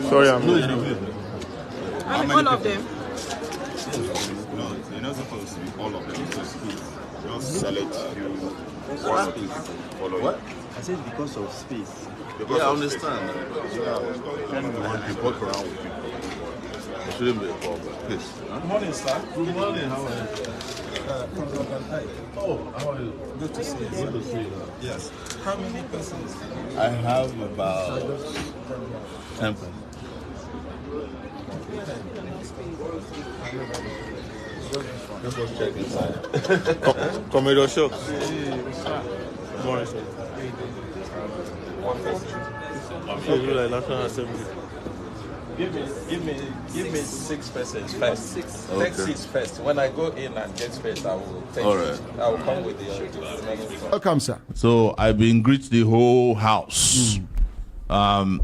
Sorry, I'm all of them. No, you're not supposed to be all of them. Just select you one or two follow what? I said because of space. Because I understand. You walk around with people. It shouldn't be a problem. Please. Good morning, sir. Good morning. How are you? Oh, how are you? Good to see you. Good to see you. Yes. How many persons? I have about 10 persons. Let's go check inside. Commodore Shock. Good morning, sir. Like National Assembly. Give me 6 persons first. Okay. Take 6 first. When I go in and get first, I will take. All right. I will come with the Welcome, sir. So I've been greet the whole house. I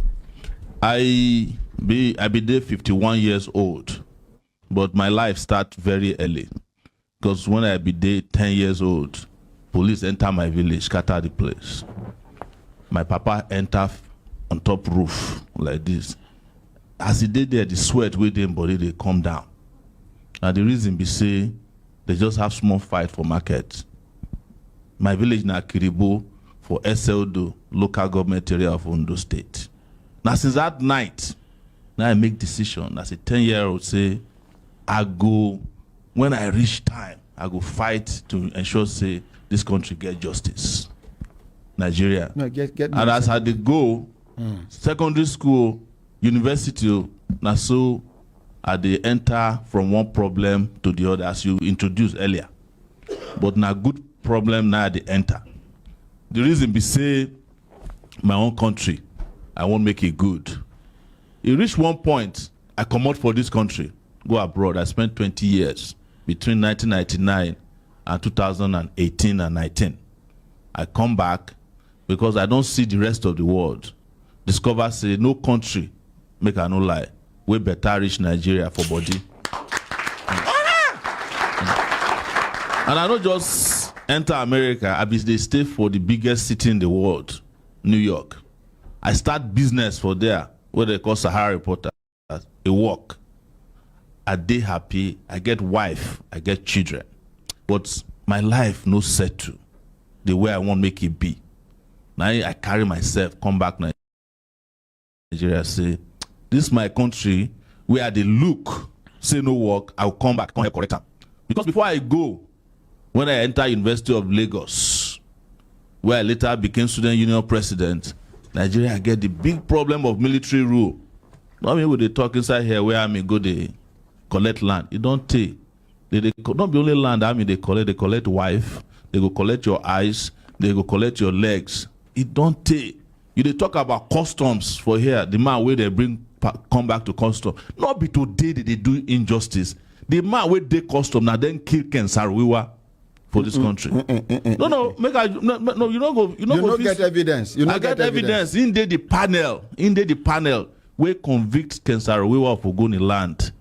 be there 51 years old, but my life start very early. Because when I be there 10 years old, police enter my village, scatter the place. My papa enter on top roof like this. As he did there, the sweat within body, they come down. And the reason be say, they just have small fight for market. My village na Kiribo for SLDO, local government area of Ondo State. Now since that night, now I make decision as a 10-year-old say, I go, when I reach time, I go fight to ensure say this country get justice. Nigeria. No, get and as I dey go, secondary school, university, now so I dey enter from one problem to the other as you introduced earlier. But na good problem now they enter. The reason be say my own country, I won't make it good. It reached one point, I come out for this country, go abroad. I spent 20 years between 1999 and 2018 and 19. I come back because I don't see the rest of the world. Discover say no country, make I no lie, we better reach Nigeria for body. And I don't just enter America, I be they stay for the biggest city in the world, New York. I start business for there, what they call Sahara Reporter, a work. I dey happy, I get wife, I get children. But my life no settle the way I want make it be. Now I carry myself, come back Nigeria, say, this is my country where they look, say no work, I'll come back, come help correct them. Because before I go, when I enter University of Lagos, where I later became student union president, Nigeria get the big problem of military rule. Not me with the talk inside here where I may go they collect land. It don't take. They not be only land, I mean they collect wife, they go collect your eyes, they go collect your legs. It don't take. You they talk about customs for here, the man where they bring come back to custom. Not be today that they do injustice. The man where they custom now then kill Ken Saro-Wiwa for this country. No, make I no, you don't go. You don't get evidence. You I get evidence. In the panel, where convict Ken Saro-Wiwa of Ogoni land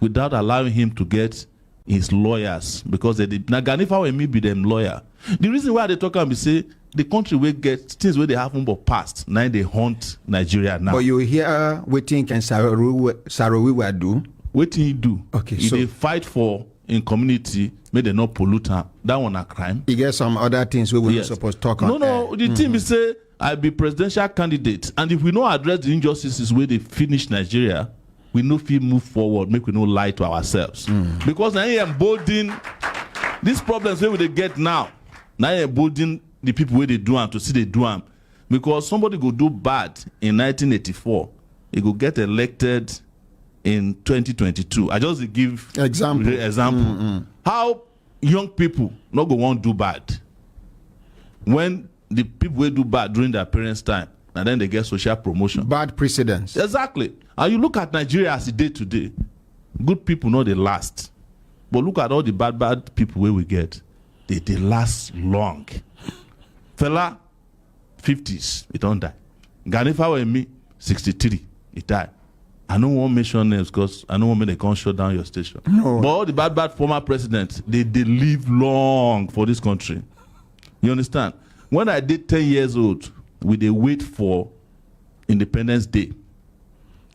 without allowing him to get his lawyers because they did. Now, Ganifa will me be them lawyer. The reason why they talk and be say the country will get things where they haven't but past. Now they haunt Nigeria now. But you hear what think Ken Saro-Wiwa do? What he do? Okay, so they fight for in community, may they not pollute her. That one a crime. You get some other things we were not supposed to talk on. No. The team is say I be presidential candidate, and if we don't address the injustices where they finish Nigeria, we no feel move forward. Make we no lie to ourselves because now I embolden these problems where they get now. Now I embolden the people where they do them to see they do them because somebody go do bad in 1984, he go get elected in 2022. I just give example. How young people not go want do bad when the people who do bad during their parents' time, and then they get social promotion. Bad precedents. Exactly. And you look at Nigeria as a day to day, good people know they last. But look at all the bad people where we get. They last long. Fella, 50s, it don't die. Ganifa and me, 63, it died. I don't want to mention names because I don't want they can't shut down your station. No. But all the bad former presidents, they live long for this country. You understand? When I did 10 years old, we they wait for Independence Day.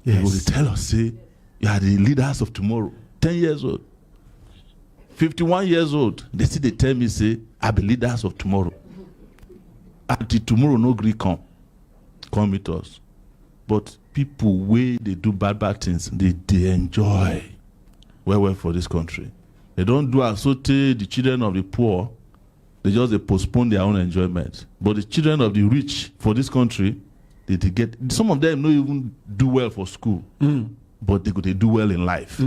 Yes. They will tell us, say, you are the leaders of tomorrow. 10 years old. 51 years old, they tell me, say, I be leaders of tomorrow. Until tomorrow, no Greek come with us. But people, way they do bad things, they enjoy well for this country. They don't do associate the children of the poor. They just they postpone their own enjoyment. But the children of the rich for this country, they get, some of them don't even do well for school, but they do well in life.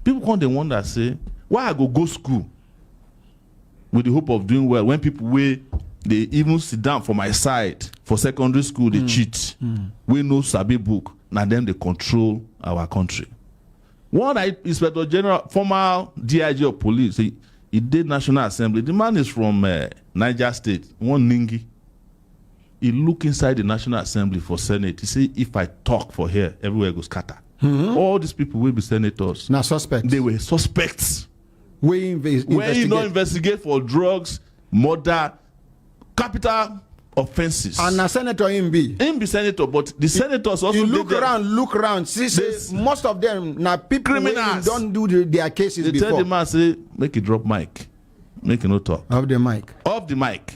People come, they wonder, say, why I go school with the hope of doing well when people they even sit down for my side for secondary school, they cheat. We know Sabi book, now them they control our country. One Inspector General, former DIG of police, he did National Assembly. The man is from Niger State, one Ningi. He look inside the National Assembly for Senate. He say, if I talk for here, everywhere goes scatter. All these people will be senators. Now suspects. They were suspects. When you don't investigate for drugs, murder, capital offenses. And a senator him be senator, but the senators also you look around, see most of them now people criminals don't do their cases they before. Tell the man, say, make it drop mic, make it no talk. Off the mic.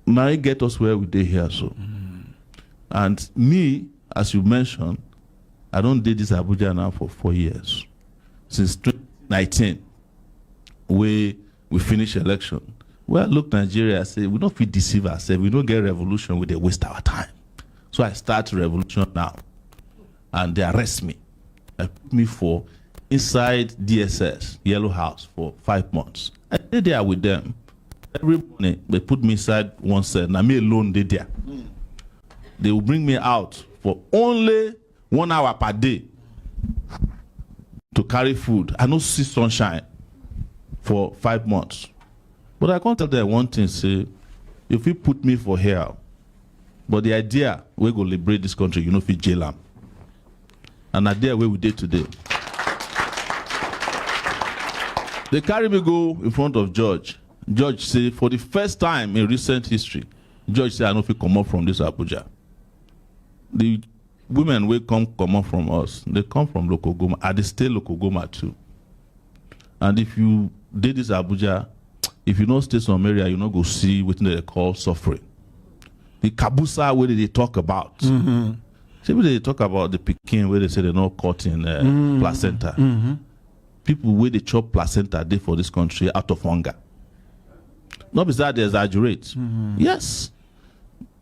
Now get us where we did here, so. And me, as you mentioned, I don't did this Abuja now for 4 years. Since 2019, we finish election. Well, look, Nigeria, say, we don't feel deceive ourselves. We don't get revolution, we they waste our time. So I start revolution now. And they arrest me. They put me for inside DSS, Yellow House, for 5 months. I stayed there with them. Every morning, they put me inside one cell. Now me alone, they there. They will bring me out for only 1 hour per day to carry food. I don't see sunshine for 5 months. But I can't tell them one thing, say, if you put me for here, but the idea we go liberate this country, you know, if you jail them. And the idea where we did today. They carry me go in front of judge. Judge say, for the first time in recent history, judge say, I know if you come up from this Abuja. The women will come up from us. They come from Local Goma. And they stay Local Goma too. And if you did this Abuja, if you don't stay some area, you not go see what they call suffering. The Kabusa where they talk about. See where they talk about the Peking where they say they're not caught in placenta. People where they chop placenta they for this country out of hunger. Not because they exaggerate. Yes.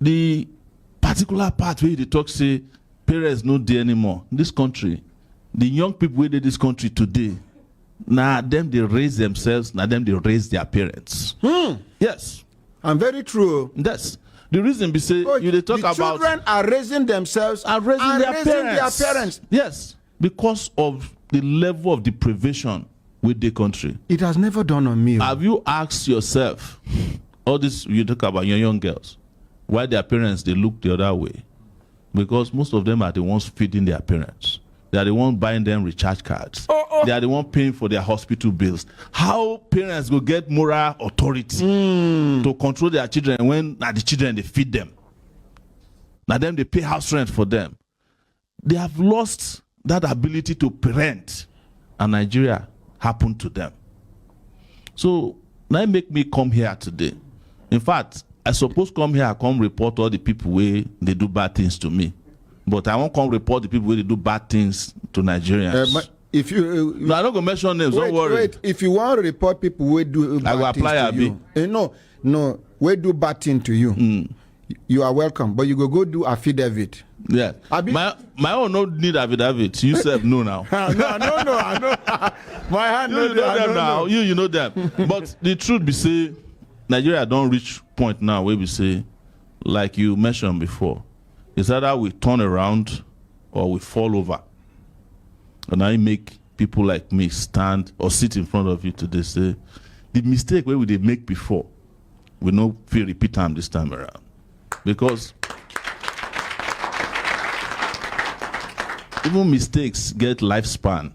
The particular part where they talk say parents not there anymore. This country, the young people where they this country today, now them they raise themselves, now them they raise their parents. Yes. And very true. That's the reason we say you they talk about children are raising themselves and raising their parents. Yes. Because of the level of deprivation with the country. It has never dawned on me. Have you asked yourself, all this you talk about your young girls, why their parents they look the other way? Because most of them are the ones feeding their parents. They are the ones buying them recharge cards. They are the ones paying for their hospital bills. How parents go get moral authority to control their children when the children they feed them? Now them they pay house rent for them. They have lost that ability to parent, and Nigeria happened to them. So now it make me come here today. In fact, I suppose come here, come report all the people where they do bad things to me. But I won't come report the people where they do bad things to Nigerians. If you no, I'm not gonna mention names. Don't worry. Wait, if you want to report people who do bad I will apply things to you, no, we do bad thing to you. You are welcome, but you go do affidavit. Yeah, my own no need affidavit. You said no now. no, I know. My hand you know them now. You know them. But the truth be say, Nigeria don't reach point now where we say, like you mentioned before, it's either we turn around or we fall over. And I make people like me stand or sit in front of you today say, the mistake where we did make before, we no feel repeat time this time around. Because even mistakes get lifespan.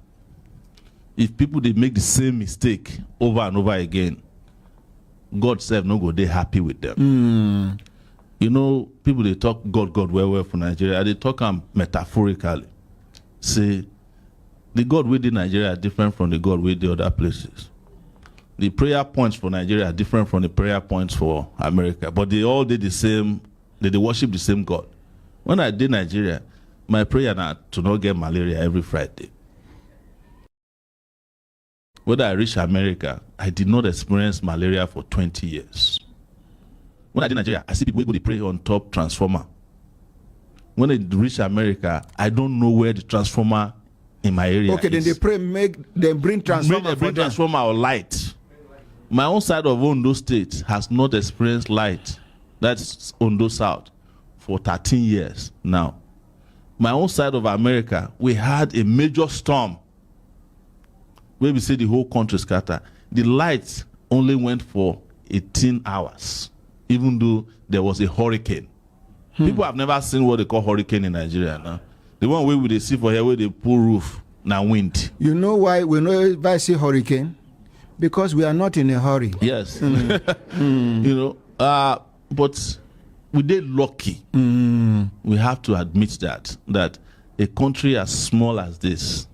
If people they make the same mistake over and over again, God said no go they happy with them. You know, people they talk God well for Nigeria. They talk metaphorically. Say the God within Nigeria are different from the God with the other places. The prayer points for Nigeria are different from the prayer points for America, but they all did the same. They worship the same God. When I did Nigeria, my prayer now to not get malaria every Friday. When I reached America, I did not experience malaria for 20 years. When I did Nigeria, I see people go to pray on top transformer. When I reach America, I don't know where the transformer in my area Okay, is. then they pray, they bring transformer. Bring transformer or light. My own side of Ondo State has not experienced light. That's Ondo South for 13 years now. My own side of America, we had a major storm where we say the whole country scattered. The lights only went for 18 hours, even though there was a hurricane. People have never seen what they call hurricane in Nigeria now. The one way we they see for here where they pull roof, now wind. You know why we know if I see hurricane? Because we are not in a hurry. Yes. You know, but we did lucky. We have to admit that a country as small as this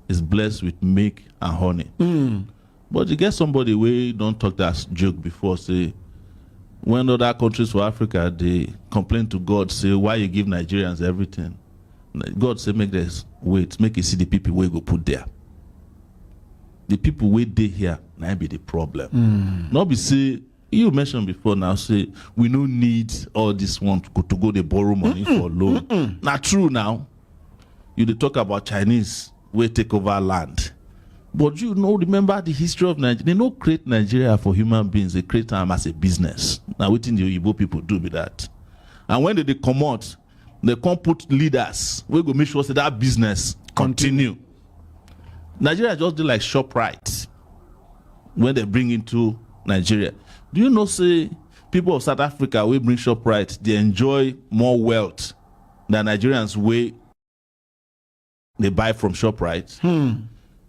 is blessed with milk and honey. But you get somebody where don't talk that joke before, say, when other countries for Africa, they complain to God, say, why you give Nigerians everything? God say, make this, wait, make you see the people where you go put there. The people where they here, now be the problem. Not be say, you mentioned before now, say, we no need all this one to go they borrow money for loan. Not true now. You they talk about Chinese, where take over land. But you know, remember the history of Nigeria. They don't create Nigeria for human beings. They create them as a business. Now, what in the Igbo people do with that? And when they come out, they can't put leaders. We go make sure that business continue. Nigeria just do like ShopRite when they bring into Nigeria. Do you know, say, people of South Africa, we bring ShopRite, they enjoy more wealth than Nigerians way they buy from ShopRite?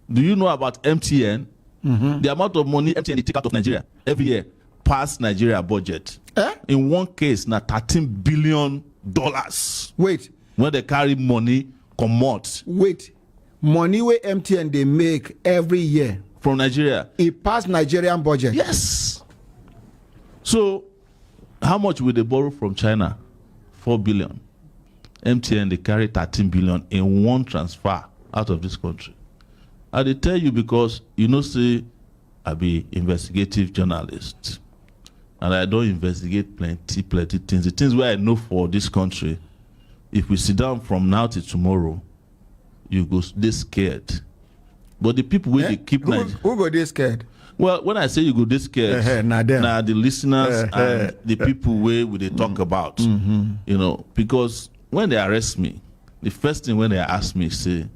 Do you know about MTN? The amount of money MTN they take out of Nigeria every year past Nigeria budget. In one case, now $13 billion. Wait. When they carry money, come out. Wait. Money where MTN they make every year from Nigeria. It passed Nigerian budget. Yes. So, how much will they borrow from China? 4 billion. MTN they carry 13 billion in one transfer out of this country. I they tell you because you know, say I be investigative journalist, and I don't investigate plenty things. The things where I know for this country, if we sit down from now till tomorrow, you go they scared. But the people where they keep who go they scared? Well, when I say you go they scared, now the listeners and the people where they talk about, you know, because when they arrest me, the first thing when they ask me say,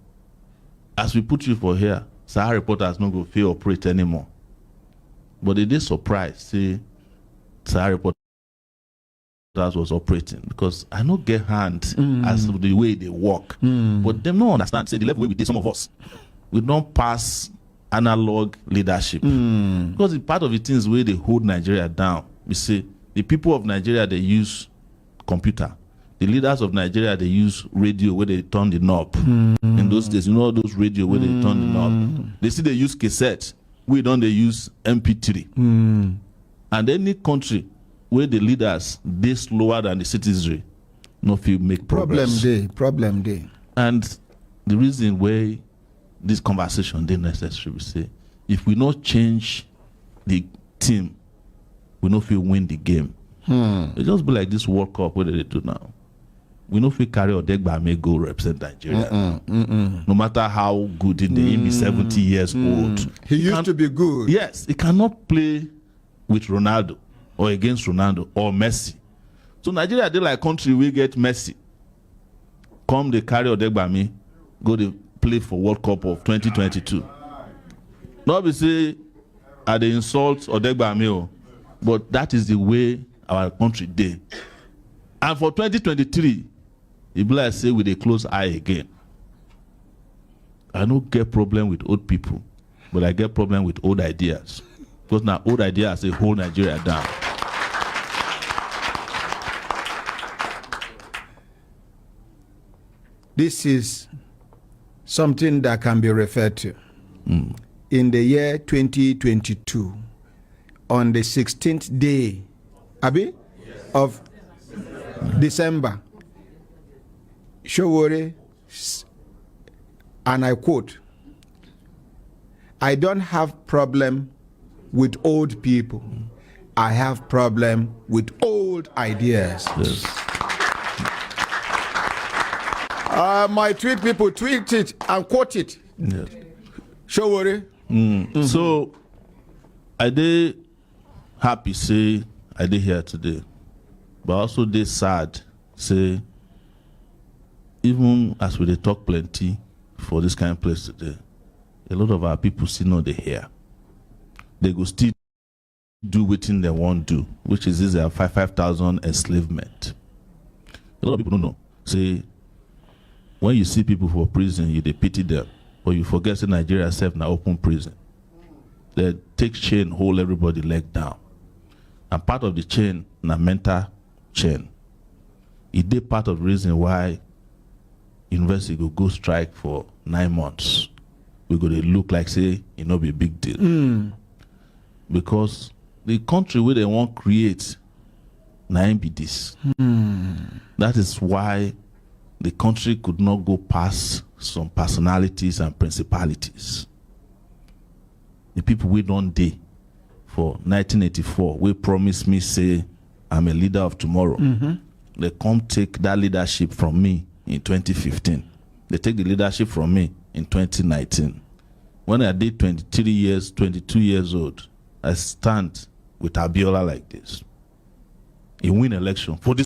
as we put you for here, Sahara reporters not go feel operate anymore. But they did surprise, say Sahara reporters was operating because I don't get hand as to the way they work. But them don't understand. Say the level way we did some of us, we don't pass analog leadership because the part of the things where they hold Nigeria down. We say the people of Nigeria they use computer. The leaders of Nigeria, they use radio where they turn the knob. In those days, you know those radio where they turn the knob. They see they use cassette. We don't they use MP3. And any country where the leaders they slower than the citizenry, no feel make progress. Problem day. And the reason why this conversation they necessary, we say, if we not change the team, we no feel win the game. It just be like this World Cup where they do now. We know if we carry Odegba may go represent Nigeria. No matter how good he be 70 years old. He used to be good. Yes, he cannot play with Ronaldo or against Ronaldo or Messi. So Nigeria, they like country we get Messi. Come they carry Odegbami, go to play for World Cup of 2022. Not be say are they insult Odegbami, but that is the way our country did. And for 2023, it be like say with a close eye again. I don't get problem with old people, but I get problem with old ideas. Because now old ideas they hold Nigeria down. This is something that can be referred to. In the year 2022, on the 16th day, of December, Sowore, and I quote, "I don't have problem with old people. I have problem with old ideas." Yes. My tweet people tweet it and quote it. Yes. Sowore. So I did happy say I did here today, but also they sad say even as we dey talk plenty for this kind of place today, a lot of our people still know they hear. They go still do wetin they want do, which is this 5,000 enslavement. A lot of people don't know. Say when you see people for prison, you dey pity them, but you forget that Nigeria self na open prison. They take chain, hold everybody leg down. And part of the chain na mental chain. It dey part of the reason why university go strike for 9 months. We go to look like say it no be a big deal. Because the country where they want create na im be this. That is why the country could not go past some personalities and principalities. The people we don't dey for 1984, we promise me say I'm a leader of tomorrow. They come take that leadership from me in 2015. They take the leadership from me in 2019. When I did 23 years, 22 years old, I stand with Abiola like this. He win election. For this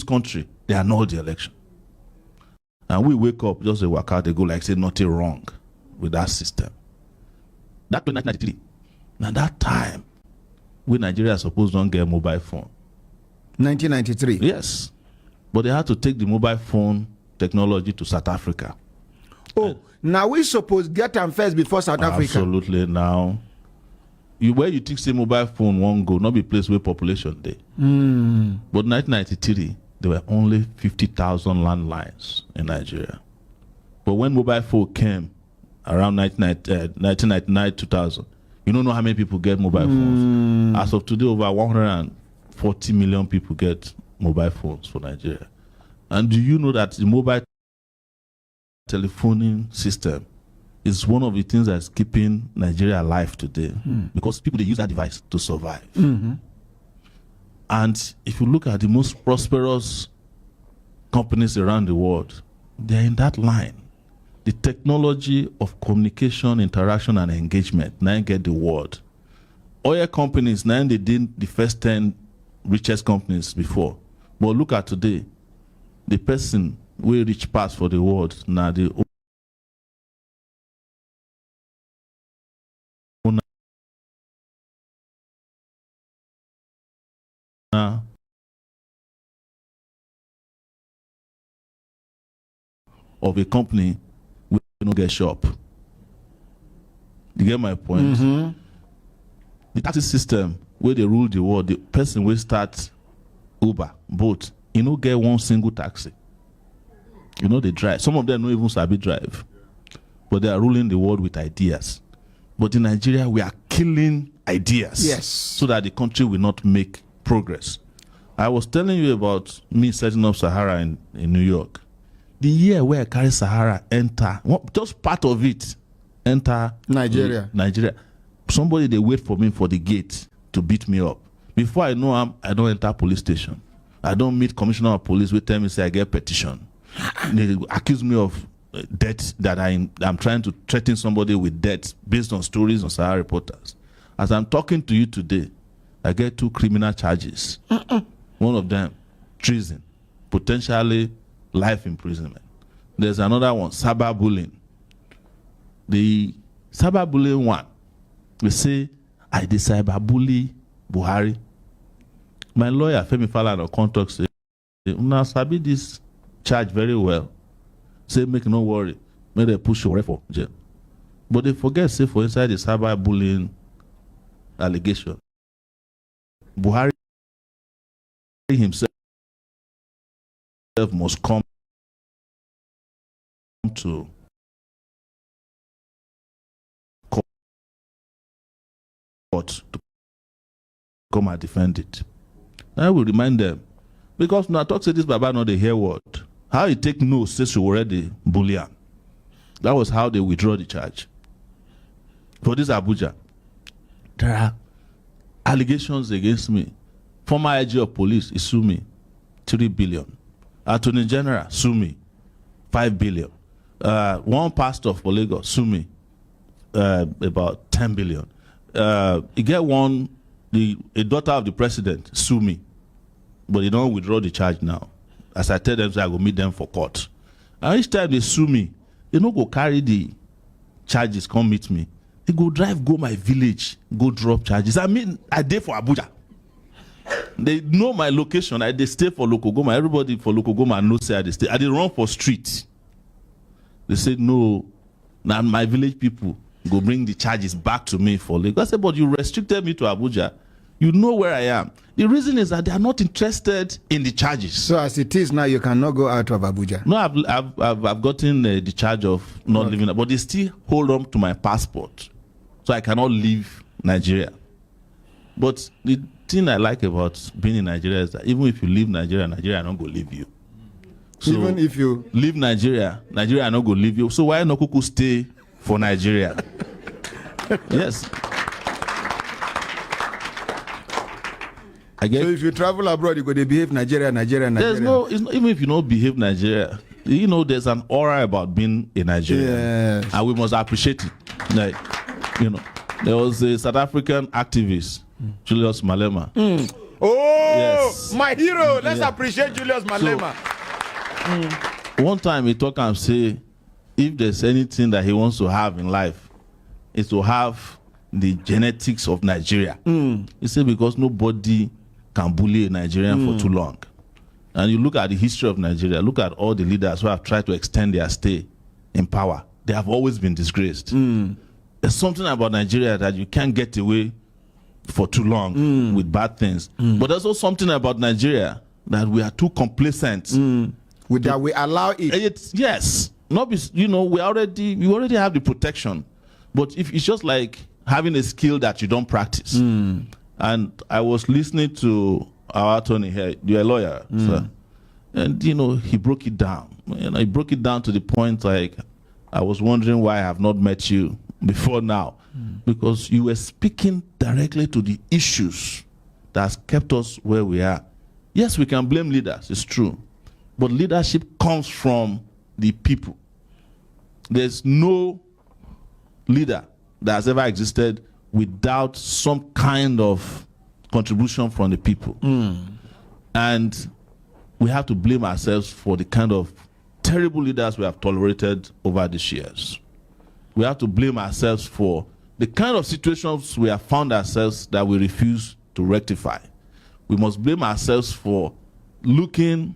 country, they annul the election. And we wake up, just they work out, they go like say nothing wrong with that system. That 1993. Now that time, we Nigeria supposed don't get a mobile phone. 1993. Yes. But they had to take the mobile phone technology to South Africa. Oh, now we suppose get them first before South Africa. Absolutely. Now, where you think say mobile phone won't go, not be place where population day. But 1993, there were only 50,000 landlines in Nigeria. But when mobile phone came around 1999, 2000, you don't know how many people get mobile phones. As of today, over 140 million people get mobile phones for Nigeria. And do you know that the mobile telephoning system is one of the things that's keeping Nigeria alive today? Because people, they use that device to survive. And if you look at the most prosperous companies around the world, they're in that line. The technology of communication, interaction, and engagement, now get the world. Oil companies, now they did the first 10 richest companies before. But look at today, the person who reach pass for the world, now the owner of a company will not get shop. You get my point? The taxi system where they rule the world, the person will start Uber, Bolt, you know, get one single taxi. You know, they drive. Some of them don't even sabi drive, but they are ruling the world with ideas. But in Nigeria, we are killing ideas. Yes. So that the country will not make progress. I was telling you about me setting up Sahara in New York. The year where I carry Sahara enter, just part of it, enter Nigeria. Somebody, they wait for me for the gate to beat me up. Before I know I don't enter police station. I don't meet commissioner of police who tell me say I get petition. They accuse me of debt, that I'm trying to threaten somebody with debt based on stories on Sahara reporters. As I'm talking to you today, I get 2 criminal charges. One of them, treason, potentially life imprisonment. There's another one, cyberbullying. The cyberbullying one, we say, I did cyberbully Buhari. My lawyer, Femi Falana, contact say, now sabi this charge very well. Say, make no worry. May they push Sowore for jail. But they forget, say, for inside the cyberbullying allegation, Buhari himself must come to court to come and defend it. I will remind them, because now talk say this Baba not the hear word. How he take no say Sowore the bully. That was how they withdraw the charge. For this Abuja, there are allegations against me. Former IG of police is sue me, 3 billion. Attorney General sue me, 5 billion. One pastor for Lagos sue me, about 10 billion. You get one, a daughter of the president sue me, but they don't withdraw the charge now. As I tell them, so I go meet them for court. And each time they sue me, they don't go carry the charges, come meet me. They go drive, go my village, go drop charges. I mean, I dey for Abuja. They know my location. They stay for local goma. Everybody for local goma knows say I dey stay. I dey run for street. They say no. Now my village people go bring the charges back to me for Lagos. I said, but you restricted me to Abuja. You know where I am. The reason is that they are not interested in the charges. So as it is now, you cannot go out of Abuja. No, I've gotten the charge of not living, but they still hold on to my passport, so I cannot leave Nigeria. But the thing I like about being in Nigeria is that even if you leave Nigeria, Nigeria not go leave you. So even if you leave Nigeria, Nigeria not go leave you. So why not kuku stay for Nigeria? Yes. So if you travel abroad, you go to behave Nigeria. There's no, it's not, even if you don't behave Nigeria, you know, there's an aura about being a Nigerian, yes. And we must appreciate it. Like, you know, there was a South African activist, Julius Malema. Oh, yes. My hero! Let's appreciate Julius Malema. So, one time he talk and say, if there's anything that he wants to have in life, is to have the genetics of Nigeria. He said because nobody can bully a Nigerian for too long. And you look at the history of Nigeria, look at all the leaders who have tried to extend their stay in power. They have always been disgraced. There's something about Nigeria that you can't get away for too long with bad things. But there's also something about Nigeria that we are too complacent. With that we allow it. Yes. Not be, you know, we already have the protection. But if it's just like having a skill that you don't practice. And I was listening to our attorney here, you're a lawyer, sir. And, you know, he broke it down. You know, he broke it down to the point like, I was wondering why I have not met you before now. Because you were speaking directly to the issues that has kept us where we are. Yes, we can blame leaders, it's true. But leadership comes from the people. There's no leader that has ever existed without some kind of contribution from the people. And we have to blame ourselves for the kind of terrible leaders we have tolerated over these years. We have to blame ourselves for the kind of situations we have found ourselves that we refuse to rectify. We must blame ourselves for looking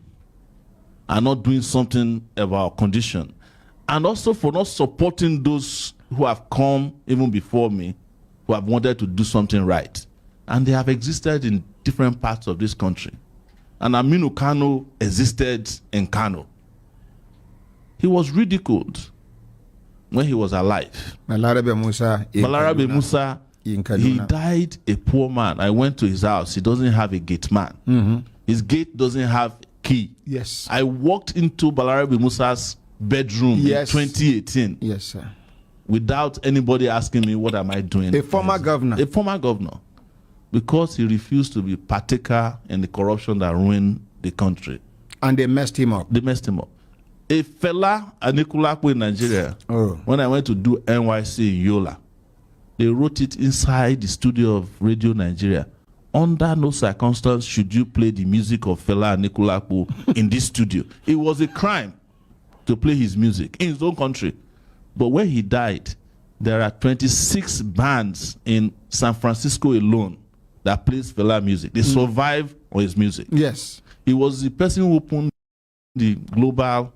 and not doing something about our condition. And also for not supporting those who have come even before me, who have wanted to do something right. And they have existed in different parts of this country. And Aminu Kano existed in Kano. He was ridiculed when he was alive. Balarabe Musa, he died a poor man. I went to his house. He doesn't have a gate man. His gate doesn't have key. Yes. I walked into Balarabe Musa's bedroom in 2018. Yes, sir. Without anybody asking me what am I doing. A former governor. A former governor. Because he refused to be partaker in the corruption that ruined the country. And they messed him up. They messed him up. A fella, Anikulapo in Nigeria, when I went to do NYC in Yola, they wrote it inside the studio of Radio Nigeria. under no circumstance should you play the music of Fela Anikulapo in this studio. It was a crime to play his music in his own country. But when he died, there are 26 bands in San Francisco alone that plays Fela music. They survive on his music. Yes. He was the person who opened the global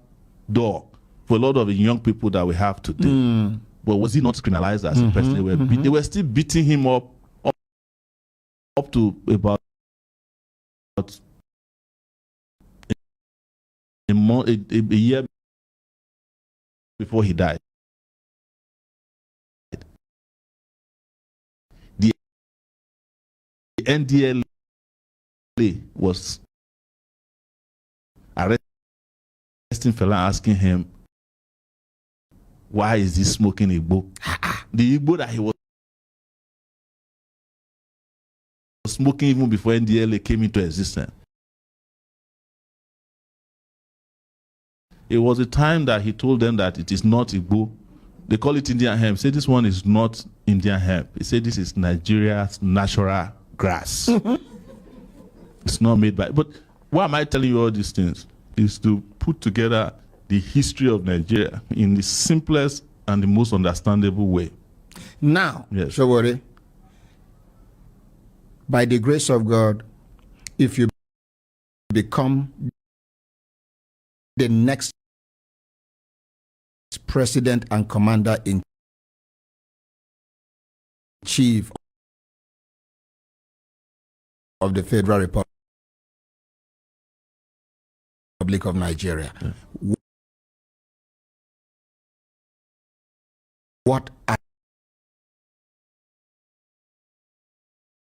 door for a lot of the young people that we have today. But was he not criminalized as a person? They were still beating him up to about a year before he died. The NDLA was arresting Fela, asking him, why is he smoking Igbo? The Igbo that he was smoking even before NDLA came into existence. It was a time that he told them that it is not Igbo. They call it Indian hemp. He said this one is not Indian hemp. He said this is Nigeria's natural grass. It's not made by... But why am I telling you all these things? Is to put together the history of Nigeria in the simplest and the most understandable way. Now, yes. Sowore, by the grace of God, if you become the next president and commander-in-chief of the Federal Republic of Nigeria, what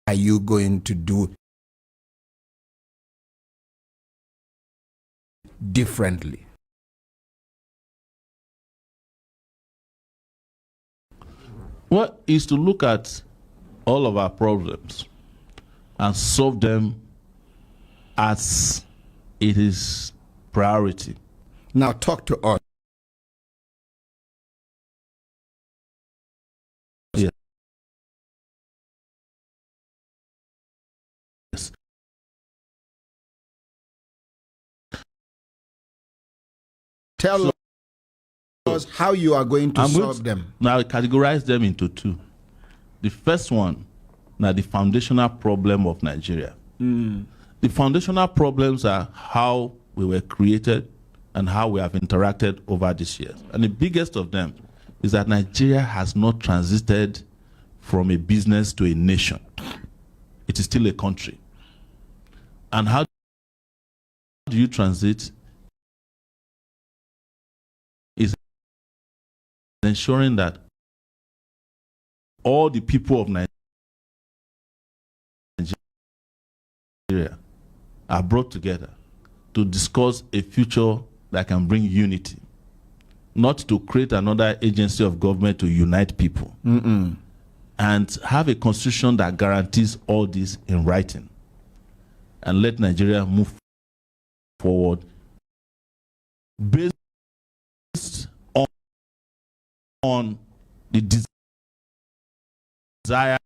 are you going to do differently? Well, is to look at all of our problems and solve them as it is priority. Now talk to us. Yes. Tell us how you are going to solve them. Now, I categorize them into two. The first one, now the foundational problem of Nigeria. The foundational problems are how we were created and how we have interacted over these years. And the biggest of them is that Nigeria has not transited from a business to a nation. It is still a country. And how do you transit? Is ensuring that all the people of Nigeria are brought together to discuss a future that can bring unity, not to create another agency of government to unite people, and have a constitution that guarantees all this in writing, and let Nigeria move forward based on the desire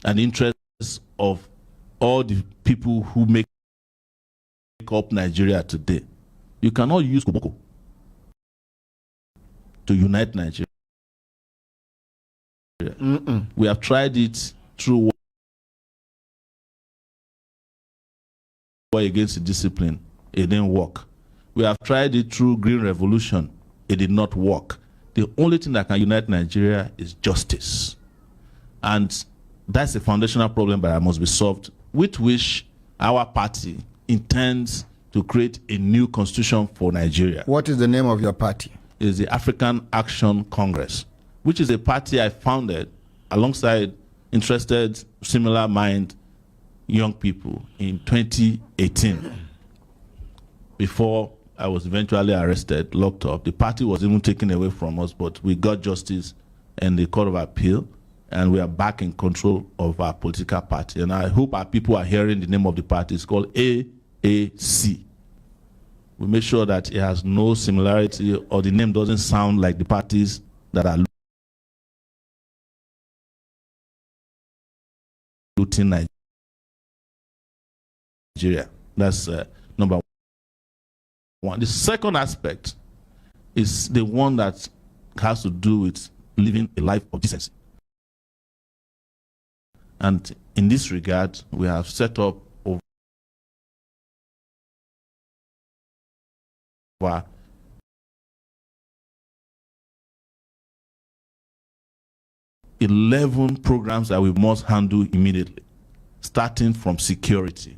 and interests of all the people who make up Nigeria today. You cannot use Koboko to unite Nigeria. We have tried it through war against the discipline. It didn't work. We have tried it through Green Revolution. It did not work. The only thing that can unite Nigeria is justice. And that's a foundational problem that must be solved, with which our party intends to create a new constitution for Nigeria. What is the name of your party? It is the African Action Congress, which is a party I founded alongside interested, similar mind young people in 2018. Before I was eventually arrested, locked up. The party was even taken away from us, but we got justice in the Court of Appeal, and we are back in control of our political party. And I hope our people are hearing the name of the party. It's called AAC. We make sure that it has no similarity or the name doesn't sound like the parties that are within Nigeria. That's number one. The second aspect is the one that has to do with living a life of decency. And in this regard, we have set up over 11 programs that we must handle immediately, starting from security.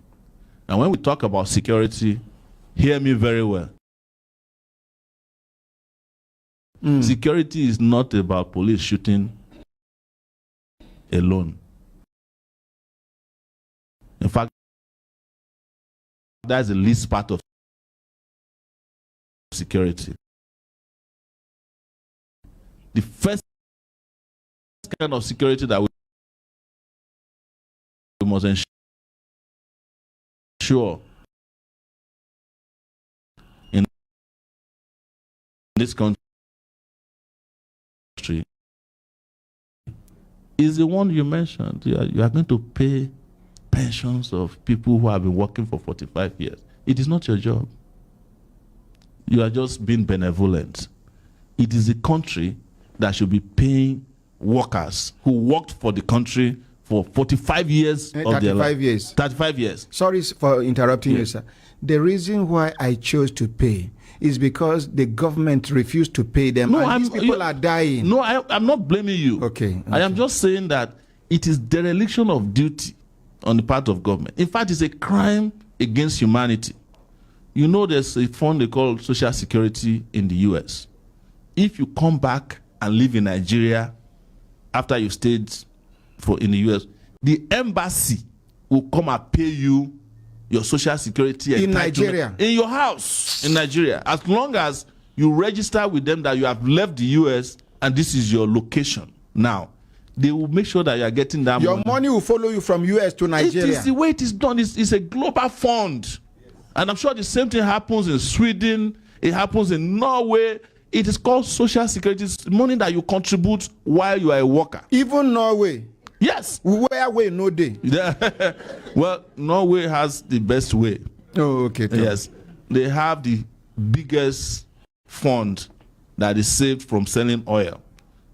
And when we talk about security, hear me very well. Security is not about police shooting alone. In fact, that's the least part of security. The first kind of security that we must ensure in this country is the one you mentioned. You are going to pay pensions of people who have been working for 45 years. It is not your job. You are just being benevolent. It is the country that should be paying workers who worked for the country for 45 years of their life. 35 years. 35 years. Sorry for interrupting you, sir. The reason why I chose to pay is because the government refused to pay them. No, and these people are dying. No, I'm not blaming you. Okay. I am just saying that it is dereliction of duty on the part of government. In fact, it's a crime against humanity. You know, there's a fund they call Social Security in the US. If you come back and live in Nigeria after you stayed in the US, the embassy will come and pay you your Social Security in Nigeria, in your house in Nigeria, as long as you register with them that you have left the US and this is your location. Now, they will make sure that you are getting that money. Your money will follow you from US to Nigeria. It is the way it is done. It's a global fund. And I'm sure the same thing happens in Sweden. It happens in Norway. It is called Social Security. It's money that you contribute while you are a worker. Even Norway? Yes. Where way no day? Well, Norway has the best way. Oh, okay. Yes. They have the biggest fund that is saved from selling oil.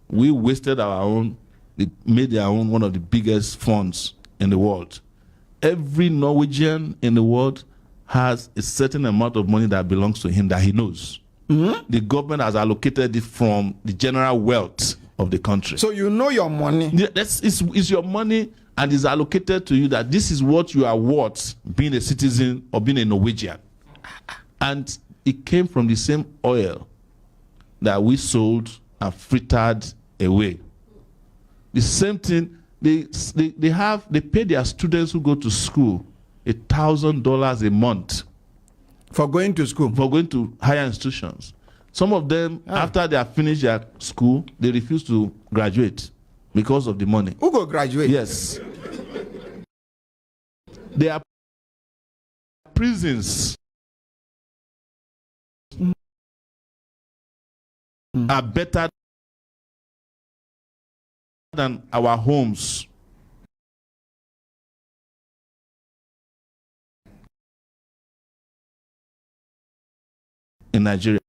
We wasted our own. They made their own one of the biggest funds in the world. Every Norwegian in the world has a certain amount of money that belongs to him that he knows. The government has allocated it from the general wealth of the country. So you know your money. It's your money, and it's allocated to you that this is what you are worth being a citizen or being a Norwegian. And it came from the same oil that we sold and frittered away. The same thing, they pay their students who go to school $1,000 a month for going to school, for going to higher institutions. Some of them, after they have finished their school, they refuse to graduate because of the money. Who go graduate? Yes. There are prisons are better than our homes. In Nigeria.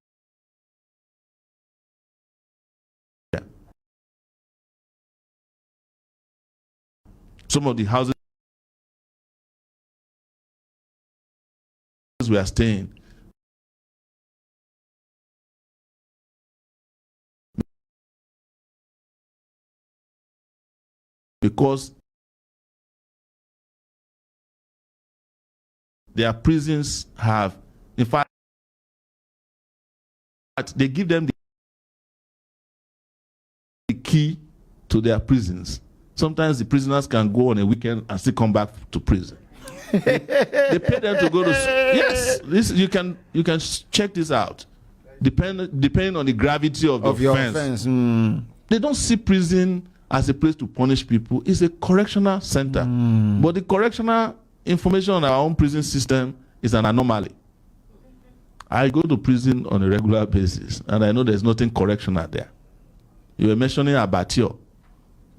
Some of the houses we are staying, because their prisons have, in fact, they give them the key to their prisons. Sometimes the prisoners can go on a weekend and still come back to prison. They pay them to go to yes. You can check this out. Depending on the gravity of the offense. They don't see prison as a place to punish people. It's a correctional center. But the correctional information on our own prison system is an anomaly. I go to prison on a regular basis, and I know there's nothing correctional there. You were mentioning Abattoir.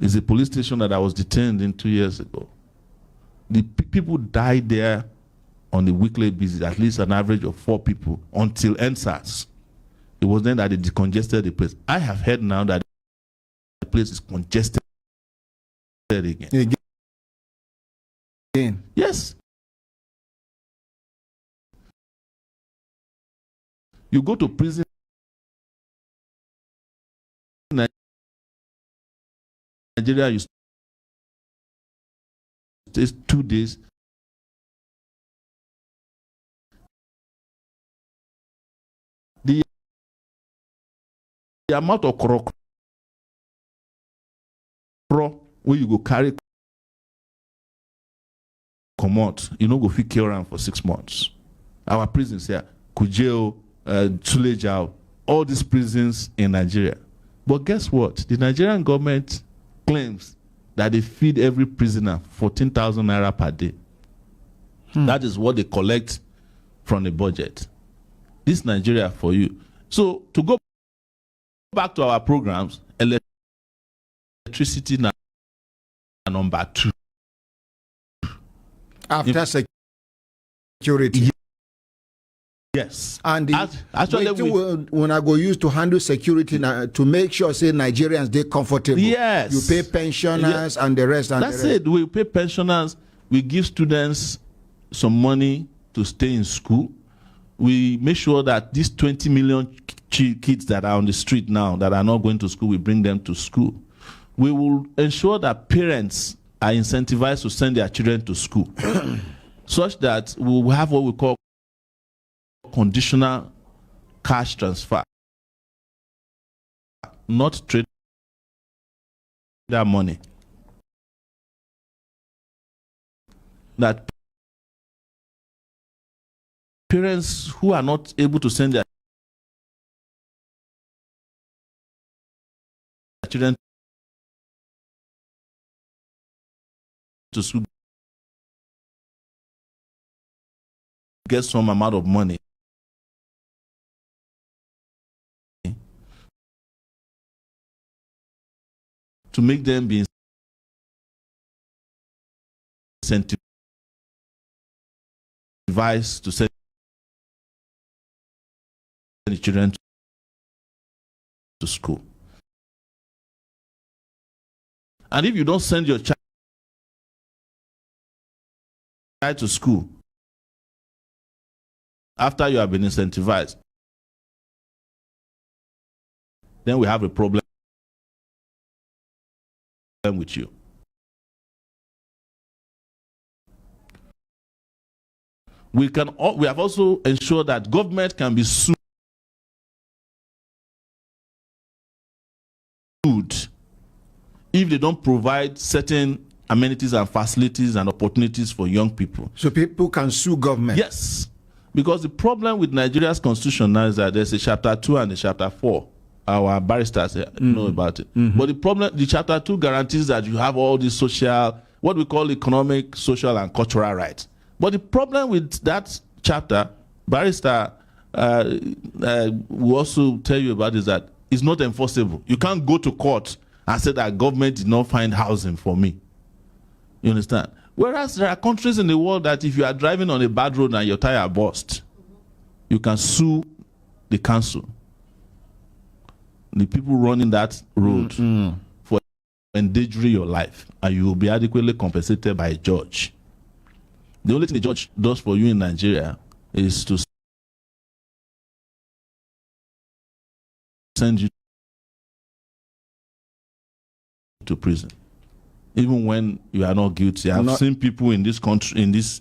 It's a police station that I was detained in 2 years ago. The people died there on a weekly basis, at least an average of 4 people until NSAS. It was then that they decongested the place. I have heard now that the place is congested again. Yes. You go to prison in Nigeria, you stay 2 days. The amount of crop where you go carry come out, you know, go fit care around for 6 months. Our prisons here, Kujeo, Tulejao, all these prisons in Nigeria. But guess what? The Nigerian government claims that they feed every prisoner 14,000 naira per day. That is what they collect from the budget. This Nigeria for you. So to go back to our programs, electricity now number 2. After security. Yes. And actually, when I go use to handle security to make sure, say, Nigerians, they're comfortable. Yes. You pay pensioners and the rest. That's it. We pay pensioners. We give students some money to stay in school. We make sure that these 20 million kids that are on the street now that are not going to school, we bring them to school. We will ensure that parents are incentivized to send their children to school such that we will have what we call conditional cash transfer, not trade their money. That parents who are not able to send their children to school get some amount of money to make them be incentivized to send the children to school. And if you don't send your child to school after you have been incentivized, then we have a problem with you. We have also ensured that government can be sued if they don't provide certain amenities and facilities and opportunities for young people. So people can sue government? Yes. Because the problem with Nigeria's constitution now is that there's a chapter 2 and a chapter 4. Our barristers know about it. But the problem, the chapter 2 guarantees that you have all these social, what we call economic, social, and cultural rights. But the problem with that chapter, barrister will also tell you about is that it's not enforceable. You can't go to court and say that government did not find housing for me. You understand? Whereas there are countries in the world that if you are driving on a bad road and your tire burst, you can sue the council, the people running that road, for endangering your life, and you will be adequately compensated by a judge. The only thing the judge does for you in Nigeria is to send you to prison, even when you are not guilty. I've seen people in this country, in this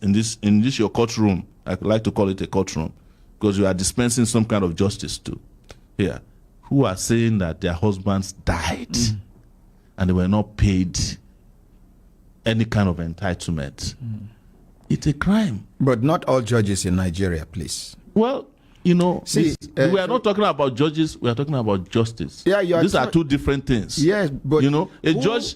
your courtroom. I like to call it a courtroom because you are dispensing some kind of justice to here, who are saying that their husbands died and they were not paid any kind of entitlement. It's a crime. But not all judges in Nigeria, please. Well, you know, see, we are not talking about judges, we are talking about justice. Yeah, these are two different things. Yes, but you know, a judge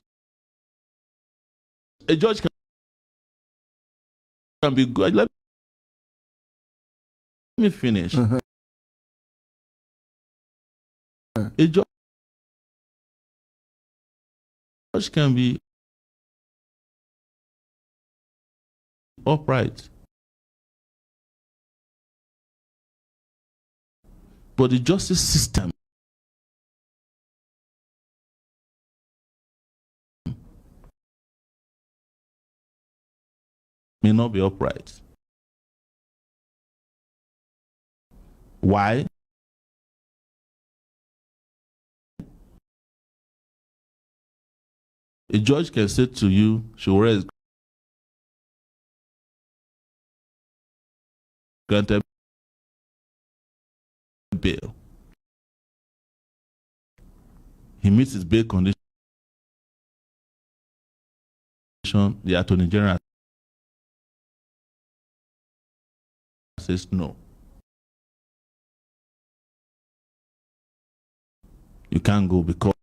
can be good. Let me finish. A judge can be upright. But the justice system may not be upright. Why? A judge can say to you, Sowore is granted bail. He meets his bail condition. The Attorney General says no. You can't go because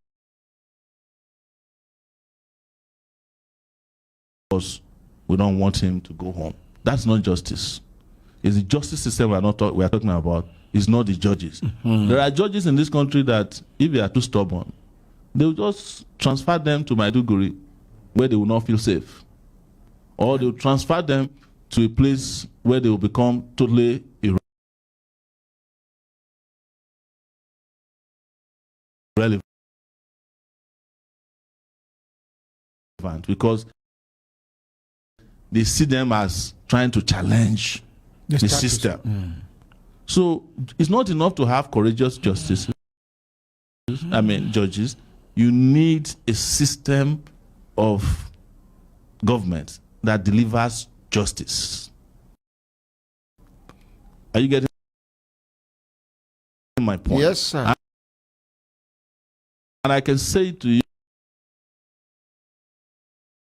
we don't want him to go home. That's not justice. It's the justice system we are talking about. It's not the judges. Mm-hmm. There are judges in this country that, if they are too stubborn, they will just transfer them to Maiduguri, where they will not feel safe, or they will transfer them to a place where they will become totally irrelevant, because they see them as trying to challenge the system. So it's not enough to have courageous justices. Judges. You need a system of government that delivers justice. Are you getting my point? Yes, sir. And I can say to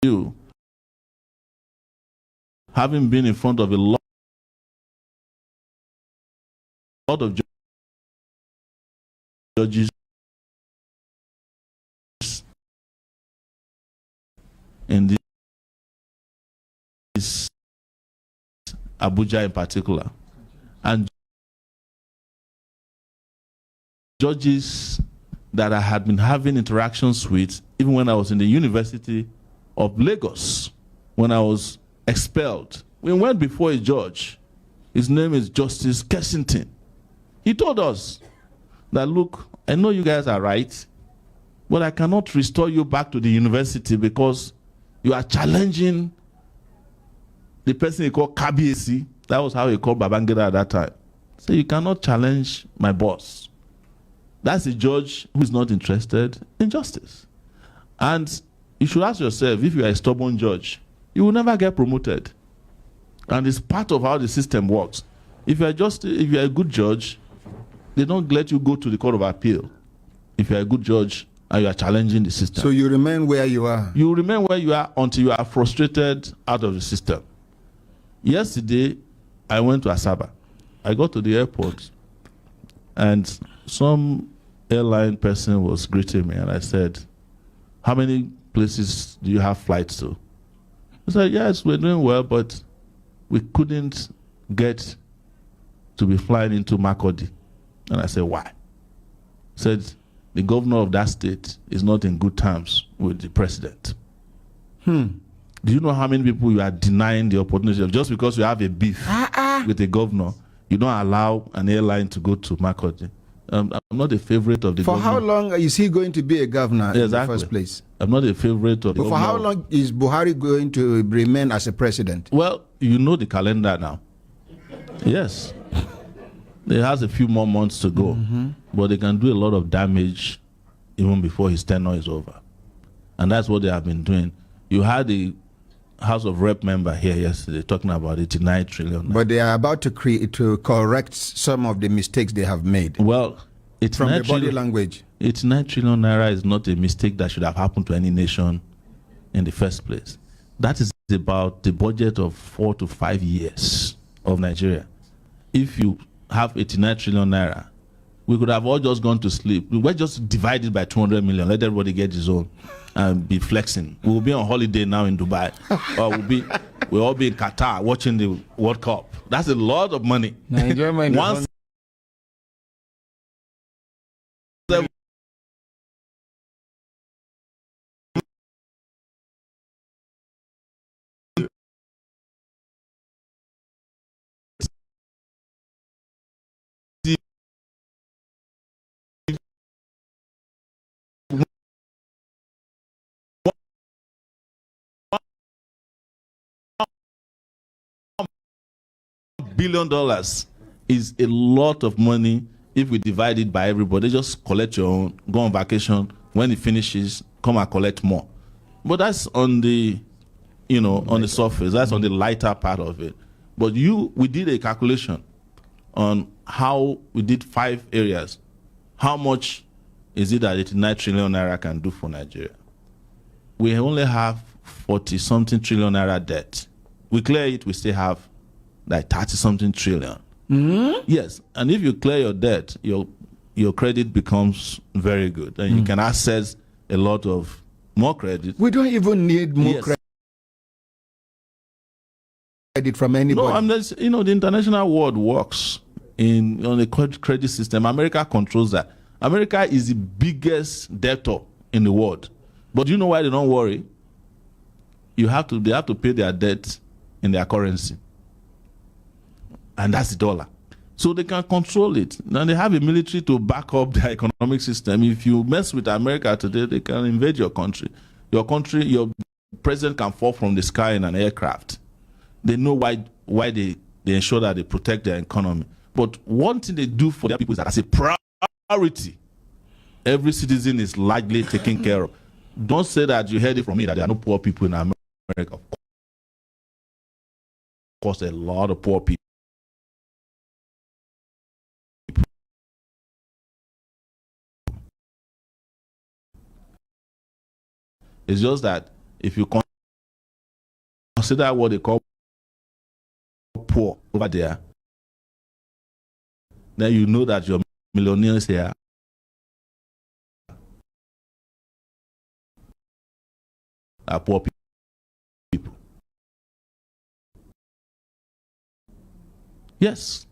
you, having been in front of a lot of judges in this Abuja in particular, and judges that I had been having interactions with, even when I was in the University of Lagos, when I was expelled. We went before a judge. His name is Justice Kensington. He told us that, look, I know you guys are right, but I cannot restore you back to the university because you are challenging the person he called Kabiesi. That was how he called Babangida at that time. So you cannot challenge my boss. That's a judge who is not interested in justice. And you should ask yourself, if you are a stubborn judge, you will never get promoted. And it's part of how the system works. If you are a good judge, they don't let you go to the Court of Appeal. If you are a good judge and you are challenging the system. So you remain where you are. You remain where you are until you are frustrated out of the system. Yesterday, I went to Asaba. I got to the airport, and some airline person was greeting me, and I said, how many places do you have flights to? He said, yes, we're doing well, but we couldn't get to be flying into Makurdi. And I said, why? He said, the governor of that state is not in good terms with the president. Do you know how many people you are denying the opportunity of, just because you have a beef with the governor, you don't allow an airline to go to Makurdi? I'm not a favorite of the governor. For how long is he going to be a governor in the first place? I'm not a favorite of the governor. For how long is Buhari going to remain as a president? Well, you know the calendar now. Yes. He has a few more months to go. But they can do a lot of damage even before his tenure is over. And that's what they have been doing. You had the House of Rep member here yesterday talking about 89 trillion. But they are about to correct some of the mistakes they have made. Well, from the body language. 89 trillion naira is not a mistake that should have happened to any nation in the first place. That is about the budget of 4 to 5 years of Nigeria. If you have 89 trillion naira, we could have all just gone to sleep. We were just divided by 200 million. Let everybody get his own and be flexing. We will be on holiday now in Dubai. Or we'll all be in Qatar watching the World Cup. That's a lot of money. Once billion is a lot of money if we divide it by everybody. Just collect your own, go on vacation. When it finishes, come and collect more. But that's on the, on the surface. That's on the lighter part of it. But we did a calculation on how we did 5 areas. How much is it that 89 trillion naira can do for Nigeria? We only have 40-something trillion naira debt. We clear it, we still have like 30-something trillion. Mm-hmm. Yes, and if you clear your debt, your credit becomes very good, and you can access a lot of more credit. We don't even need more credit from anybody. No, the international world works on the credit system. America controls that. America is the biggest debtor in the world. But you know why they don't worry? They have to pay their debt in their currency. And that's the dollar. So they can control it. Now they have a military to back up their economic system. If you mess with America today, they can invade your country. Your president can fall from the sky in an aircraft. They know why they ensure that they protect their economy. But one thing they do for their people is that as a priority, every citizen is largely taken care of. Don't say that you heard it from me that there are no poor people in America. Of course, there are a lot of poor people. It's just that if you consider what they call poor over there, then you know that your millionaires here are poor people. Yes.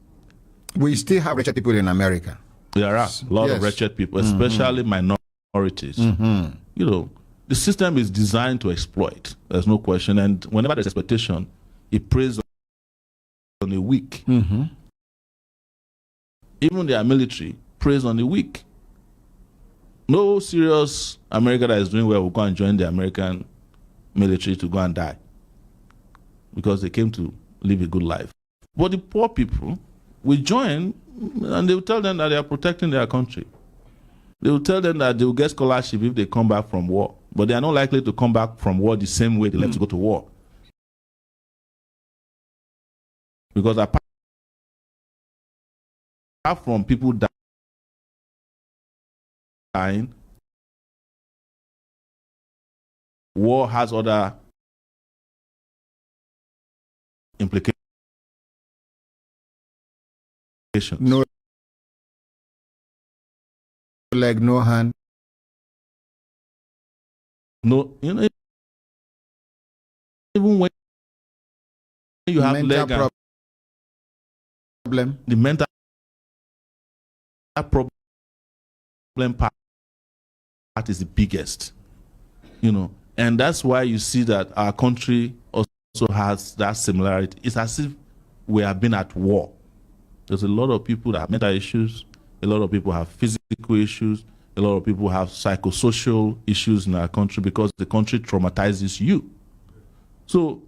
We still have wretched people in America. There are a lot of wretched people, especially minorities. The system is designed to exploit. There's no question. And whenever there's exploitation, it preys on the weak. Even their military preys on the weak. No serious America that is doing well will go and join the American military to go and die because they came to live a good life. But the poor people will join and they will tell them that they are protecting their country. They will tell them that they will get scholarship if they come back from war. But they are not likely to come back from war the same way they left to go to war. Because apart from people dying, war has other implications. No leg, no hand. No, even when you have leg and problem, the mental problem part is the biggest, and that's why you see that our country also has that similarity. It's as if we have been at war. There's a lot of people that have mental issues, a lot of people have physical issues, a lot of people have psychosocial issues in our country because the country traumatizes you. So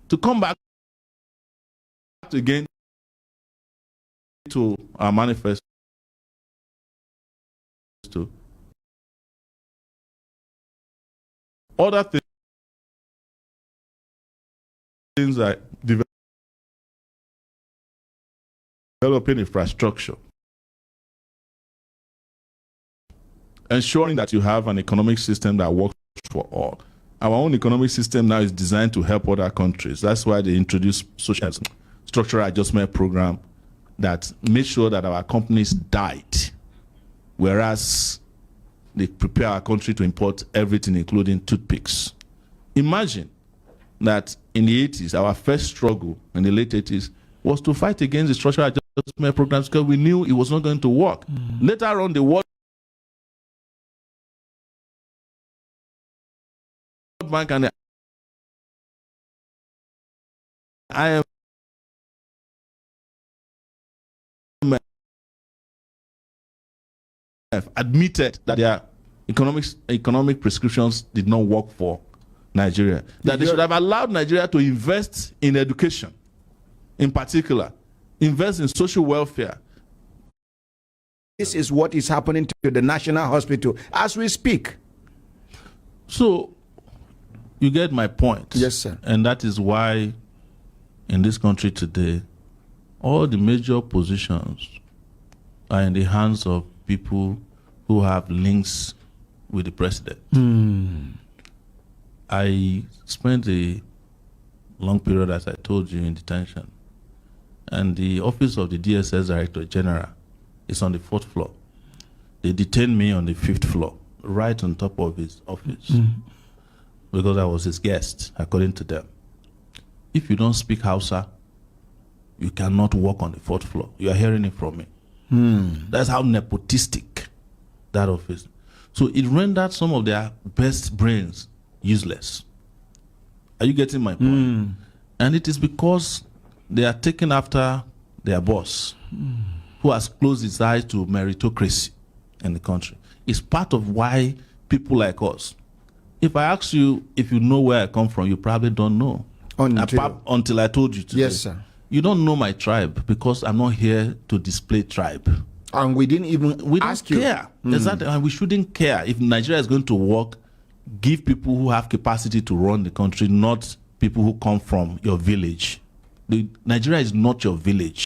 to come back again to our manifesto, other things like developing infrastructure, ensuring that you have an economic system that works for all. Our own economic system now is designed to help other countries. That's why they introduced structural adjustment program that made sure that our companies died, whereas they prepare our country to import everything, including toothpicks. Imagine that in the 80s, our first struggle in the late 80s was to fight against the structural adjustment programs because we knew it was not going to work. Later on, the World Bank and the IMF admitted that their economic prescriptions did not work for Nigeria. That they should have allowed Nigeria to invest in education, in particular, invest in social welfare. This is what is happening to the National Hospital as we speak. So, you get my point. Yes, sir. And that is why in this country today, all the major positions are in the hands of people who have links with the president. I spent a long period, as I told you, in detention. And the office of the DSS Director General is on the 4th floor. They detained me on the 5th floor, right on top of his office, because I was his guest, according to them. If you don't speak Hausa, you cannot walk on the 4th floor. You are hearing it from me. That's how nepotistic that office. So it rendered some of their best brains useless. Are you getting my point? And it is because they are taken after their boss, who has closed his eyes to meritocracy in the country. It's part of why people like us, if I ask you if you know where I come from, you probably don't know. Until I told you today. Yes, sir. You don't know my tribe because I'm not here to display tribe. And we didn't even ask you. We don't care. Exactly. And we shouldn't care. If Nigeria is going to work, give people who have capacity to run the country, not people who come from your village. Nigeria is not your village.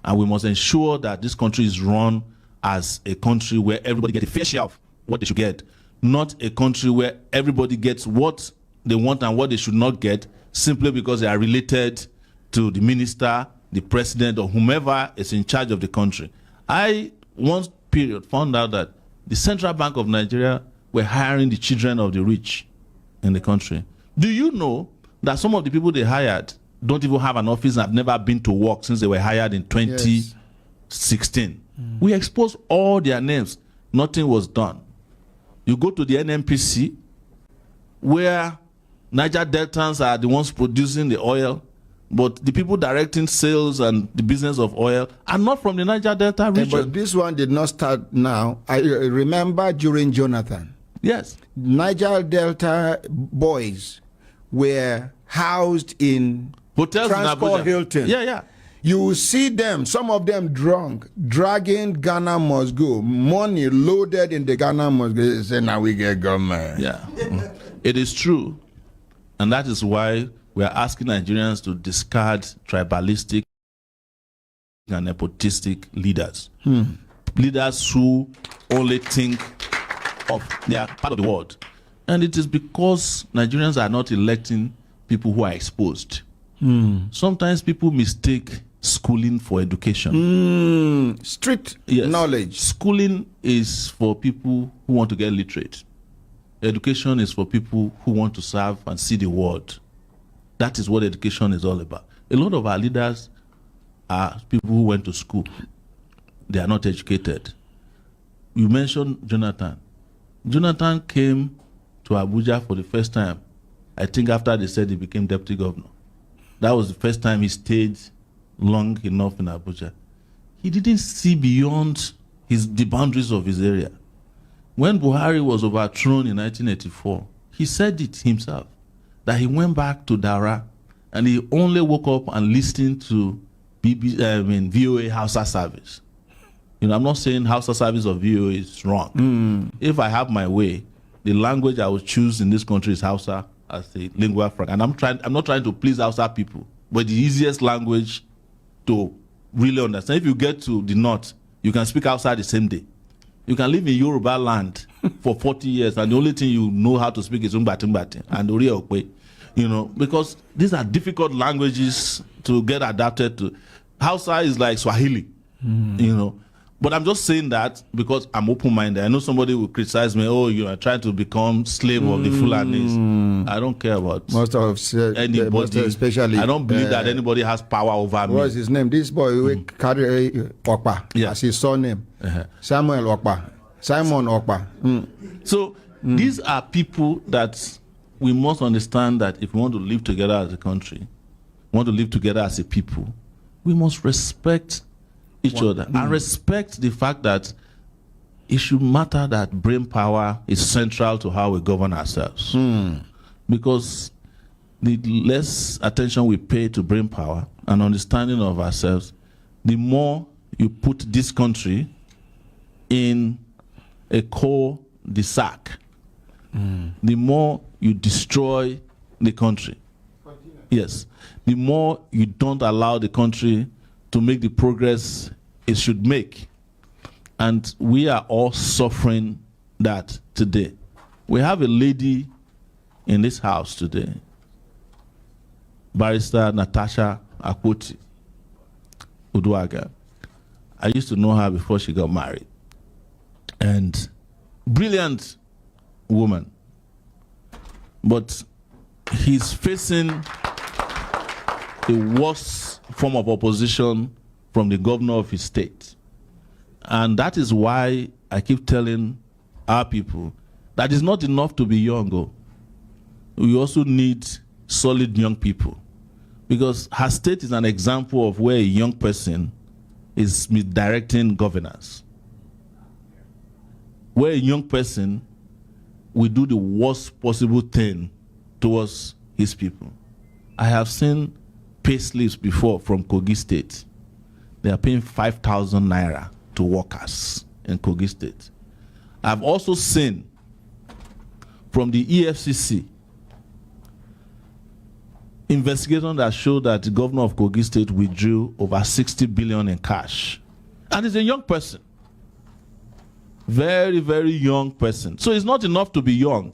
And we must ensure that this country is run as a country where everybody gets a fair share of what they should get, not a country where everybody gets what they want and what they should not get simply because they are related to the minister, the president, or whomever is in charge of the country. I, one period, found out that the Central Bank of Nigeria were hiring the children of the rich in the country. Do you know that some of the people they hired don't even have an office and have never been to work since they were hired in 2016? We exposed all their names. Nothing was done. You go to the NNPC, where Niger Deltans are the ones producing the oil, but the people directing sales and the business of oil are not from the Niger Delta region. But this one did not start now. I remember during Jonathan. Yes. Niger Delta boys were housed in hotels Transport in Abuja. Hilton. Yeah. You will see them, some of them drunk, dragging Ghana must go, money loaded in the Ghana must go. They say, now we get government. Yeah. It is true. And that is why we are asking Nigerians to discard tribalistic and nepotistic leaders. Leaders who only think of their part of the world. And it is because Nigerians are not electing people who are exposed. Sometimes people mistake schooling for education. Strict Yes. knowledge. Schooling is for people who want to get literate. Education is for people who want to serve and see the world. That is what education is all about. A lot of our leaders are people who went to school. They are not educated. You mentioned Jonathan. Jonathan came to Abuja for the first time, I think after they said he became deputy governor. That was the first time he stayed long enough in Abuja. He didn't see beyond the boundaries of his area. When Buhari was overthrown in 1984, he said it himself, that he went back to Dara and he only woke up and listened to VOA Hausa service. I'm not saying Hausa service or VOA is wrong. If I have my way, the language I would choose in this country is Hausa as a lingua franca. And I'm not trying to please Hausa people, but the easiest language to really understand. If you get to the north, you can speak Hausa the same day. You can live in Yoruba land for 40 years, and the only thing you know how to speak is Umbati and Oriokwe. Because these are difficult languages to get adapted to. Hausa is like Swahili, But I'm just saying that because I'm open-minded. I know somebody will criticize me, you are trying to become slave of the Fulanis. I don't care about anybody. Especially, I don't believe that anybody has power over me. What's his name? This boy, we carry Okpa as his surname. Samuel Okpa. Simon Okpa. So these are people that we must understand that if we want to live together as a country, want to live together as a people, we must respect each other and respect the fact that it should matter that brain power is central to how we govern ourselves. Because the less attention we pay to brain power and understanding of ourselves, the more you put this country in a cul-de-sac, the more you destroy the country. Yes. The more you don't allow the country to make the progress it should make. And we are all suffering that today. We have a lady in this house today, Barrister Natasha Akpoti Uduaga. I used to know her before she got married. And brilliant woman. But he's facing the worst form of opposition from the governor of his state. And that is why I keep telling our people that it's not enough to be young. Oh. We also need solid young people. Because her state is an example of where a young person is misdirecting governance. Where a young person will do the worst possible thing towards his people. I have seen pay slips before from Kogi State. They are paying 5,000 naira to workers in Kogi State. I've also seen from the EFCC investigation that showed that the governor of Kogi State withdrew over 60 billion in cash. And he's a young person. Very, very young person. So it's not enough to be young.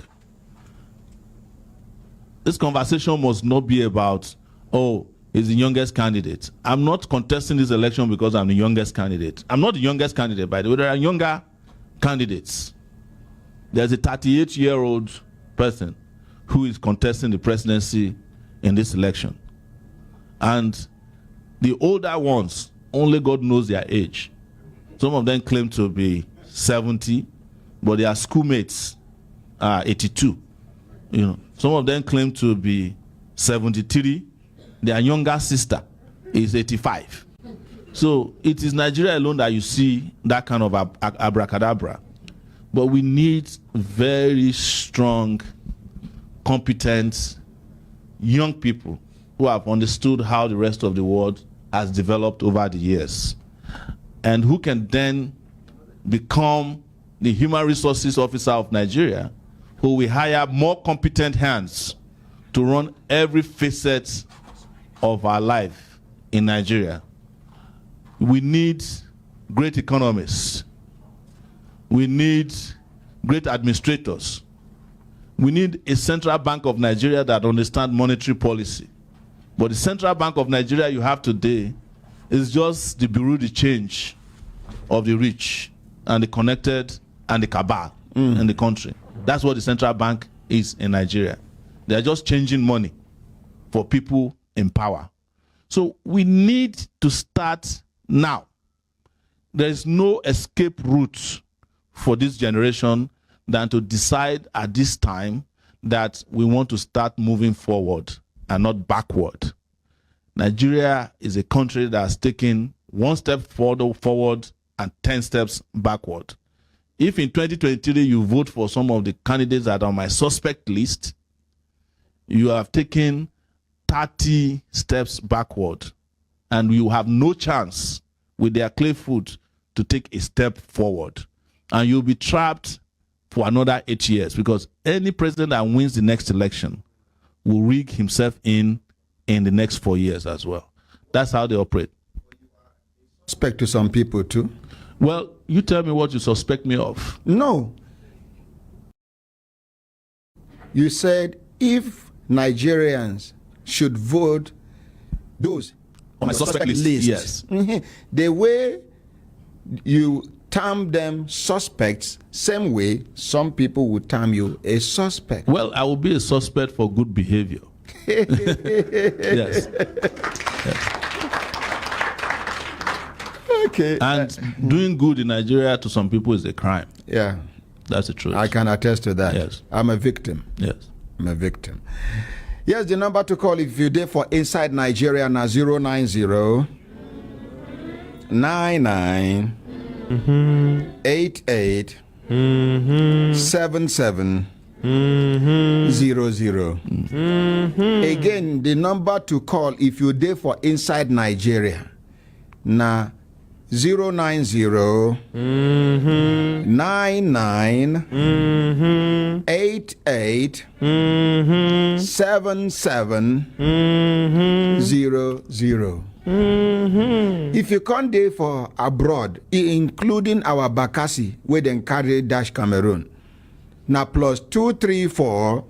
This conversation must not be about, oh, he's the youngest candidate. I'm not contesting this election because I'm the youngest candidate. I'm not the youngest candidate, by the way. There are younger candidates. There's a 38-year-old person who is contesting the presidency in this election. And the older ones, only God knows their age. Some of them claim to be 70, but their schoolmates are 82. You know, some of them claim to be 73. Their younger sister is 85. So it is Nigeria alone that you see that kind of abracadabra. But we need very strong, competent, young people who have understood how the rest of the world has developed over the years, and who can then become the human resources officer of Nigeria, who will hire more competent hands to run every facet of our life in Nigeria. We need great economists. We need great administrators. We need a central bank of Nigeria that understands monetary policy. But the central bank of Nigeria you have today is just the bureau de change of the rich and the connected and the cabal in the country. That's what the central bank is in Nigeria. They're just changing money for people in power. So we need to start now. There is no escape route for this generation than to decide at this time that we want to start moving forward and not backward. Nigeria is a country that has taken one step forward and 10 steps backward. If in 2023 you vote for some of the candidates that are on my suspect list, you have taken 30 steps backward, and you have no chance with their clay foot to take a step forward. And you'll be trapped for another 8 years, because any president that wins the next election will rig himself in the next 4 years as well. That's how they operate. Suspect to some people too. Well, you tell me what you suspect me of. No. You said if Nigerians should vote those on my suspect list, yes. The way you term them suspects, same way some people would term you a suspect. Well, I will be a suspect for good behavior. Yes. Yes. Okay. And doing good in Nigeria to some people is a crime. Yeah. That's the truth. I can attest to that. Yes. I'm a victim. Yes. I'm a victim. Yes, the number to call if you're there for Inside Nigeria now 090 99 88 77 Again, the number to call if you there for inside Nigeria. Na 090 99 88 77 00. If you come there for abroad, including our Bakassi, where they carry dash Cameroon, now plus 234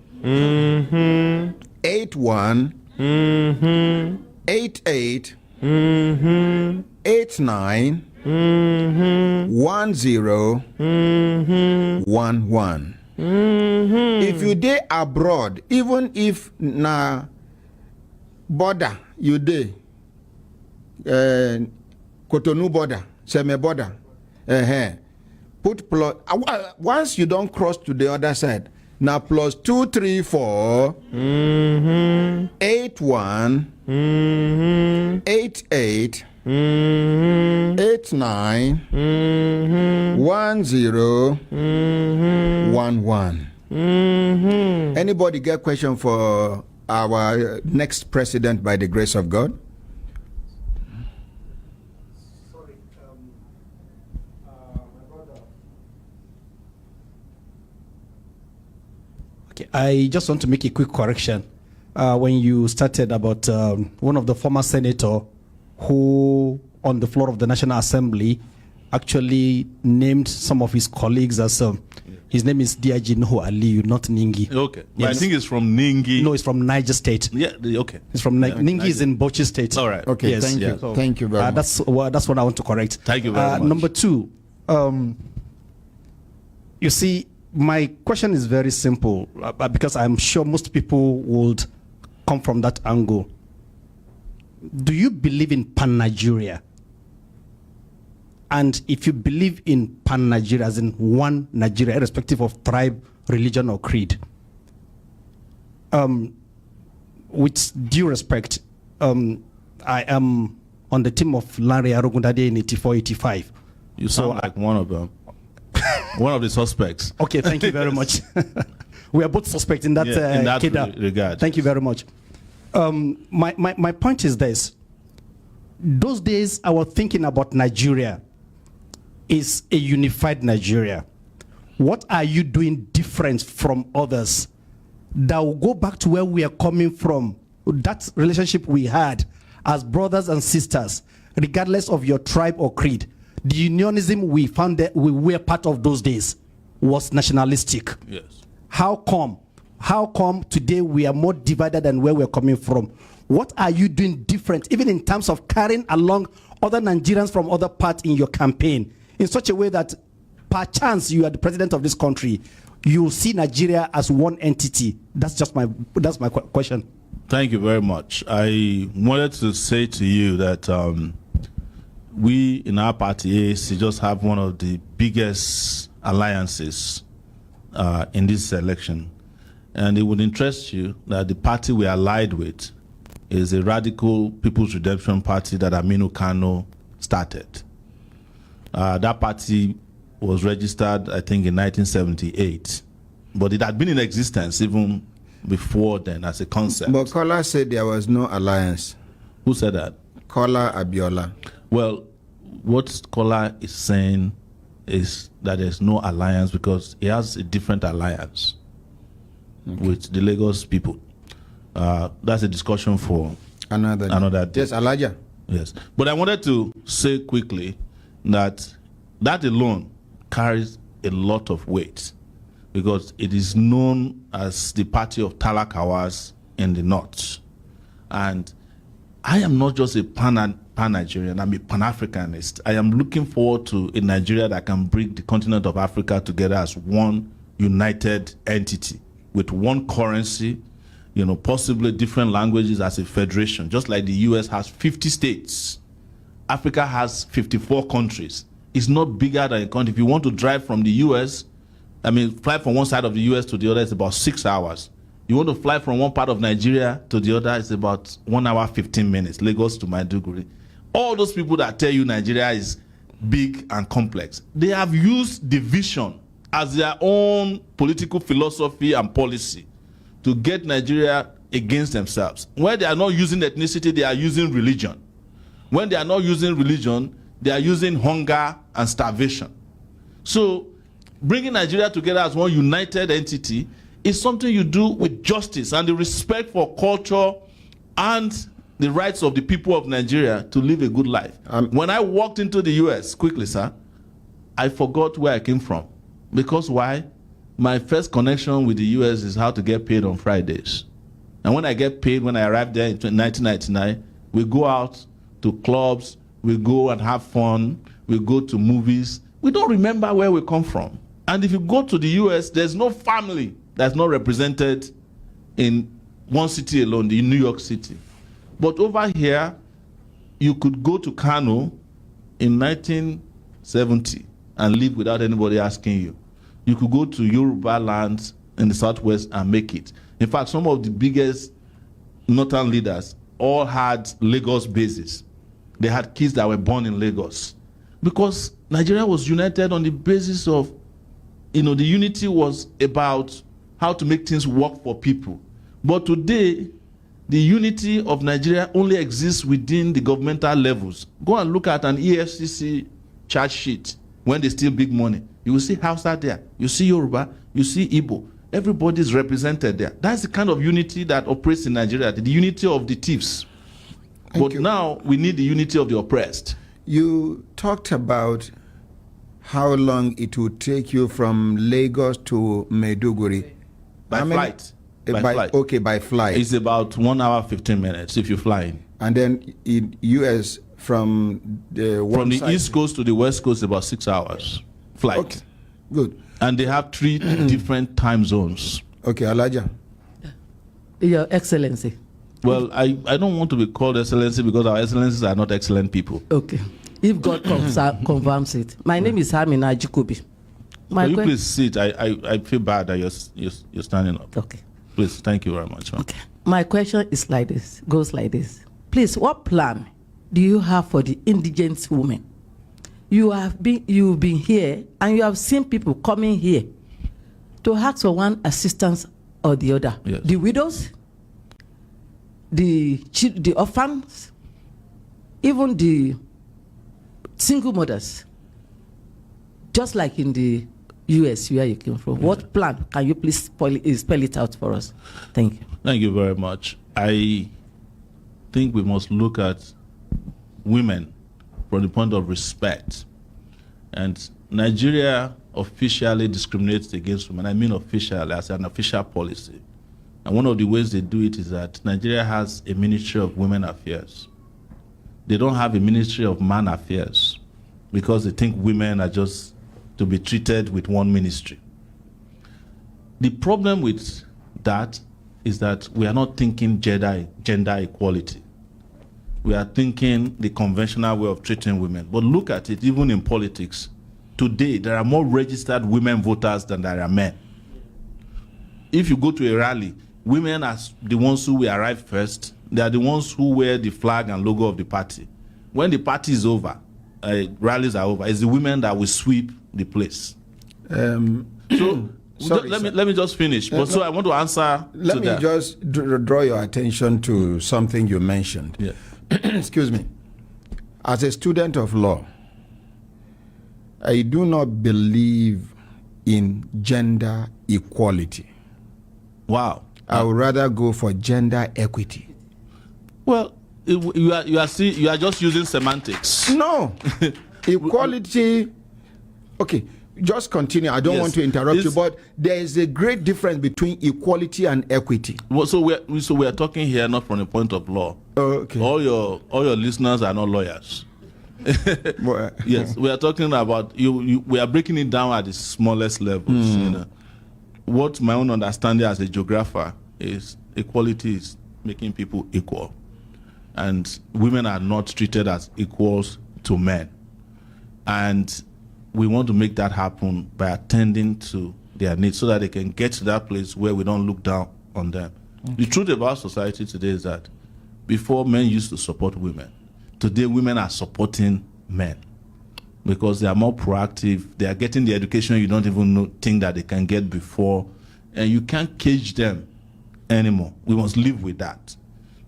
81 88 89 1011. If you dey abroad, even if na border you dey Cotonou border, Seme border, put plus once you don't cross to the other side. Now plus 234 81 88 89 1011. Anybody get question for our next president by the grace of God? Okay, I just want to make a quick correction. When you started about one of the former senator who, on the floor of the National Assembly, actually named some of his colleagues as his name is Diaji Nuhu Aliyu, not Ningi. Okay, Yes. but I think it's from Ningi. No, it's from Niger State. Yeah, okay. It's from Ningi is in Bauchi State. All right. Okay, Yes. thank you. So, Thank you very much. that's what I want to correct. Thank you very much. Number two, you see, my question is very simple because I'm sure most people would come from that angle. Do you believe in pan-Nigeria? And if you believe in pan-Nigeria, as in one Nigeria, irrespective of tribe, religion, or creed, with due respect, I am on the team of Larry Arogundade in 84-85. You sound like one of them. One of the suspects. Okay, thank you very much. We are both suspect in that, in that regard. Thank you very much. My point is this. Those days I was thinking about Nigeria is a unified Nigeria. What are you doing different from others that will go back to where we are coming from? That relationship we had as brothers and sisters, regardless of your tribe or creed. The unionism we found that we were part of those days was nationalistic. Yes. How come today we are more divided than where we're coming from? What are you doing different, even in terms of carrying along other Nigerians from other parts in your campaign, in such a way that perchance you are the president of this country, you see Nigeria as one entity? That's my question. Thank you very much. I wanted to say to you that we in our party AAC just have one of the biggest alliances in this election. And it would interest you that the party we are allied with is a radical People's Redemption Party that Aminu Kano started. That party was registered, I think, in 1978. But it had been in existence even before then as a concept. But Kola said there was no alliance. Who said that? Kola Abiola. Well, what Kola is saying is that there's no alliance because he has a different alliance with the Lagos people. That's a discussion for another day. Yes, Elijah. Yes. But I wanted to say quickly that alone carries a lot of weight because it is known as the party of Talakawas in the north. And I am not just a pan-Nigerian, I'm a pan-Africanist. I am looking forward to a Nigeria that can bring the continent of Africa together as one united entity with one currency, possibly different languages as a federation. Just like the US has 50 states, Africa has 54 countries. It's not bigger than a country. If you want to drive from the US, fly from one side of the US to the other, it's about 6 hours. You want to fly from one part of Nigeria to the other, it's about 1 hour, 15 minutes, Lagos to Maiduguri. All those people that tell you Nigeria is big and complex, they have used division as their own political philosophy and policy to get Nigeria against themselves. When they are not using ethnicity, they are using religion. When they are not using religion, they are using hunger and starvation. So bringing Nigeria together as one united entity is something you do with justice and the respect for culture and the rights of the people of Nigeria to live a good life. When I walked into the US, quickly, sir, I forgot where I came from. Because why? My first connection with the US is how to get paid on Fridays. And when I get paid, when I arrived there in 1999, we go out to clubs, we go and have fun, we go to movies. We don't remember where we come from. And if you go to the US, there's no family that's not represented in one city alone, in New York City. But over here, you could go to Kano in 1970 and live without anybody asking you. You could go to Yoruba lands in the Southwest and make it. In fact, some of the biggest northern leaders all had Lagos bases. They had kids that were born in Lagos. Because Nigeria was united on the basis of, the unity was about how to make things work for people. But today, the unity of Nigeria only exists within the governmental levels. Go and look at an EFCC charge sheet when they steal big money. You will see Hausa there. You see Yoruba. You see Igbo. Everybody is represented there. That's the kind of unity that operates in Nigeria, the unity of the thieves. But now we need the unity of the oppressed. You talked about how long it would take you from Lagos to Maiduguri. By flight. By flight. Okay, by flight. It's about 1 hour, 15 minutes if you're flying. And then in U.S. from the East Coast to the West Coast, about 6 hours flight. Okay, good. And they have 3 different time zones. Okay, Alaja. Your Excellency. Well, I don't want to be called Excellency because our Excellencies are not excellent people. Okay. If God confirms it. My name is Hamina Jikobi. Can you please sit? I feel bad that you're standing up. Okay. Please, thank you very much. Ma'am. Okay. My question is like this, goes like this. Please, what plan do you have for the indigent women? You've been here and you have seen people coming here to ask for one assistance or the other. Yes. The widows, the orphans, even the single mothers, just like in the US where you came from. What plan? Can you please spell it out for us? Thank you. Thank you very much. I think we must look at women from the point of respect. And Nigeria officially discriminates against women. I mean officially, as an official policy. And one of the ways they do it is that Nigeria has a Ministry of Women Affairs. They don't have a Ministry of Man Affairs because they think women are just to be treated with one ministry. The problem with that is that we are not thinking gender equality. We are thinking the conventional way of treating women. But look at it, even in politics. Today, there are more registered women voters than there are men. If you go to a rally, women are the ones who will arrive first. They are the ones who wear the flag and logo of the party. When the party is over, rallies are over, it's the women that will sweep the place. Sorry, let me just finish. But so I want to answer. Let me just draw your attention to something you mentioned. Yeah. Excuse me. As a student of law, I do not believe in gender equality. Wow. I would rather go for gender equity. Well, you are just using semantics. No. Equality. Okay, just continue. I don't want to interrupt you, but there is a great difference between equality and equity. Well, so we are talking here not from the point of law. Okay. All your listeners are not lawyers. Yes, we are talking about we are breaking it down at the smallest levels. You know. What my own understanding as a geographer is equality is making people equal, and women are not treated as equals to men, and we want to make that happen by attending to their needs so that they can get to that place where we don't look down on them. Okay. The truth about society today is that before men used to support women, today women are supporting men. because they are more proactive. They are getting the education you don't even think that they can get before, and you can't cage them anymore. We must live with that.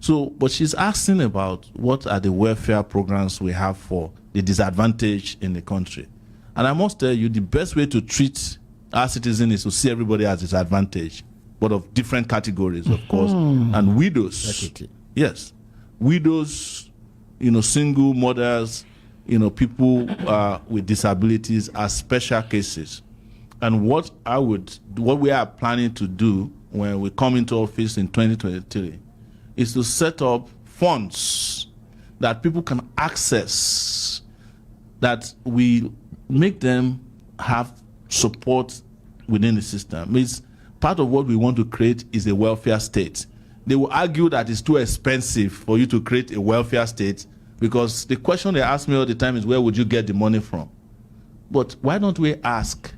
So, but she's asking about what are the welfare programs we have for the disadvantaged in the country. And I must tell you, the best way to treat our citizens is to see everybody as disadvantaged, but of different categories, of course. And widows. Yes. Widows, single mothers, people with disabilities are special cases. And what we are planning to do when we come into office in 2023 is to set up funds that people can access, that we make them have support within the system. It's part of what we want to create is a welfare state. They will argue that it's too expensive for you to create a welfare state, because the question they ask me all the time is, where would you get the money from? But why don't we ask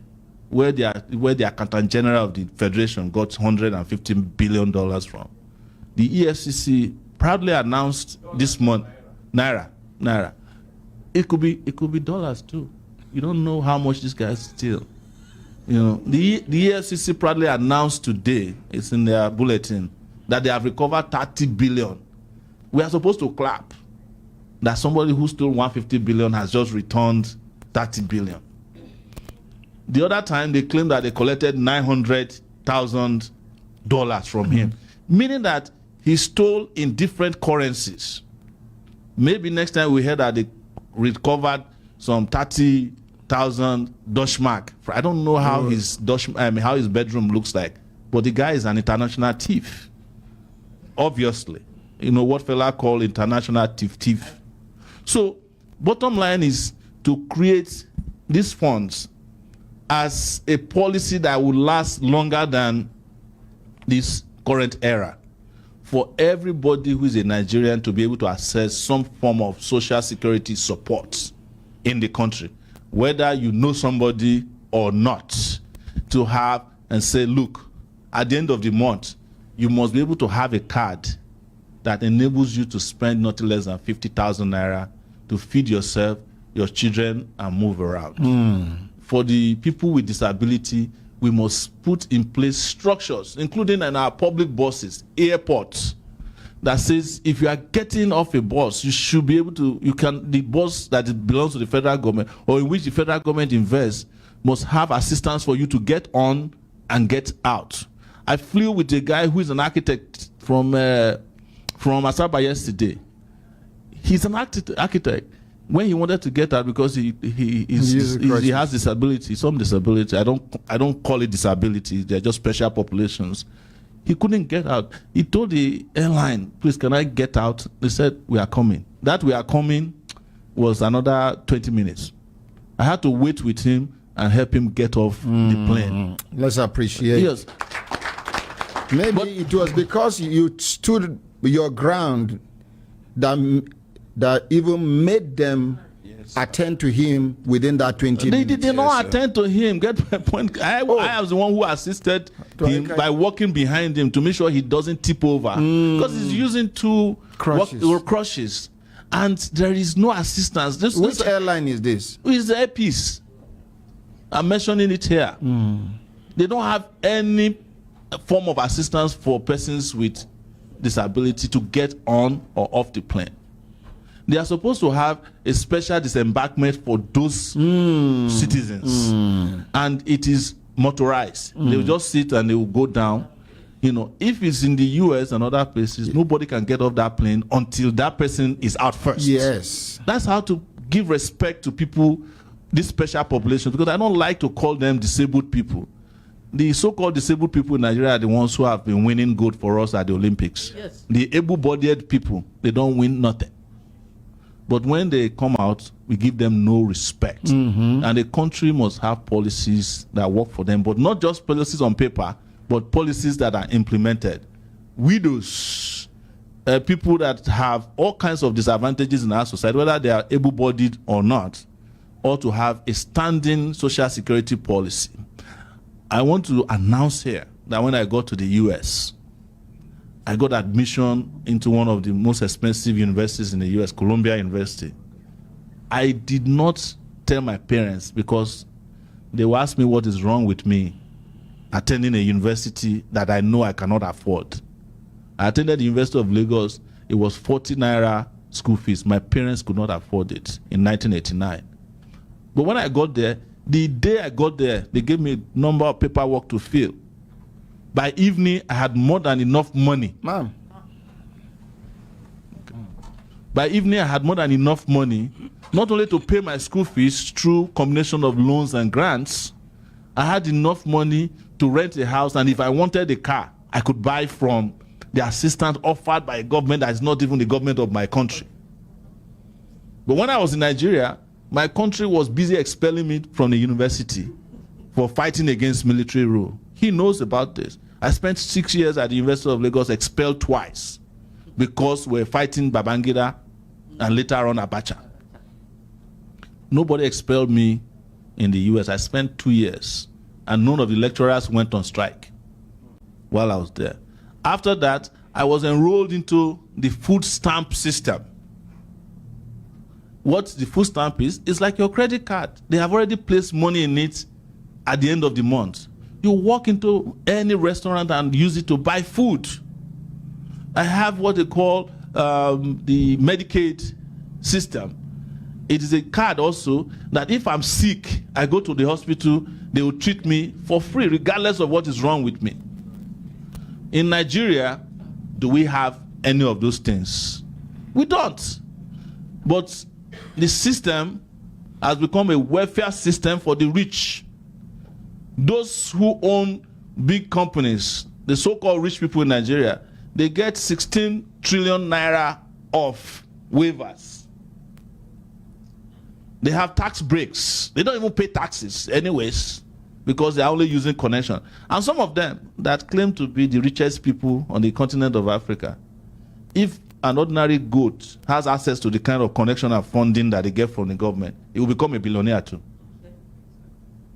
where the Accountant General of the Federation got $150 billion from? The EFCC proudly announced this month, Naira. It could be dollars too. You don't know how much this guy steal. The EFCC proudly announced today, it's in their bulletin, that they have recovered 30 billion. We are supposed to clap that somebody who stole 150 billion has just returned 30 billion. The other time they claimed that they collected $900,000 from him, meaning that he stole in different currencies. Maybe next time we hear that they recovered some 30,000 Deutschmark. I don't know how his bedroom looks like, but the guy is an international thief. Obviously, what fella call international thief. So, bottom line is to create these funds as a policy that will last longer than this current era, for everybody who is a Nigerian to be able to access some form of social security support in the country, whether you know somebody or not, to have and say, look, at the end of the month, you must be able to have a card that enables you to spend not less than 50,000 naira to feed yourself, your children, and move around. For the people with disability, we must put in place structures, including in our public buses, airports, that says if you are getting off a bus, you should be able to, the bus that it belongs to the federal government or in which the federal government invests must have assistance for you to get on and get out. I flew with a guy who is an architect from Asaba yesterday. He's an architect. When he wanted to get out, because he has disability, some disability. I don't call it disability. They're just special populations. He couldn't get out. He told the airline, please, can I get out? They said, we are coming. That we are coming was another 20 minutes. I had to wait with him and help him get off the plane. Let's appreciate. Yes. Maybe it was because you stood your ground that even made them attend to him within that 20 minutes. They did not attend to him. Get my point. I was the one who assisted him by walking behind him to make sure he doesn't tip over, because he's using two crutches, and there is no assistance. Which airline is this? It's the Airpeace. I'm mentioning it here. They don't have any form of assistance for persons with disability to get on or off the plane. They are supposed to have a special disembarkment for those citizens, and it is motorized. They will just sit and they will go down. If it's in the US and other places, nobody can get off that plane until that person is out first. Yes. That's how to give respect to people, this special population, because I don't like to call them disabled people. The so-called disabled people in Nigeria are the ones who have been winning gold for us at the Olympics. Yes. The able-bodied people, they don't win nothing. But when they come out, we give them no respect. And the country must have policies that work for them, but not just policies on paper, but policies that are implemented. Widows, people that have all kinds of disadvantages in our society, whether they are able-bodied or not, ought to have a standing social security policy. I want to announce here that when I got to the US, I got admission into one of the most expensive universities in the US, Columbia University. I did not tell my parents because they will ask me what is wrong with me attending a university that I know I cannot afford. I attended the University of Lagos. It was 40 naira school fees. My parents could not afford it in 1989. But when I got there, the day I got there, they gave me a number of paperwork to fill. By evening, I had more than enough money. Ma'am. By evening, I had more than enough money, not only to pay my school fees through combination of loans and grants, I had enough money to rent a house, and if I wanted a car, I could buy from the assistance offered by a government that is not even the government of my country. But when I was in Nigeria, my country was busy expelling me from the university for fighting against military rule. He knows about this. I spent 6 years at the University of Lagos, expelled twice because we're fighting Babangida and later on Abacha. Nobody expelled me in the US. I spent 2 years and none of the lecturers went on strike while I was there. After that, I was enrolled into the food stamp system. What the food stamp is like your credit card. They have already placed money in it at the end of the month. You walk into any restaurant and use it to buy food. I have what they call the Medicaid system. It is a card also that if I'm sick, I go to the hospital, they will treat me for free, regardless of what is wrong with me. In Nigeria, do we have any of those things? We don't. But the system has become a welfare system for the rich. Those who own big companies, the so-called rich people in Nigeria, they get 16 trillion naira of waivers. They have tax breaks. They don't even pay taxes anyways because they're only using connection. And some of them that claim to be the richest people on the continent of Africa, if an ordinary goat has access to the kind of connection and funding that they get from the government, he will become a billionaire too.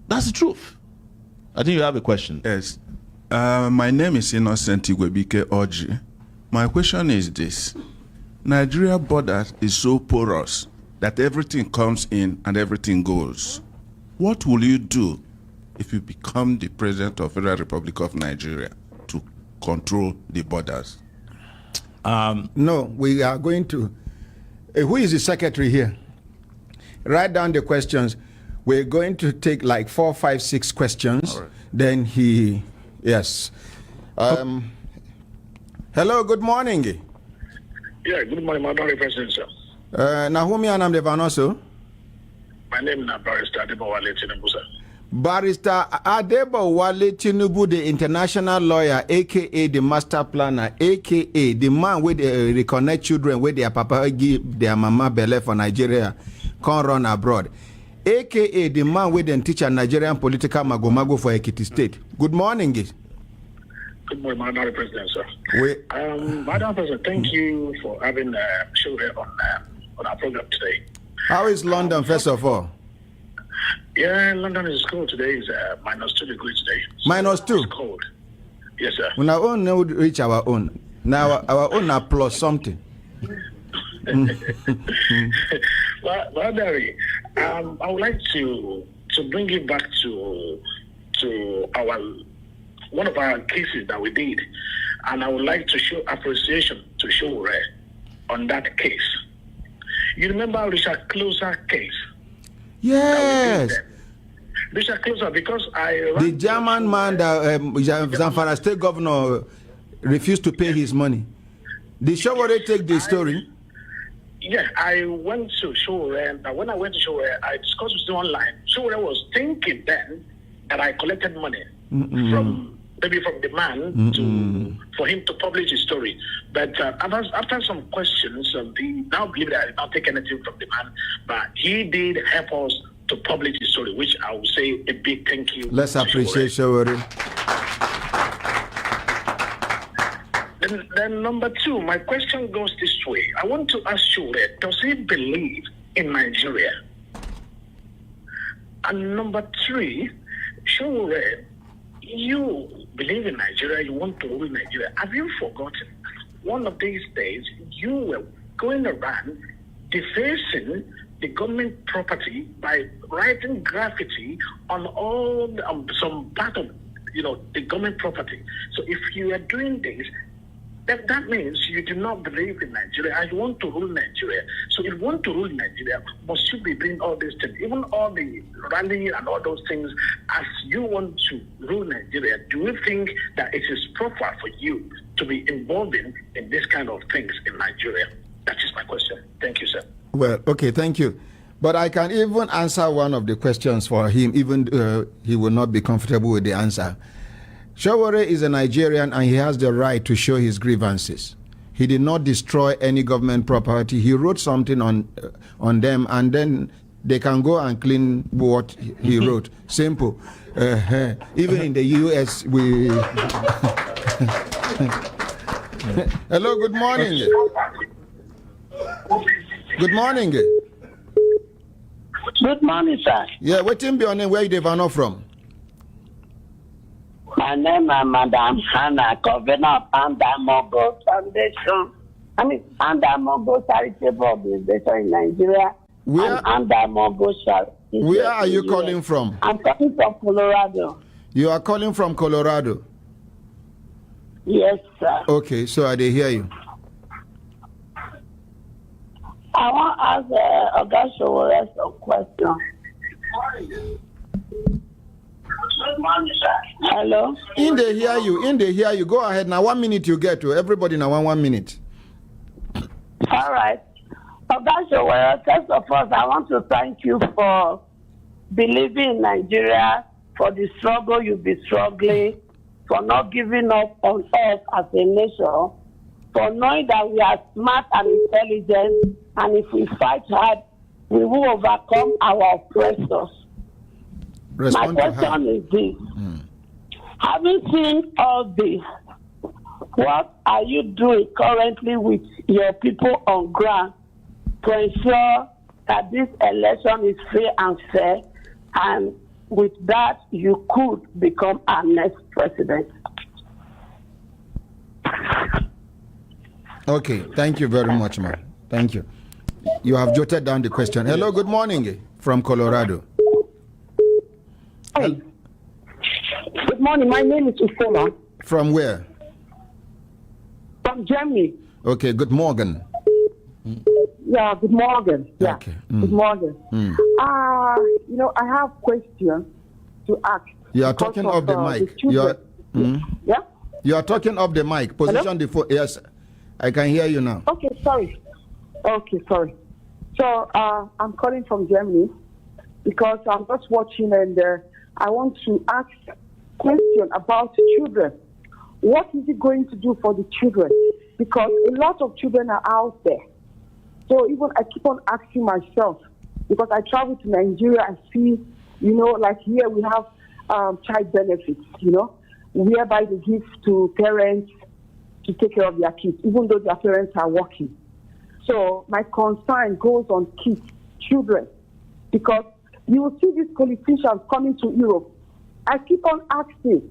That's the truth. I think you have a question. Yes. My name is Innocent Igwebike Oji. My question is this. Nigeria border is so porous that everything comes in and everything goes. What will you do if you become the president of the Federal Republic of Nigeria to control the borders? No, we are going to. Who is the secretary here? Write down the questions. We're going to take like 4, 5, 6 questions. Right. Then he, yes. Hello, good morning. Yeah, good morning, Madam President, sir. Nahumi Anamdevanoso. My name is Barrister Adebowale Tinubu, sir. Barrister Adebowale Tinubu, the international lawyer, aka the master planner, aka the man with the reconnect children with their papa give their mama belle for Nigeria, can't run abroad. AKA the man with the teacher Nigerian political magomago for Ekiti State. Good morning. Good morning, Madam President, sir. We, Madam President, thank you for having Sowore on our program today. How is London, first of all? Yeah, London is cold today. It's -2 degrees today. -2? It's cold. Yes, sir. When our own would reach our own. Now our own are plus something. But I would like to bring it back to our one of our cases that we did, and I would like to show appreciation to Sowore on that case. You remember Richard Closer case? Yes. Richard Closer, because the German man that Zamfara State Governor refused to pay his money. Did Sowore take the story? Yeah, I went to Sowore, and when I went to Sowore, I discussed with him online. Sowore was thinking then that I collected money from the man for him to publish his story. But after some questions, he now believe that I did not take anything from the man, but he did help us to publish his story, which I will say a big thank you. Let's appreciate Sowore. Then number 2, my question goes this way. I want to ask Sowore, does he believe in Nigeria? And number 3, Sowore, you believe in Nigeria, you want to rule Nigeria. Have you forgotten? One of these days, you were going around defacing the government property by writing graffiti on all some part of the government property. So if you are doing this, that means you do not believe in Nigeria and you want to rule Nigeria. So if you want to rule Nigeria, must you be doing all these things, even all the rallying and all those things, as you want to rule Nigeria? Do you think that it is proper for you to be involved in this kind of things in Nigeria? That is my question. Thank you, sir. Well, okay, thank you. But I can even answer one of the questions for him, even he will not be comfortable with the answer. Sowore is a Nigerian and he has the right to show his grievances. He did not destroy any government property. He wrote something on them, and then they can go and clean what he wrote. Simple. Even in the U.S., we... Hello, good morning. Good morning. Good morning, sir. Yeah, what team be your name? Where you ever know from? My name is Madam Hannah, Governor of Andamogo Foundation. Andamogo Charitable Organization in Nigeria. Where? And Andamogo Charity. Where are you calling from? I'm calling from Colorado. You are calling from Colorado? Yes, sir. Okay, so I hear you. I want to ask Oga Sowore some questions. Hello? In they hear you. Go ahead. Now 1 minute you get to. Everybody now 1 minute. All right. Oga Sowore, first of all, I want to thank you for believing in Nigeria, for the struggle you've been struggling, for not giving up on us as a nation, for knowing that we are smart and intelligent, and if we fight hard, we will overcome our oppressors. Respond My question is this. Having seen all this, what are you doing currently with your people on ground to ensure that this election is free and fair, and with that you could become our next president? Okay, thank you very much, man. Thank you. You have jotted down the question. Hello, good morning from Colorado. Hi. Good morning. My name is Ufola. From where? From Germany. Okay, good morning. Yeah, good morning. Yeah, okay. Good morning. I have questions to ask. You are talking off the mic. Yeah? You are talking off the mic. Position the phone. Yes, I can hear you now. Okay, sorry. So I'm calling from Germany because I'm just watching, and I want to ask a question about children. What is it going to do for the children? Because a lot of children are out there. So even I keep on asking myself, because I travel to Nigeria and see, like here we have child benefits, whereby they give to parents to take care of their kids, even though their parents are working. So my concern goes on kids, children, because you will see these politicians coming to Europe. I keep on asking,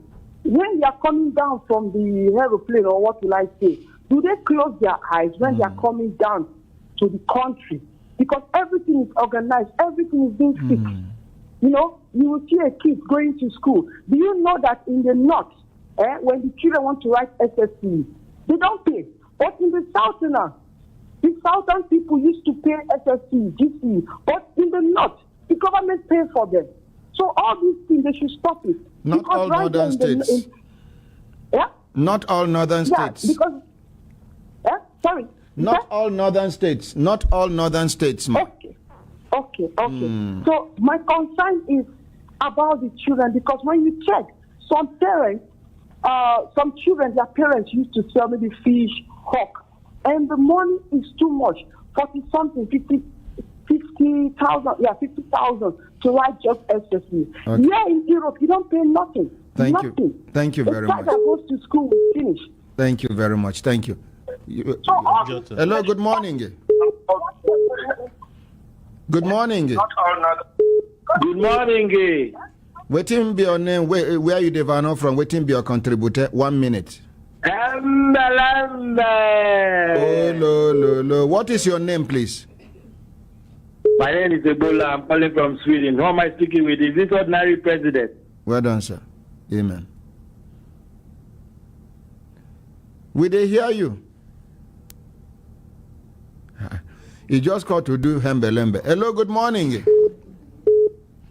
when they are coming down from the aeroplane, or what will I say, do they close their eyes when they are coming down to the country? Because everything is organized, everything is being fixed. You will see a kid going to school. Do you know that in the north, when the children want to write SSC, they don't pay. But in the south now, the southern people used to pay SSC, GC, but in the north, the government pays for them. So all these things, they should stop it. Not because all northern states. Not all northern states. Because, sorry. Not all northern states. Not all northern states, ma. Okay. So my concern is about the children, because when you check, some parents, some children, their parents used to sell maybe fish, hawk, and the money is too much, 40-something, 50,000 to write just SSC. Okay. Here in Europe, you don't pay nothing. Thank you. Thank you very much. The child that goes to school will finish. Thank you very much. Thank you. Hello, good morning. Good morning. Good morning. Waiting be your name, where you develop from, waiting be your contributor, 1 minute. Oh, no. What is your name, please? My name is Ebola. I'm calling from Sweden. Who am I speaking with? Is this ordinary president? Well done, sir. Amen. Will they hear you? He just called to do hembelembe. Hello, good morning.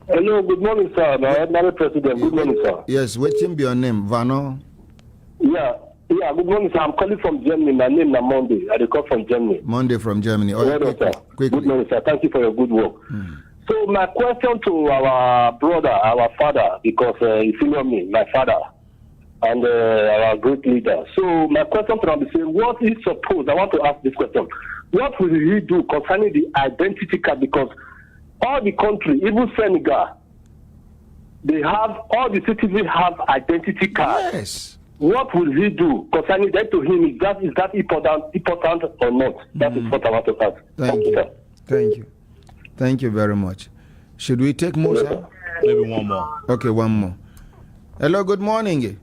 Hello, good morning, sir. The ordinary president. Good morning, sir. Yes, waiting be your name, Vano. Yeah, good morning, sir. I'm calling from Germany. My name is Monday. I call from Germany. Monday from Germany. Oh, well, sir. Good morning, sir. Thank you for your good work. So my question to our brother, our father, because you know me, my father, and our great leader. So my question to him is, what is supposed? I want to ask this question. What will he do concerning the identity card? Because all the country, even Senegal, they have, all the citizens have identity cards. Yes. What will he do concerning that to him? Is that important or not? That is what I want to ask. Thank you. Sir. Thank you. Thank you very much. Should we take more, sir? Maybe one more. Okay, one more. Hello, good morning.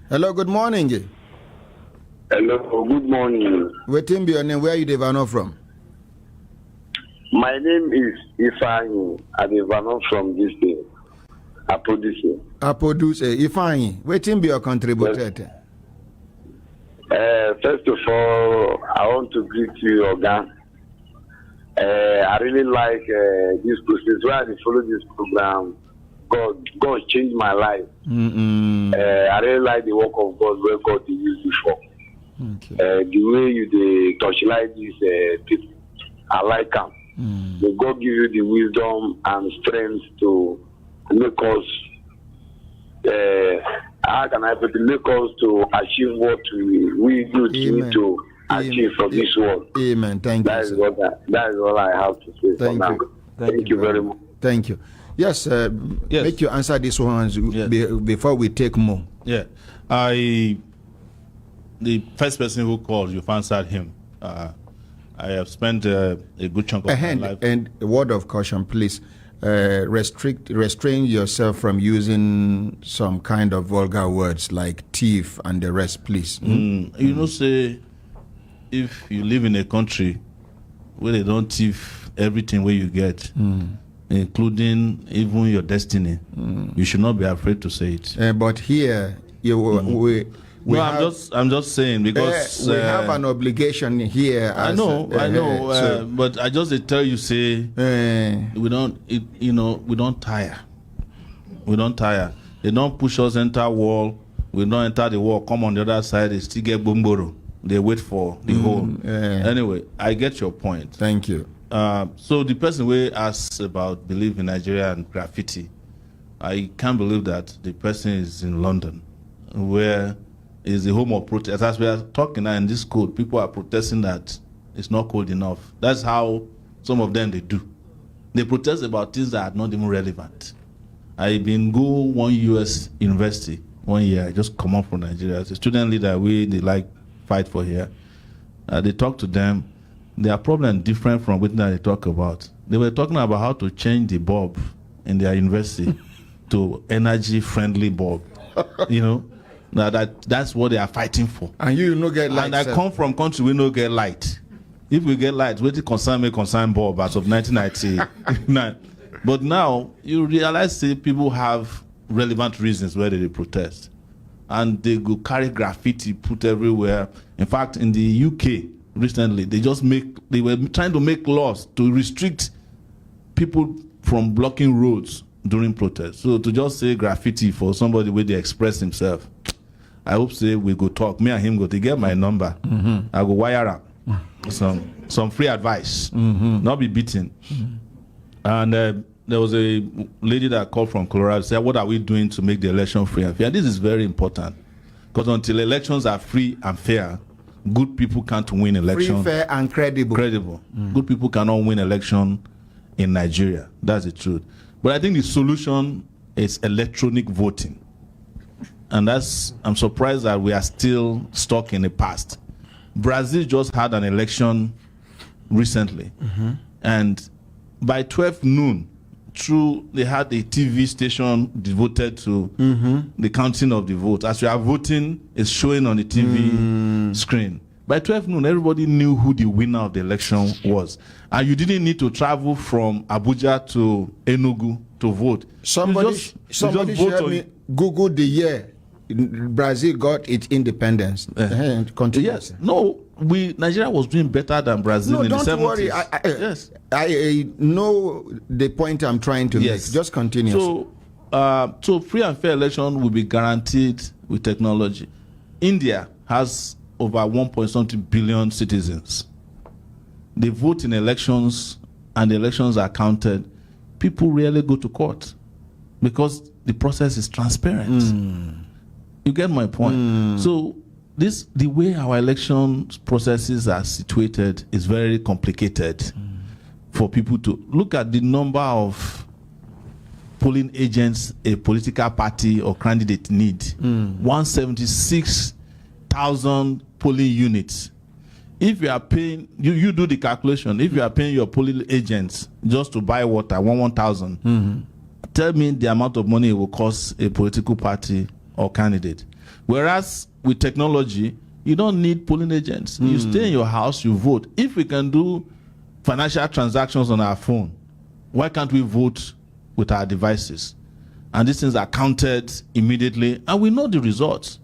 Hello, good morning. Hello, good morning. Waiting be your name. Where are you Devano from? My name is Ifeanyi Adevano from this day. I produce. Ifeanyi. Waiting be your contributor. First of all, I want to greet you, Oga. I really like this process. Where I follow this program, God changed my life. I really like the work of God where God used you for. Okay. The way you touchlight these people, I like them. May God give you the wisdom and strength to make us. How can I put it? Make us to achieve what we need to achieve from this world. Amen. Thank that you. That is all I have to say Thank for you. now. Thank you very much. Thank you. Yes, Yes. make you answer this one before we take more. Yeah. The first person who called, you've answered him. I have spent a good chunk of my life. And a word of caution, please. Restrain yourself from using some kind of vulgar words like thief and the rest, please. You know, say, if you live in a country where they don't thief everything where you get, including even your destiny, you should not be afraid to say it. But here, I'm just saying, because we have an obligation here. I know, but I just tell you, say we don't tire. We don't tire. They don't push us enter wall. We don't enter the wall. Come on the other side. They still get bumboro. They wait for the hole. Anyway, I get your point. Thank you. So the person who asks about belief in Nigeria and graffiti, I can't believe that the person is in London, where is the home of protest. As we are talking now in this code, people are protesting that it's not cold enough. That's how some of them they do. They protest about things that are not even relevant. I've been go one US university 1 year. I just come up from Nigeria as a student leader. They like fight for here. They talk to them. Their problem different from what they talk about. They were talking about how to change the bulb in their university to energy friendly bulb. You know. Now that's what they are fighting for. And you no get light. And I come from country we no get light. If we get light, what it concern bulb as of 1999. But now you realize people have relevant reasons why they protest. And they go carry graffiti put everywhere. In fact, in the UK recently, they were trying to make laws to restrict people from blocking roads during protests. So to just say graffiti for somebody where they express himself, I hope say we go talk. Me and him go to get my number. I go wire up some free advice, not be beaten. And there was a lady that called from Colorado, said, "What are we doing to make the election free and fair?" This is very important, because until elections are free and fair, good people can't win election. Free, fair, and credible. Good people cannot win election in Nigeria. That's the truth. But I think the solution is electronic voting. And I'm surprised that we are still stuck in the past. Brazil just had an election recently. And by 12 noon, they had a TV station devoted to the counting of the vote. As we are voting, it's showing on the TV screen. By 12 noon, everybody knew who the winner of the election was. And you didn't need to travel from Abuja to Enugu to vote. Somebody share me, Google the year Brazil got its independence. Yes. No, Nigeria was doing better than Brazil in the 70s. Don't worry. I know the point I'm trying to make. Just continue. So free and fair election will be guaranteed with technology. India has over 1.something billion citizens. They vote in elections, and the elections are counted. People rarely go to court because the process is transparent. You get my point? So the way our election processes are situated is very complicated for people to look at the number of polling agents a political party or candidate need. 176,000 polling units. If you are paying, you do the calculation. If you are paying your polling agents just to buy water, 1,000, tell me the amount of money it will cost a political party or candidate. Whereas with technology, you don't need polling agents. You stay in your house, you vote. If we can do financial transactions on our phone, why can't we vote with our devices? And these things are counted immediately, and we know the results.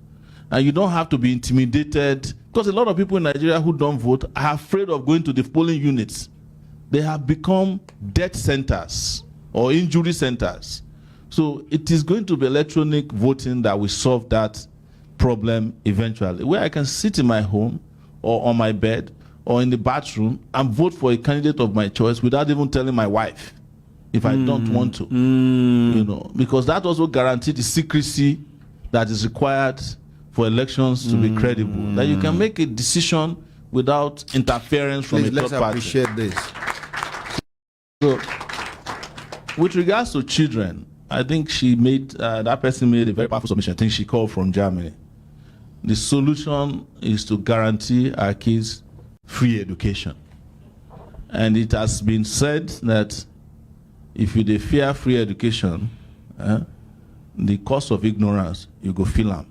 And you don't have to be intimidated, because a lot of people in Nigeria who don't vote are afraid of going to the polling units. They have become death centers or injury centers. So it is going to be electronic voting that will solve that problem eventually, where I can sit in my home or on my bed or in the bathroom and vote for a candidate of my choice without even telling my wife if I don't want to. You know, because that also guarantees the secrecy that is required for elections to be credible. That you can make a decision without interference from a third party. Let's appreciate this. So, with regards to children, I think that person made a very powerful submission. I think she called from Germany. The solution is to guarantee our kids free education. And it has been said that if you fear free education, the cost of ignorance, you go feel them.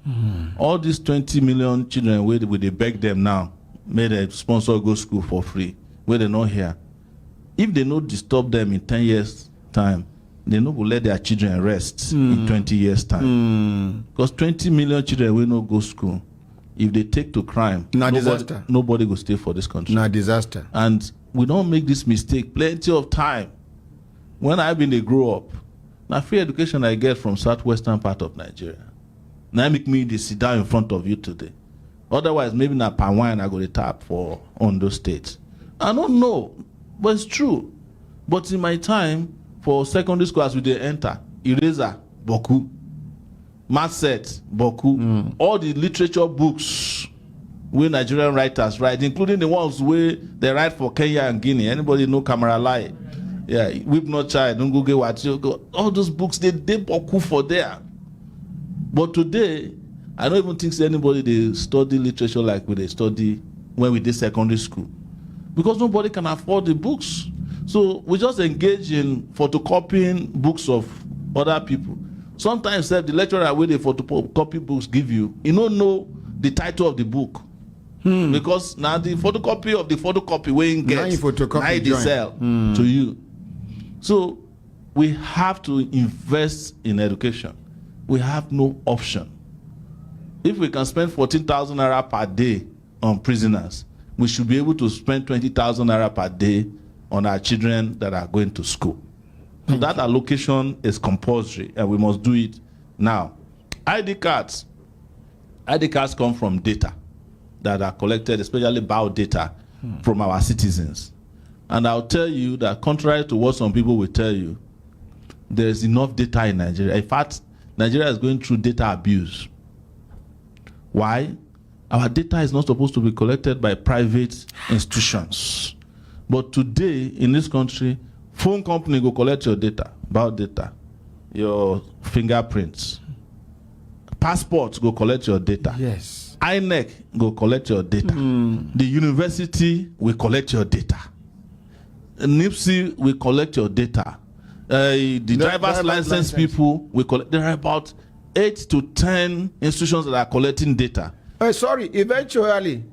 All these 20 million children, where they beg them now, may they sponsor go school for free, where they're not here. If they not disturb them in 10 years' time, they not will let their children rest in 20 years' time. Because 20 million children will not go school. If they take to crime, nobody will stay for this country. Disaster. And we don't make this mistake plenty of time. When I've been a grow up, now free education I get from southwestern part of Nigeria. Now make me sit down in front of you today. Otherwise, maybe na palm wine I go to tap for Ondo State. I don't know, but it's true. But in my time, for secondary school as we dey enter, eraser, boku, math set, boku, all the literature books where Nigerian writers write, including the ones where they write for Kenya and Guinea. Anybody know Kamaralai? Yeah, Whip Not Child, don't go get what you go. All those books, they boku for there. But today, I don't even think anybody they study literature like we they study when we did secondary school. Because nobody can afford the books. So we just engage in photocopying books of other people. Sometimes the lecturer where they photocopy books give you don't know the title of the book. Because now the photocopy of the photocopy where you get now sell to you. So we have to invest in education. We have no option. If we can spend 14,000 naira per day on prisoners, we should be able to spend 20,000 naira per day on our children that are going to school. So that allocation is compulsory, and we must do it now. ID cards come from data that are collected, especially biodata from our citizens. And I'll tell you that contrary to what some people will tell you, there's enough data in Nigeria. In fact, Nigeria is going through data abuse. Why? Our data is not supposed to be collected by private institutions. But today, in this country, phone company go collect your data, biodata, your fingerprints. Passports go collect your data. Yes. INEC go collect your data. The university will collect your data. NIPSI will collect your data. The driver's license people will collect. There are about 8 to 10 institutions that are collecting data. Eventually,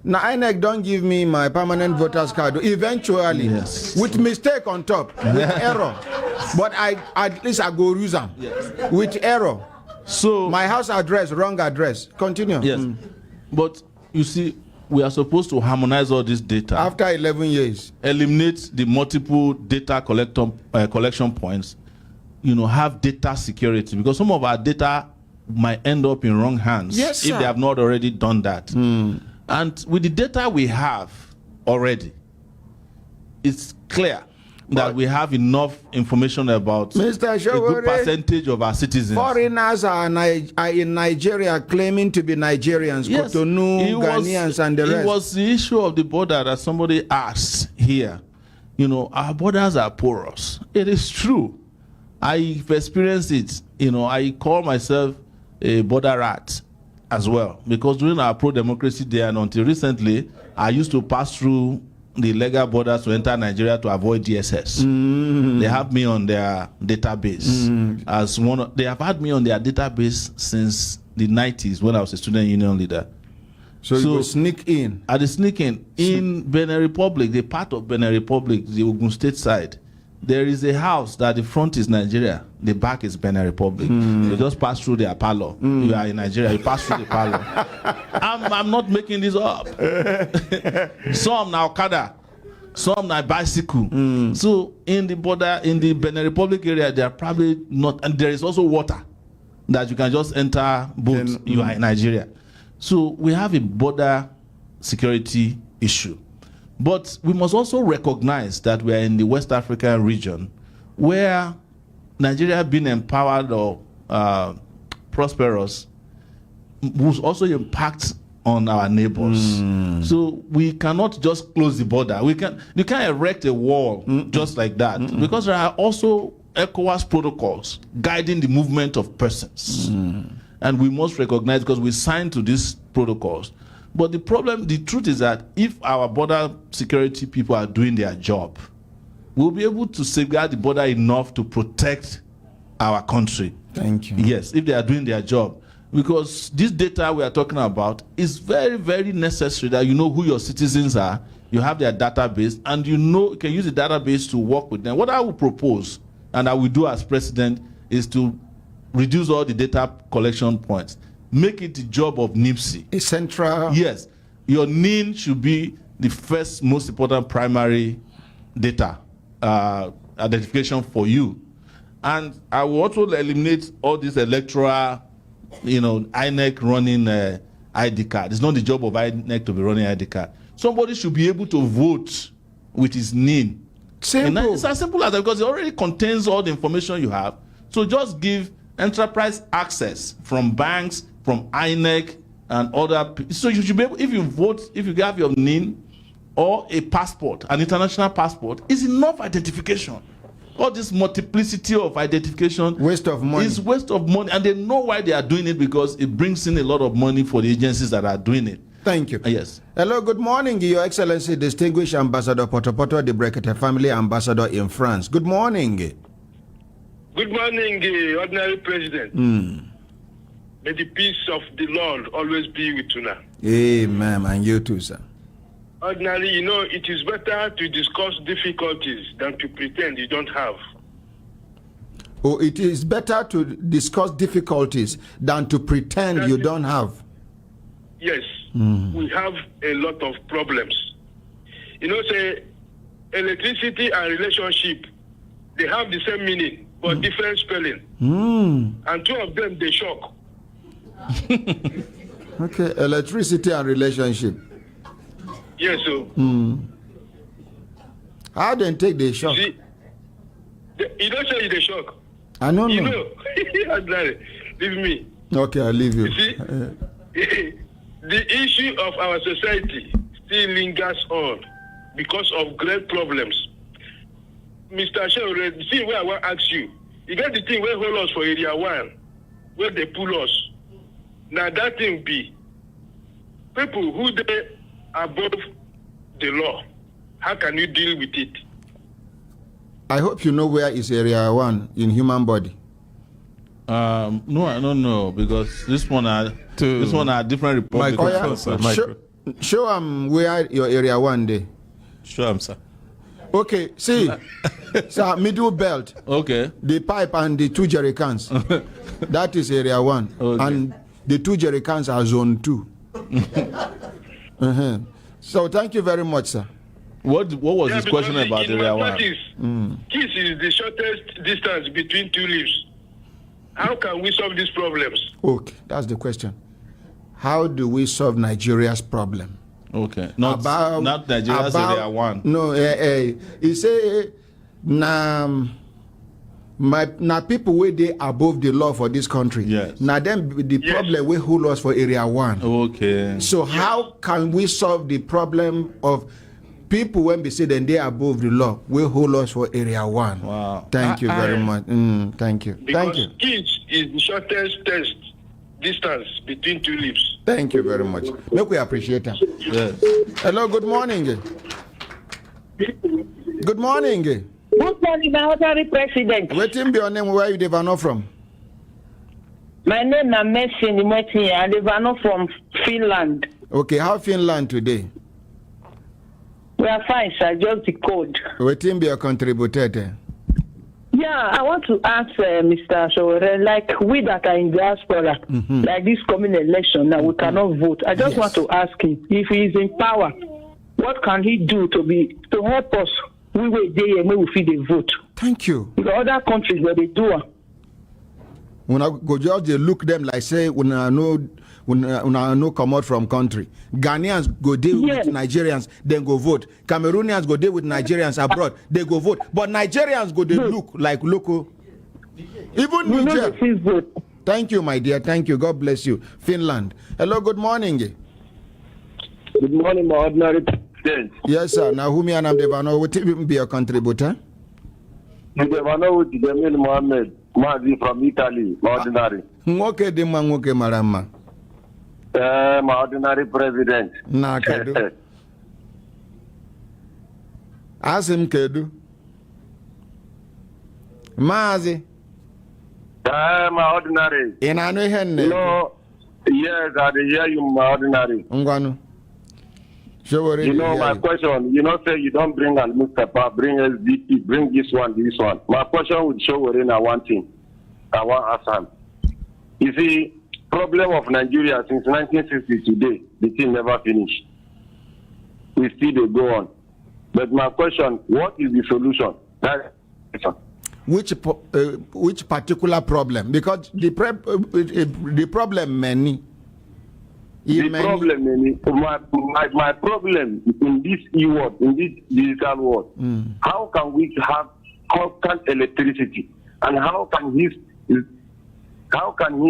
Now, INEC don't give me my permanent voter's card eventually, with mistake on top, with error. But at least I go use them with error. So my house address, wrong address. Continue. Yes, but you see, we are supposed to harmonize all this data after 11 years. Eliminate the multiple data collection points. Have data security, because some of our data might end up in wrong hands if they have not already done that. And with the data we have already, it's clear that we have enough information about Mr. Sowore, a good percentage of our citizens. Foreigners are in Nigeria claiming to be Nigerians, Cotonou, Ghanaians, and the rest. It was the issue of the border that somebody asked here. Our borders are porous. It is true. I've experienced it. I call myself a border rat as well, because during our pro-democracy day and until recently, I used to pass through the legal borders to enter Nigeria to avoid DSS. They have me on their database as one. They have had me on their database since the 90s when I was a student union leader. So you sneak in. At the sneak in Benin Republic, the part of Benin Republic, the Ogun State side, there is a house that the front is Nigeria, the back is Benin Republic. You just pass through their parlor. You are in Nigeria, you pass through the parlor. I'm not making this up. Some now Okada, some now bicycle. So in the border, in the Benin Republic area, they are probably not, and there is also water that you can just enter boat. You are in Nigeria. So we have a border security issue. But we must also recognize that we are in the West African region where Nigeria being empowered or prosperous will also impact on our neighbors. So we cannot just close the border. You can't erect a wall just like that, because there are also ECOWAS protocols guiding the movement of persons. And we must recognize, because we signed to these protocols. But the truth is that if our border security people are doing their job, we'll be able to safeguard the border enough to protect our country. Thank you. Yes, if they are doing their job. Because this data we are talking about is very, very necessary, that you know who your citizens are, you have their database, and you can use the database to work with them. What I will propose, and I will do as president, is to reduce all the data collection points. Make it the job of NIPSI. A central. Yes. Your NIN should be the first most important primary data identification for you. And I will also eliminate all this electoral, INEC running ID card. It's not the job of INEC to be running ID card. Somebody should be able to vote with his NIN. Simple. It's as simple as that, because it already contains all the information you have. So just give enterprise access from banks, from INEC and other. So you should be able, if you vote, if you have your NIN or a passport, an international passport, is enough identification. All this multiplicity of identification, waste of money. Is waste of money, and they know why they are doing it, because it brings in a lot of money for the agencies that are doing it. Thank you. Yes. Hello, good morning, Your Excellency, Distinguished Ambassador Potopoto, the Brekete family ambassador in France. Good morning. Good morning, Ordinary President. May the peace of the Lord always be with you now. Amen, and you too, sir. Ordinarily, it is better to discuss difficulties than to pretend you don't have. Oh, it is better to discuss difficulties than to pretend you don't have. Yes, we have a lot of problems. Say electricity and relationship, they have the same meaning, but different spelling. And two of them, they shock. Okay, electricity and relationship. Yes, sir. How then take the shock? See, you don't say it's a shock. I don't know. Leave me. Okay, I'll leave you. You see, the issue of our society still lingers on because of great problems. Mr. Sowore, the thing where I want to ask you, you get the thing where hold us for area 1, where they pull us. Now that thing be people who they above the law. How can you deal with it? I hope you know where is area 1 in human body. No, I don't know, because this one are different republics. Show them where your area 1 day. Show them, sir. Okay, see, sir, middle belt. Okay. The pipe and the 2 jerry cans. That is area 1. Okay. And the 2 jerry cans are zone 2. So thank you very much, sir. What was his question about area 1? Kiss is the shortest distance between 2 leaves. How can we solve these problems? Okay, that's the question. How do we solve Nigeria's problem? Okay, not Nigeria's area 1. No, he say na people where they above the law for this country. Yes. Now then the problem we hold us for area 1. Okay. So how can we solve the problem of people when we say then they above the law we hold us for area 1? Wow. Thank you very much. Thank you. Because Thank you. kiss is the shortest distance between 2 leaves. Thank you very much. Make we appreciate them. Yes. Hello, good morning. Good morning. Good morning, my honorary president. What be your name? Where you develop from? My name is Messi Nimeti. I develop from Finland. Okay, how Finland today? We are fine, sir. Just the code. What be your contributor? Yeah, I want to ask Mr. Sowore, like we that are in diaspora, like this coming election, now we cannot vote. I just want to ask him, if he is in power, what can he do to help us? We were there and we feel the vote. Thank you. Because other countries where they do. When I go just they look them like say when I no come out from country. Ghanaians go deal with Nigerians, then go vote. Cameroonians go deal with Nigerians abroad, they go vote. But Nigerians go they look like local. Even Niger. Thank you, my dear. Thank you. God bless you. Finland. Hello, good morning. Good morning, my ordinary president. Yes, sir. Now who me and I'm Devano, what will be a contributor? Devano with Jamil Mohammed. Mazi from Italy, ordinary. Ngoke de mangoke marama. My ordinary president. Na kedu. Asim kedu. Mazi. My ordinary. Inano henne. No. Yes, I hear you, my ordinary. Ngwanu. You know my question. You know, say you don't bring an newspaper, bring SDP, bring this one. My question would show within one thing. I want to ask him. You see, problem of Nigeria since 1960 today, the thing never finished. We still they go on. But my question, what is the solution? Which particular problem? Because the problem many. My problem in this e-world, in this digital world, how can we have constant electricity, and how can he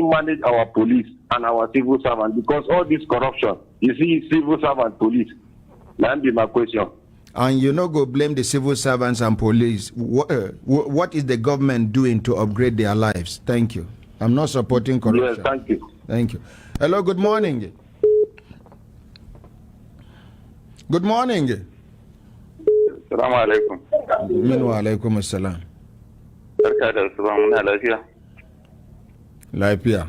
manage our police and our civil servants? Because all this corruption, you see, civil servant, police. That be my question. And you no go blame the civil servants and police. What is the government doing to upgrade their lives? Thank you. I'm not supporting corruption. Yes, thank you. Thank you. Hello, good morning. Good morning. Assalamu alaikum. Wa alaikum assalam. Barka da asuba, muna lafiya. Lafiya.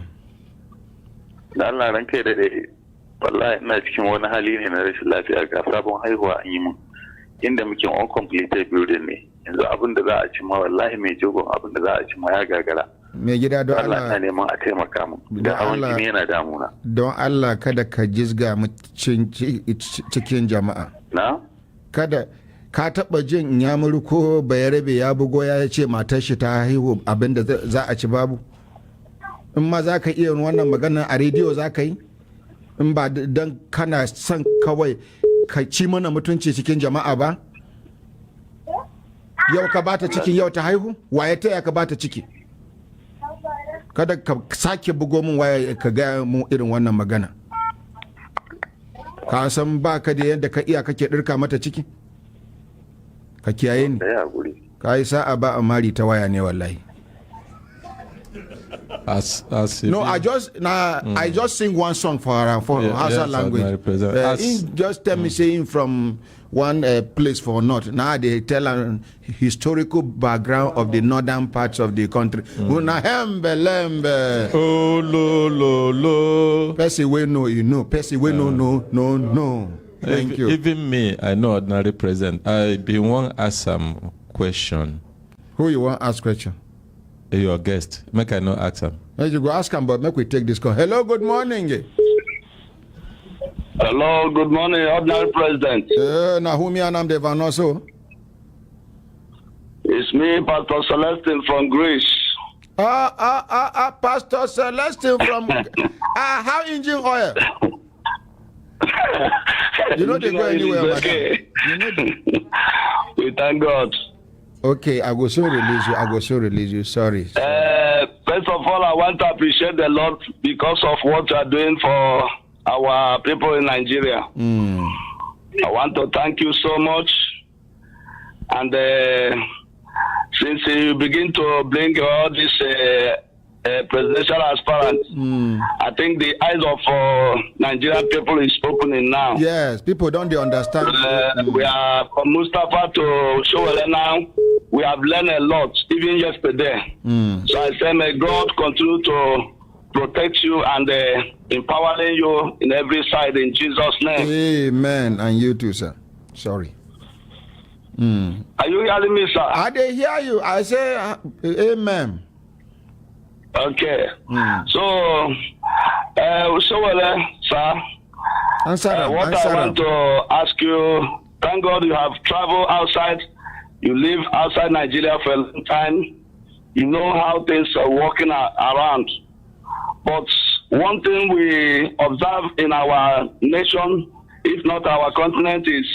Da Allah ranka da dai. Wallahi ina cikin wani hali ne na rashin lafiya ga sabon haihuwa an yi mun. Inda muke on completed building ne. Yanzu abin da za a ci ma wallahi mai jogon abin da za a ci ma ya gagara. Mai gida don Allah na neman a taimaka mu. Da hawan jini yana damuna. Don Allah kada ka jizga mu cikin jama'a. Na? Kada ka taba jin Nyamuru ko Bayarabe ya bugo ya ce matar shi ta haihu abinda za a ci babu. In ma za ka iya wannan magana a rediyo za ka yi? In ba don kana son kawai ka ci mana mutunci cikin jama'a ba? Yau ka bata ciki yau ta haihu? Waye taya ka bata ciki? Kada ka sake bugo min waya ka gaya mu irin wannan magana. Ka san ba ka da yadda ka iya kake ɗirka mata ciki? Ka kiyaye ni. Ka yi sa'a ba a mari ta waya ne wallahi. No, I just sing one song for her Hausa language. He just tell me saying from one place for north. Now they tell her historical background of the northern parts of the country. Oh lo. Percy we know you know. Percy we no. Thank you. Even me, I know ordinary president. I been want to ask some question. Who you want to ask question? Your guest. Make I not ask him. You go ask him, but make we take this call. Hello, good morning. Hello, good morning, ordinary president. Nahumi Anam Devanoso. It's me, Pastor Celestine from Greece. Pastor Celestine from how engine oil? You know they go anywhere, okay. We thank God. Okay, I will so release you. Sorry. First of all, I want to appreciate the Lord because of what you are doing for our people in Nigeria. I want to thank you so much. And since you begin to bring all these presidential aspirants, I think the eyes of Nigerian people is opening now. Yes, people don't understand. We are from Mustafa to Sowore now. We have learned a lot, even yesterday. So I say, may God continue to protect you and empowering you in every side in Jesus' name. Amen. And you too, sir. Sorry. Are you hearing me, sir? I did hear you. I say, amen. Okay. So, Sowore, sir, I want to ask you, thank God you have traveled outside. You live outside Nigeria for a long time. You know how things are working around. But one thing we observe in our nation, if not our continent, is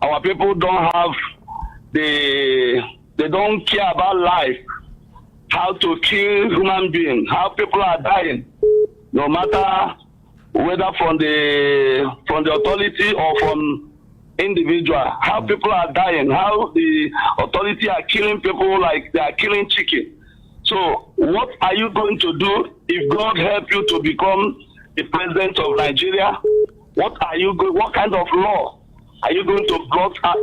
our people don't have they don't care about life, how to kill human beings, how people are dying, no matter whether from the authority or from individual, how people are dying, how the authority are killing people like they are killing chicken. So what are you going to do if God help you to become the president of Nigeria? What kind of law are you going to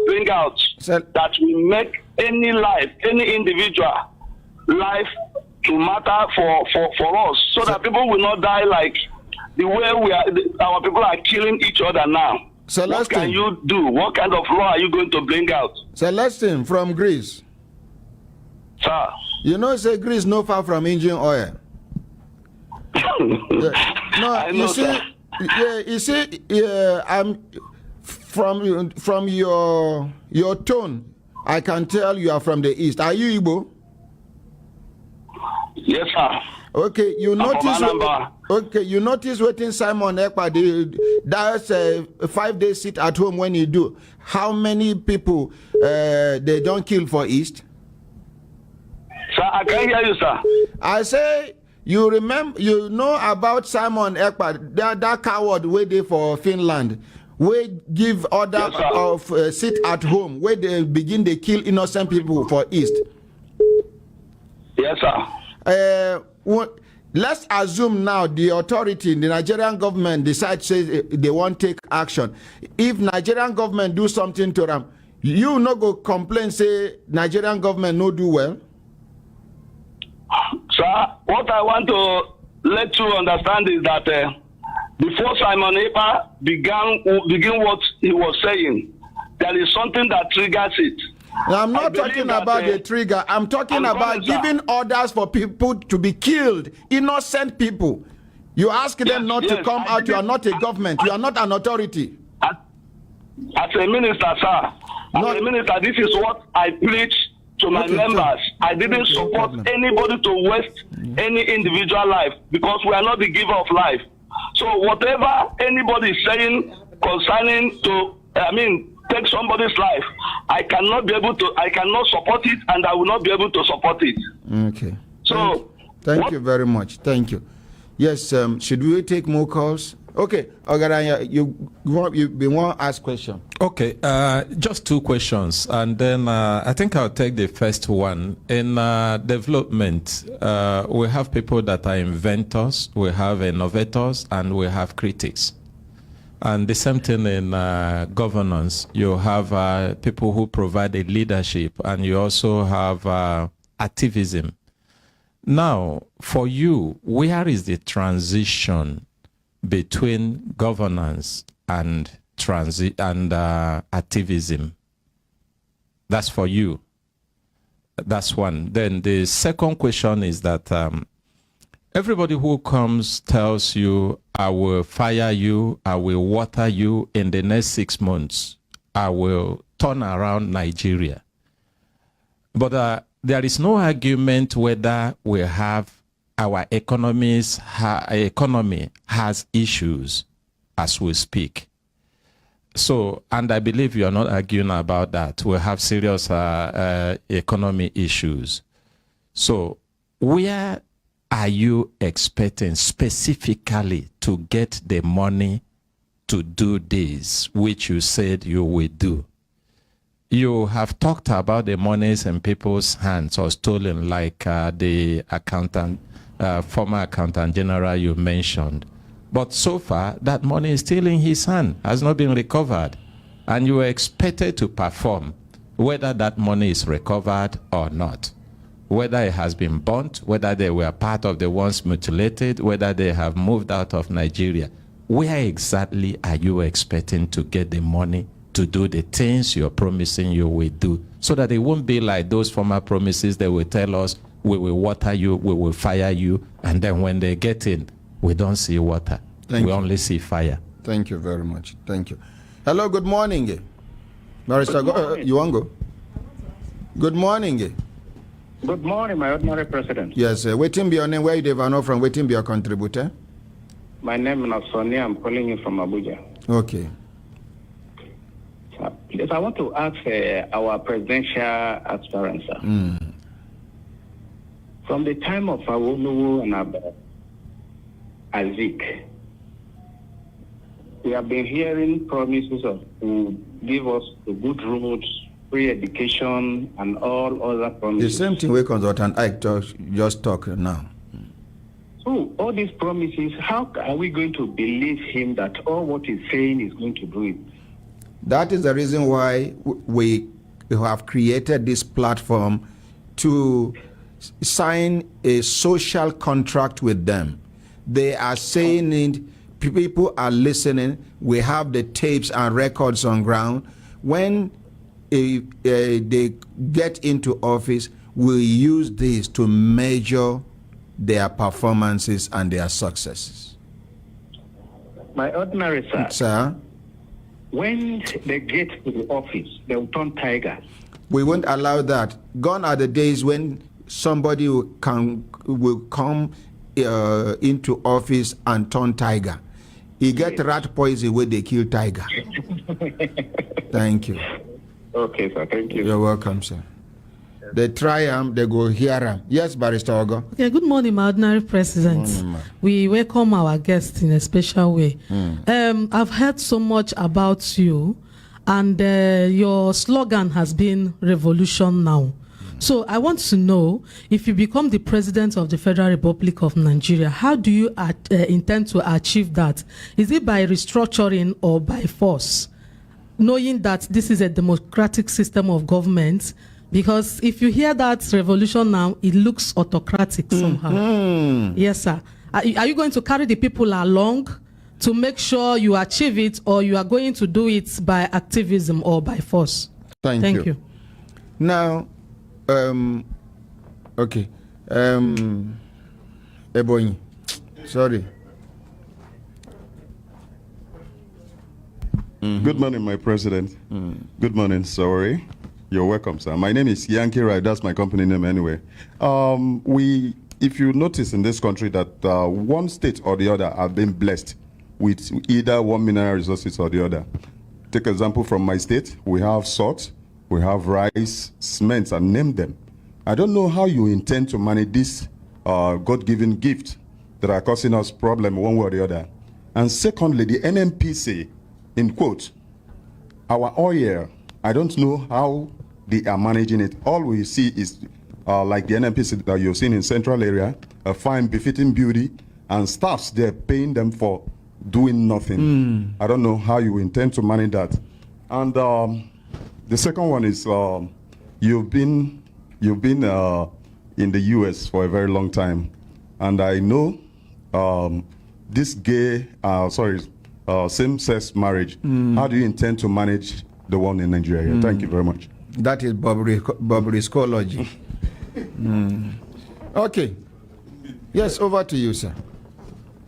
bring out that will make any life, any individual life to matter for us, so that people will not die like the way our people are killing each other now? Celestine, what can you do? What kind of law are you going to bring out? Celestine from Greece. Sir. You know, say Greece no far from engine oil. I'm from your tone, I can tell you are from the east. Are you Igbo? Yes, sir. Okay, you notice waiting Simon Ekpa, that's a 5-day sit at home when you do. How many people they don't kill for East? Sir, I can't hear you, sir. I say you know about Simon Ekpa, that coward waiting for Finland. We give order of sit at home where they begin to kill innocent people for East. Yes, sir. Let's assume now the authority, the Nigerian government decides say they won't take action. If Nigerian government do something to them, you no go complain say Nigerian government no do well? Sir, what I want to let you understand is that before Simon Ekpa begin what he was saying, there is something that triggers it. I'm not talking about the trigger. I'm talking about giving orders for people to be killed, innocent people. You ask them not to come out. You are not a government. You are not an authority. As a minister, sir, this is what I preach to my members. I didn't support anybody to waste any individual life because we are not the giver of life. So whatever anybody is saying concerning take somebody's life, I cannot support it, and I will not be able to support it. Okay. So thank you very much. Thank you. Yes, should we take more calls? Okay, Ogaranya, you want to ask question? Okay, just two questions, and then I think I'll take the first one. In development, we have people that are inventors, we have innovators, and we have critics. And the same thing in governance. You have people who provide a leadership, and you also have activism. Now, for you, where is the transition between governance and activism? That's for you. That's one. Then the second question is that everybody who comes tells you, I will fire you, I will water you in the next 6 months, I will turn around Nigeria. But there is no argument whether we have our economy has issues as we speak. So, and I believe you are not arguing about that. We have serious economy issues. So, where are you expecting specifically to get the money to do this, which you said you will do? You have talked about the monies in people's hands or stolen, like the accountant, former accountant general you mentioned. But so far, that money is still in his hand, has not been recovered. And you are expected to perform, whether that money is recovered or not. Whether it has been burnt, whether they were part of the ones mutilated, whether they have moved out of Nigeria. Where exactly are you expecting to get the money to do the things you're promising you will do, so that it won't be like those former promises they will tell us, we will water you, we will fire you, and then when they get in, we don't see water. We only see fire. Thank you very much. Thank you. Hello, good morning. Barrister, you want to go? Good morning. Good morning, my ordinary president. Yes, waiting be your name, where you know from, waiting be your contributor? My name is Sonia, I'm calling you from Abuja. Okay. Yes, I want to ask our presidential aspirant, sir. From the time of Awolowo and Azik, we have been hearing promises of to give us the good roads, free education, and all other promises. The same thing we consultant Ike just talk now. So all these promises, how are we going to believe him that all what he's saying is going to do it? That is the reason why we have created this platform to sign a social contract with them. They are saying it, people are listening, we have the tapes and records on ground. When they get into office, we'll use this to measure their performances and their successes. My ordinary sir. Sir? When they get to the office, they will turn tiger. We won't allow that. Gone are the days when somebody will come into office and turn tiger. He get rat poison when they kill tiger. Thank you. Okay, sir. Thank you. You're welcome, sir. They try them, they go hear them. Yes, Barrister Ogo. Okay, good morning, my ordinary president. Morning, we welcome our guests in a special way. I've heard so much about you, and your slogan has been revolution now. So I want to know, if you become the president of the Federal Republic of Nigeria, how do you intend to achieve that? Is it by restructuring or by force? Knowing that this is a democratic system of government, because if you hear that revolution now, it looks autocratic somehow. Yes, sir. Are you going to carry the people along to make sure you achieve it, or you are going to do it by activism or by force? Thank you. Now, okay. Ebony, sorry. Good morning, my president. Good morning, Sowore. You're welcome, sir. My name is Yankee Rai. That's my company name anyway. If you notice in this country that one state or the other have been blessed with either one mineral resources or the other. Take example from my state, we have salt, we have rice, cement, and name them. I don't know how you intend to manage this God-given gift that are causing us problem one way or the other. And secondly, the NNPC, in quote, our oil, I don't know how they are managing it. All we see is like the NNPC that you've seen in central area, a fine befitting beauty, and staffs, they're paying them for doing nothing. I don't know how you intend to manage that. And the second one is you've been in the US for a very long time, and I know this same-sex marriage. How do you intend to manage the one in Nigeria? Thank you very much. That is Bobriscology. Okay. Yes, over to you, sir.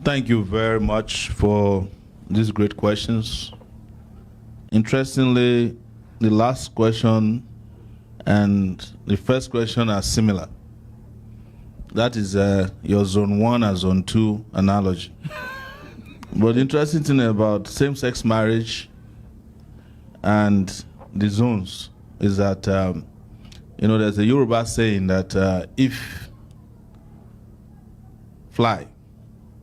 Thank you very much for these great questions. Interestingly, the last question and the first question are similar. That is your zone 1 and zone 2 analogy. But the interesting thing about same-sex marriage and the zones is that, there's a Yoruba saying that if fly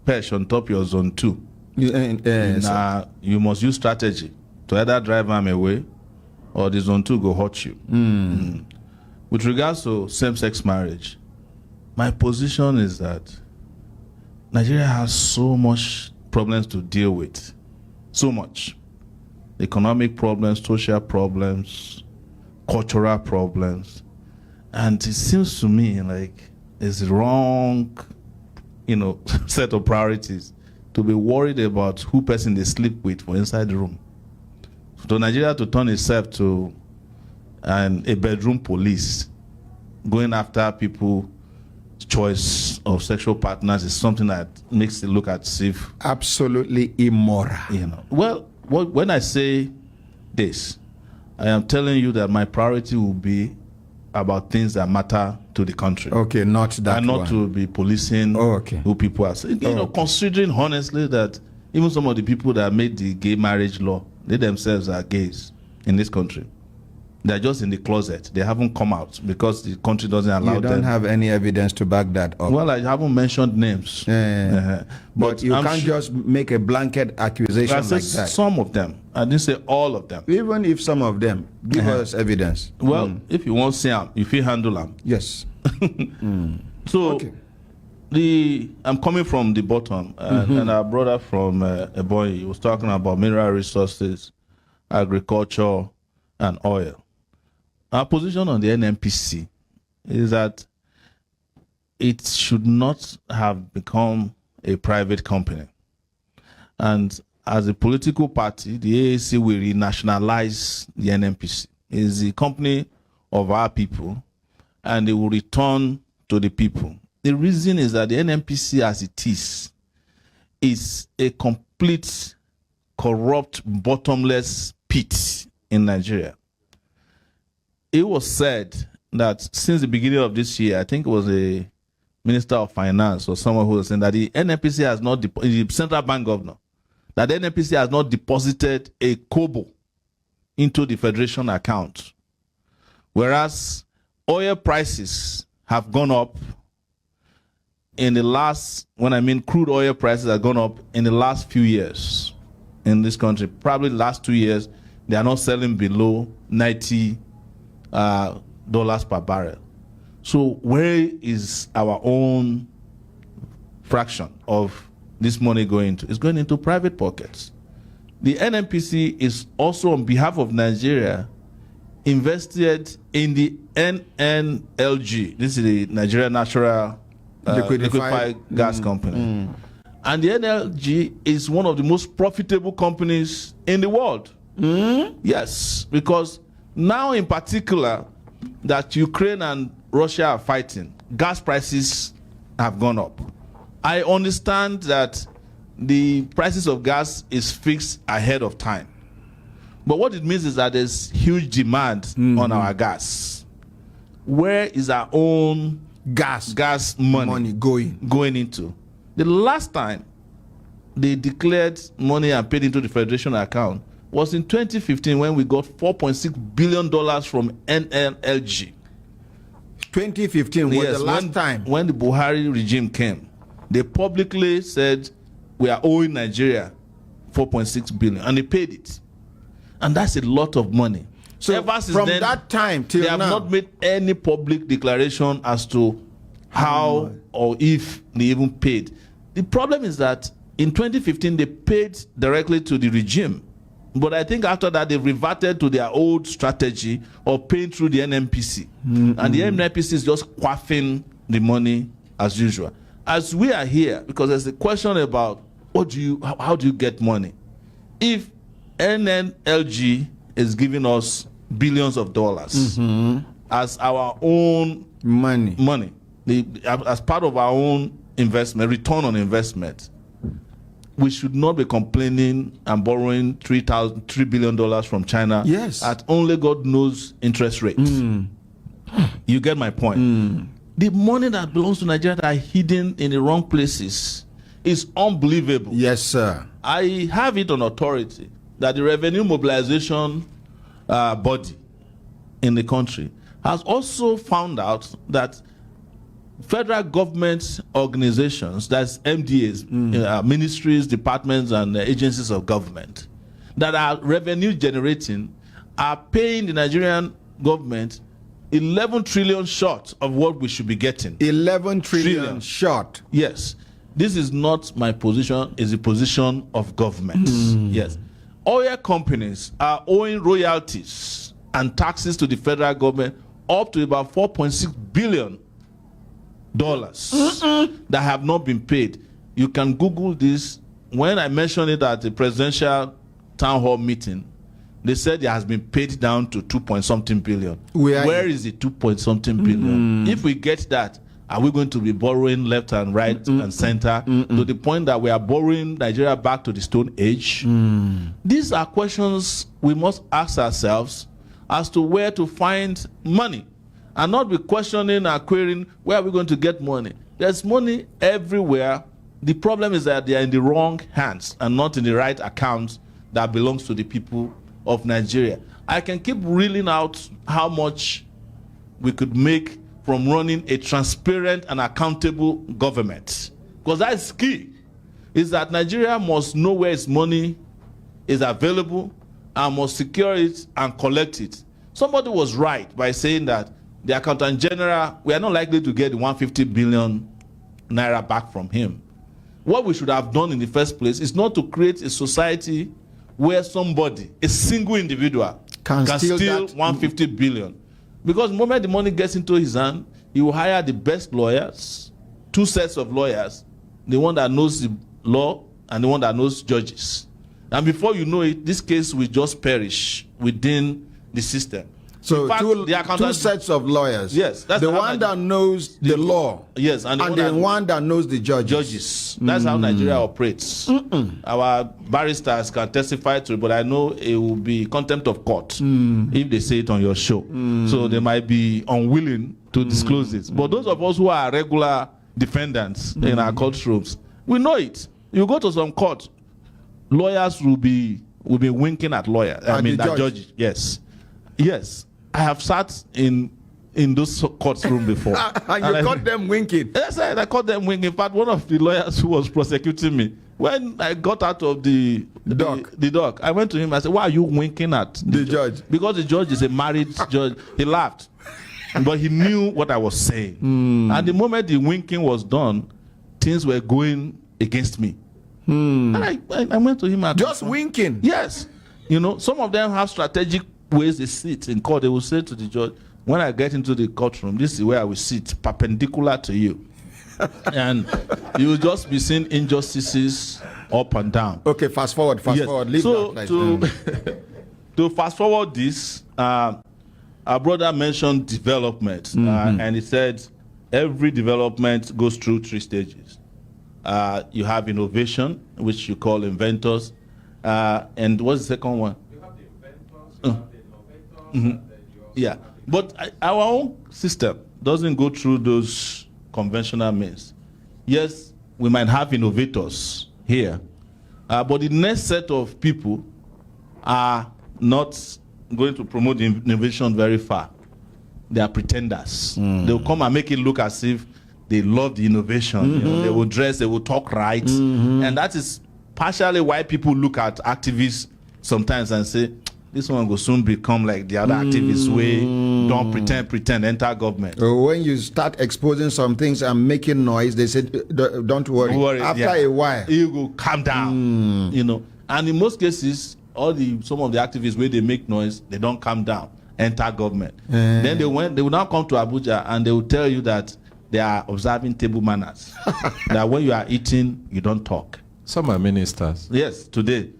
perch on top your zone 2, you must use strategy to either drive them away or the zone 2 go hurt you. With regards to same-sex marriage, my position is that Nigeria has so much problems to deal with. So much. Economic problems, social problems, cultural problems. And it seems to me like it's the wrong, set of priorities to be worried about who person they sleep with for inside the room. For Nigeria to turn itself to a bedroom police, going after people's choice of sexual partners is something that makes it look as if absolutely immoral. Well, when I say this, I am telling you that my priority will be about things that matter to the country. Okay, not that and not one. to be policing who people are. Considering honestly that even some of the people that made the gay marriage law, they themselves are gays in this country. They're just in the closet. They haven't come out because the country doesn't allow them. You don't have any evidence to back that up. Well, I haven't mentioned names. But you can't just make a blanket accusation like that. Some of them. I didn't say all of them. Even if some of them, give us evidence. Well, if you want to see them, if you handle them. Yes. So, I'm coming from the bottom. And our brother from Ebonyi, he was talking about mineral resources, agriculture, and oil. Our position on the NNPC is that it should not have become a private company. And as a political party, the AAC will renationalize the NNPC. It is the company of our people, and it will return to the people. The reason is that the NNPC as it is a complete, corrupt, bottomless pit in Nigeria. It was said that since the beginning of this year, I think it was a Minister of Finance or someone who was saying that the NNPC has not, the central bank governor, that the NNPC has not deposited a kobo into the federation account. Whereas oil prices have gone up in the last, crude oil prices have gone up in the last few years in this country. Probably the last 2 years, they are not selling below $90 per barrel. So where is our own fraction of this money going to? It's going into private pockets. The NNPC is also, on behalf of Nigeria, invested in the NNLG. This is the Nigeria Natural Liquefied Gas Company. And the NLG is one of the most profitable companies in the world. Yes, because now in particular that Ukraine and Russia are fighting, gas prices have gone up. I understand that the prices of gas is fixed ahead of time. But what it means is that there's huge demand on our gas. Where is our own gas money going into? The last time they declared money and paid into the federation account was in 2015 when we got $4.6 billion from NNLG. 2015 was the last time. When the Buhari regime came, they publicly said we are owing Nigeria 4.6 billion, and they paid it. And that's a lot of money. So ever since from then, that time till they have now, not made any public declaration as to how or if they even paid. The problem is that in 2015, they paid directly to the regime. But I think after that, they've reverted to their old strategy of paying through the NNPC. And the NNPC is just quaffing the money as usual. As we are here, because there's a question about how do you get money? If NNLG is giving us billions of dollars as our own money, as part of our own investment, return on investment, we should not be complaining and borrowing $3 billion from China at only God knows interest rates. You get my point. The money that belongs to Nigeria that are hidden in the wrong places is unbelievable. Yes, sir. I have it on authority that the revenue mobilization body in the country has also found out that federal government organizations, that's MDAs, ministries, departments, and agencies of government that are revenue generating are paying the Nigerian government 11 trillion short of what we should be getting. 11 trillion short. Yes. This is not my position, it's the position of government. Yes. Oil companies are owing royalties and taxes to the federal government up to about $4.6 billion that have not been paid. You can Google this. When I mentioned it at the presidential town hall meeting, they said it has been paid down to 2-point-something billion. Where is the 2-point-something billion? If we get that, are we going to be borrowing left and right and center to the point that we are borrowing Nigeria back to the Stone Age? These are questions we must ask ourselves as to where to find money and not be questioning and querying where are we going to get money. There's money everywhere. The problem is that they are in the wrong hands and not in the right accounts that belongs to the people of Nigeria. I can keep reeling out how much we could make from running a transparent and accountable government, because that's key, is that Nigeria must know where its money is available and must secure it and collect it. Somebody was right by saying that the accountant general, we are not likely to get 150 billion naira back from him. What we should have done in the first place is not to create a society where somebody, a single individual, can steal 150 billion. Because the moment the money gets into his hand, he will hire the best lawyers, 2 sets of lawyers, the one that knows the law and the one that knows judges. And before you know it, this case will just perish within the system. So in fact, 2 sets of lawyers. Yes. That's the one that knows the law. Yes. And the one that knows the judges. That's how Nigeria operates. Our barristers can testify to it, but I know it will be contempt of court if they say it on your show. So they might be unwilling to disclose it. But those of us who are regular defendants in our courtrooms, we know it. You go to some court, lawyers will be winking at lawyers. I mean, at judges. Yes. I have sat in those courtroom before. And you caught them winking? Yes, I caught them winking. In fact, one of the lawyers who was prosecuting me, when I got out of the dock, I went to him and said, why are you winking at the judge? Because the judge is a married judge. He laughed. But he knew what I was saying. And the moment the winking was done, things were going against me. And I went to him and just winking? Yes. You know, some of them have strategic ways they sit in court. They will say to the judge, when I get into the courtroom, this is where I will sit, perpendicular to you. And you will just be seeing injustices up and down. Okay, fast forward. Leave so that to fast forward this, our brother mentioned development, and he said every development goes through 3 stages. You have innovation, which you call inventors, and what's the second one? You have the inventors, yeah, but our own system doesn't go through those conventional means. Yes, we might have innovators here, but the next set of people are not going to promote innovation very far. They are pretenders. They'll come and make it look as if they love the innovation. You know, they will dress, they will talk right, and that is partially why people look at activists sometimes and say, this one will soon become like the other activists way, don't pretend, enter government. When you start exposing some things and making noise, they say, don't worry. After a while, you go calm down, you know. And in most cases, some of the activists where they make noise, they don't calm down, enter government. Then they will now come to Abuja and they will tell you that they are observing table manners. That when you are eating, you don't talk. Some are ministers. Yes, today.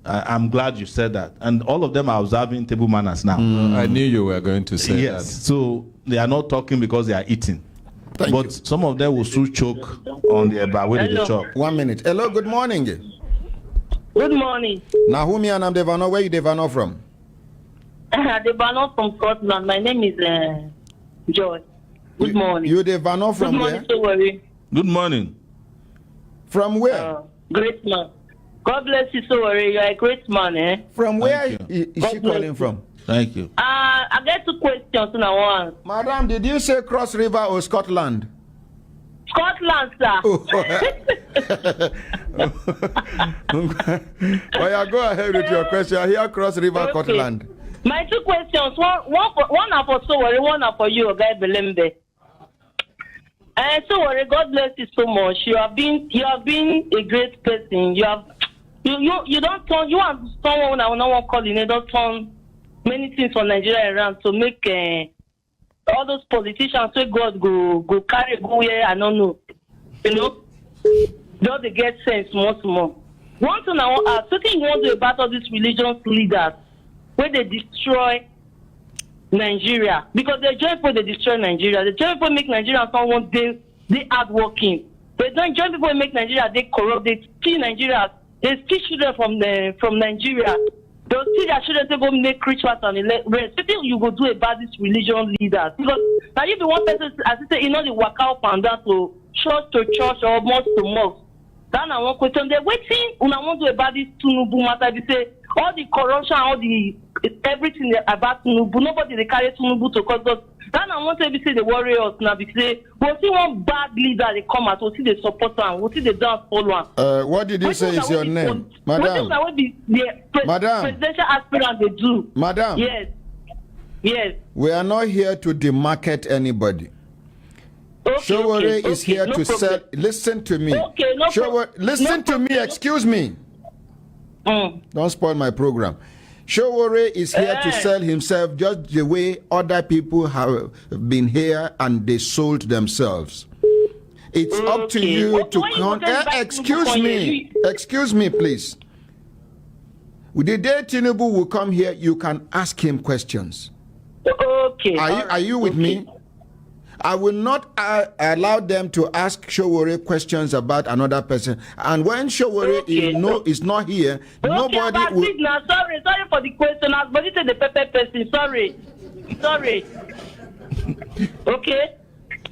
I'm glad you said that. And all of them are observing table manners now. I knew you were going to say that. So they are not talking because they are eating. But some of them will still choke on the bar where they chop. 1 minute. Hello, good morning. Good morning. Nahumi and Devano, where you Devano from? Devano from Scotland. My name is George. Good morning. You Devano from Good morning, Sowore. Good morning. From where? Great man. God bless you, Sowore. You are a great man, eh? From where is she calling from? Thank you. I get 2 questions in one. Madam, did you say Cross River or Scotland? Scotland, sir. Oh, yeah, go ahead with your question. I hear Cross River, Scotland. My 2 questions. One are for Sowore, one are for you, Guy Belembe. Sowore, God bless you so much. You have been a great person. You don't turn. You and someone I will not call you. Don't turn many things for Nigeria around to make all those politicians say God go carry go here. I don't know. You know, just they get sense more. One thing I want to ask, something you want to about all these religious leaders where they destroy Nigeria, because they join people, they destroy Nigeria. They join people, make Nigeria someone they hardworking. They don't join people, make Nigeria they corrupt. They steal Nigeria. They steal children from Nigeria. They'll steal their children to go make rituals and rest. Something you go do about these religion leaders, because now you be one person as I say, you know, the work out and that to church or mosque to mosque. Then I want question. They're waiting. When I want to do about this Tinubu matter, they say all the corruption, all the everything about Tinubu, nobody they carry Tinubu to cause us. Then I want to say the warriors now. They say we'll see one bad leader they come out. We'll see the support one. We'll see the dance follow one. What did you say is your name, Madam? What the Madam, presidential aspirant they do? Madam. Yes. We are not here to demarket anybody. Sowore is here to sell. Listen to me. Listen to me. Excuse me. Don't spoil my program. Sowore is here to sell himself just the way other people have been here and they sold themselves. It's up to you to come. Excuse me, please. The day Tinubu will come here, you can ask him questions. Okay. Are you with me? I will not allow them to ask Sowore questions about another person. And when Sowore is not here, nobody will. Sorry for the question. I was going to say the pepper person. Sorry. Okay.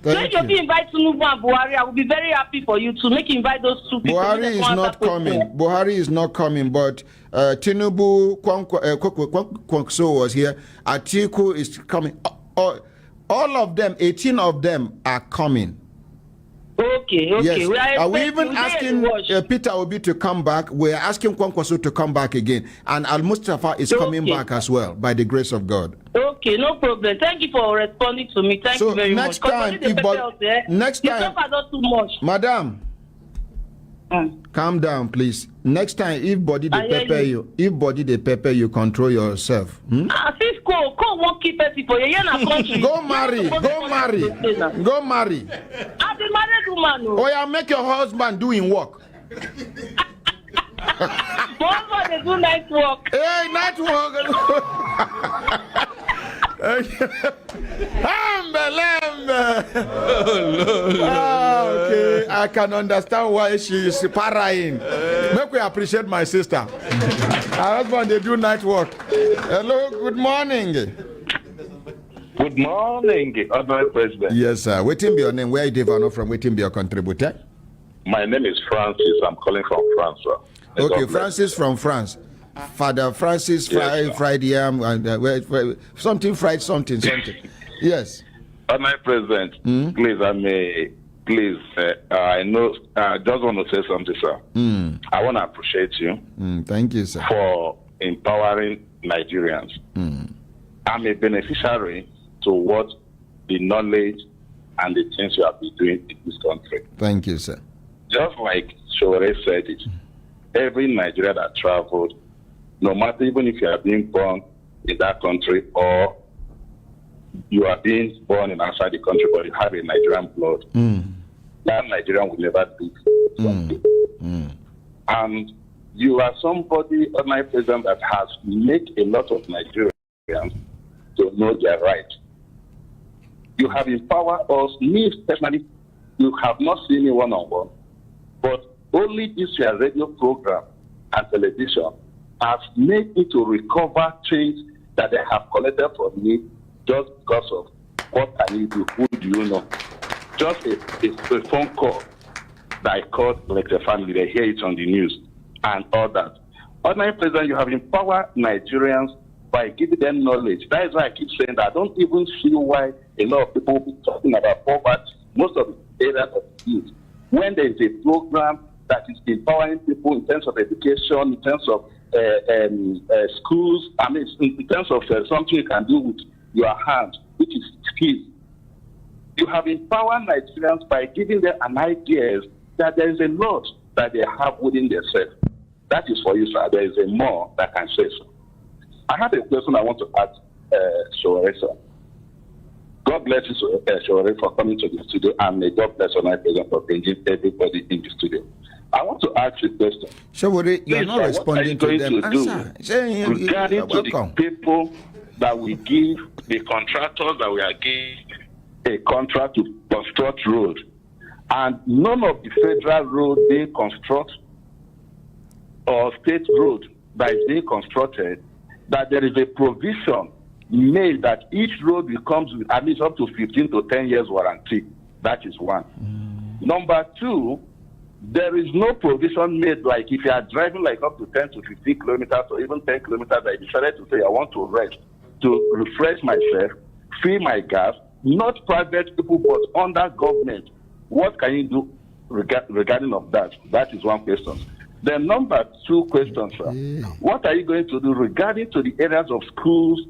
When you invite Tinubu and Buhari, I will be very happy for you to make invite those 2 people. Buhari is not coming, but Tinubu Kwankwaso was here. Atiku is coming. All of them, 18 of them are coming. Okay. Yes. Are we even asking Peter Obi to come back? We're asking Kwankwaso to come back again. And Al-Mustafa is coming back as well, by the grace of God. Okay, no problem. Thank you for responding to me. Thank you very much. Next time, too much. Madam, calm down, please. Next time, if body they pepper you, control yourself. Won't keep people. Go marry. I'm the married woman. Oh yeah, make your husband doing work. Both they do night work. Hey, night work. Okay, I can understand why she is parrying. Make we appreciate my sister. Her husband, they do night work. Hello, good morning. Good morning, Honorable President. Yes, sir. Waiting be your name. Where you Devano from? Waiting be your contributor. My name is Francis. I'm calling from France, sir. Okay, Francis from France. Father Francis, fried yam, something fried, something. Yes. Honorable President, please, I'm a please, I know, I just want to say something, sir. I want to appreciate you. Thank you, sir. For empowering Nigerians. I'm a beneficiary to what the knowledge and the things you have been doing in this country. Thank you, sir. Just like Sowore said it, every Nigerian that traveled, no matter even if you are being born in that country or you are being born in outside the country but you have a Nigerian blood, that Nigerian will never do something. And you are somebody, my president, that has made a lot of Nigerians to know their right. You have empowered us, me personally, you have not seen me one-on-one, but only this your radio program and television has made me to recover things that they have collected from me just because of what can you do, who do you know. Just a phone call that I called like the family, they hear it on the news and all that. Ordinary President, you have empowered Nigerians by giving them knowledge. That is why I keep saying that I don't even see why a lot of people will be talking about poverty, most of the areas of youth. When there is a program that is empowering people in terms of education, in terms of schools, I mean, in terms of something you can do with your hands, which is skills. You have empowered Nigerians by giving them an idea that there is a lot that they have within themselves. That is for you, sir. There is a more that can say so. I have a question I want to ask Sowore, sir. God bless you, Sowore, for coming to the studio, and may God bless my president for bringing everybody in the studio. I want to ask you a question. Sowore, you are not responding to them. Regarding to the people that we give, the contractors that we are giving a contract to construct road, and none of the federal road they construct or state road that is being constructed, that there is a provision made that each road comes with at least up to 15 to 10 years warranty. That is one. Number two, there is no provision made like if you are driving like up to 10 to 15 kilometers or even 10 kilometers, I decided to say I want to rest, to refresh myself, fill my gas, not private people but under government. What can you do regarding of that? That is one question. The number two question, sir. What are you going to do regarding to the areas of schools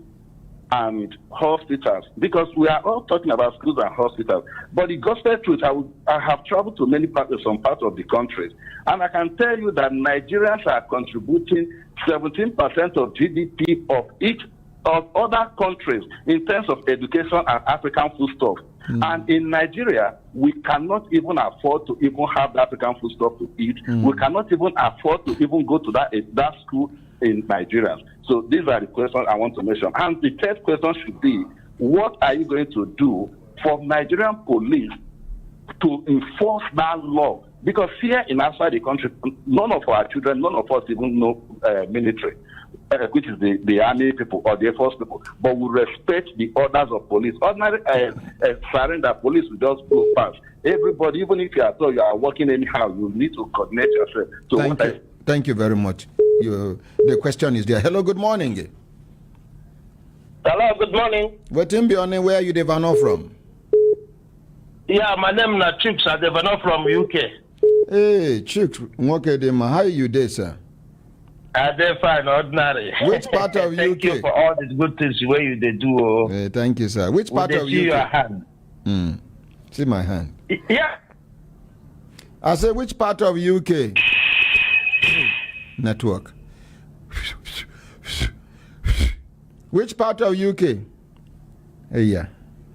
and hospitals? Because we are all talking about schools and hospitals. But the gospel truth, I have traveled to some parts of the country, and I can tell you that Nigerians are contributing 17% of GDP of each of other countries in terms of education and African foodstuff. And in Nigeria, we cannot even afford to even have the African foodstuff to eat. We cannot even afford to even go to that school in Nigeria. So these are the questions I want to mention. And the third question should be, what are you going to do for Nigerian police to enforce that law? Because here in outside the country, none of our children, none of us even know military, which is the army people or the Air Force people. But we respect the orders of police. Ordinary surrender police will just go past. Everybody, even if you are told you are working anyhow, you need to coordinate yourself. So Thank you very much. The question is there. Hello, good morning. Hello, good morning. Where are you developed from? Yeah, my name is Chooks. I developed from UK. Hey, Chooks, how are you there, sir? They're fine, ordinary. Which part of Thank UK? you for all the good things where you they do. Thank you, sir. Which part of UK? See your hand. See my hand. Yeah. I say, which part of UK? Network. Which part of UK? Hey, yeah.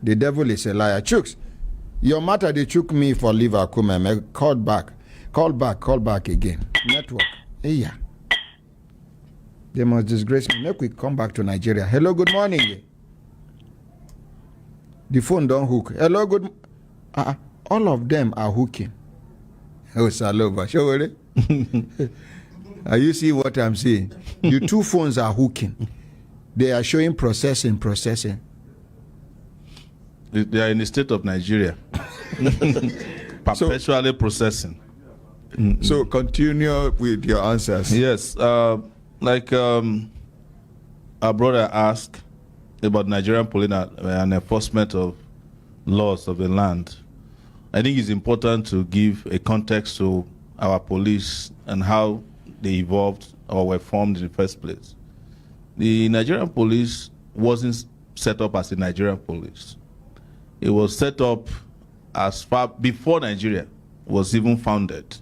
The devil is a liar. Chooks, your matter, they chook me for Liverpool. Call back again. Network. Hey, yeah. They must disgrace me. Make we come back to Nigeria. Hello, good morning. The phone don't hook. Hello, good. All of them are hooking. Oh, Salova, show it. Are you see what I'm saying? The two phones are hooking. They are showing processing. They are in the state of Nigeria. Perpetually processing. So continue with your answers. Yes. Like our brother asked about Nigerian police and enforcement of laws of the land. I think it's important to give a context to our police and how they evolved or were formed in the first place. The Nigerian police wasn't set up as the Nigerian police. It was set up as far before Nigeria was even founded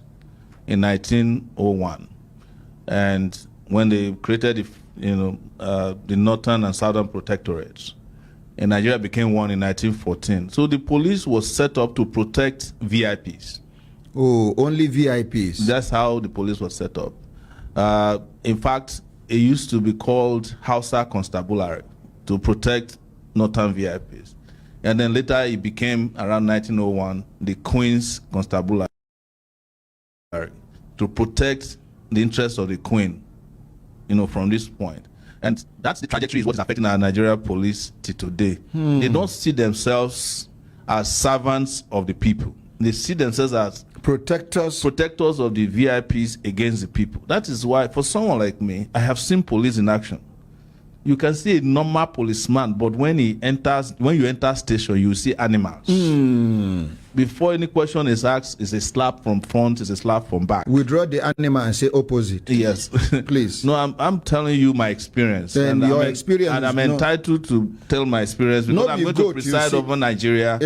in 1901. And when they created the Northern and Southern Protectorates, and Nigeria became one in 1914. So the police was set up to protect VIPs. Oh, only VIPs. That's how the police was set up. In fact, it used to be called Hausa Constabulary to protect Northern VIPs. And then later it became, around 1901, the Queen's Constabulary to protect the interests of the Queen, from this point. And that's the trajectory is what is affecting our Nigeria police till today. They don't see themselves as servants of the people. They see themselves as protectors of the VIPs against the people. That is why, for someone like me, I have seen police in action. You can see a normal policeman, but when you enter station, you see animals. Before any question is asked, it's a slap from front, it's a slap from back. Withdraw the animal and say opposite. Yes. Please. No, I'm telling you my experience. Then your experience. And I'm entitled to tell my experience because I'm going to preside over Nigeria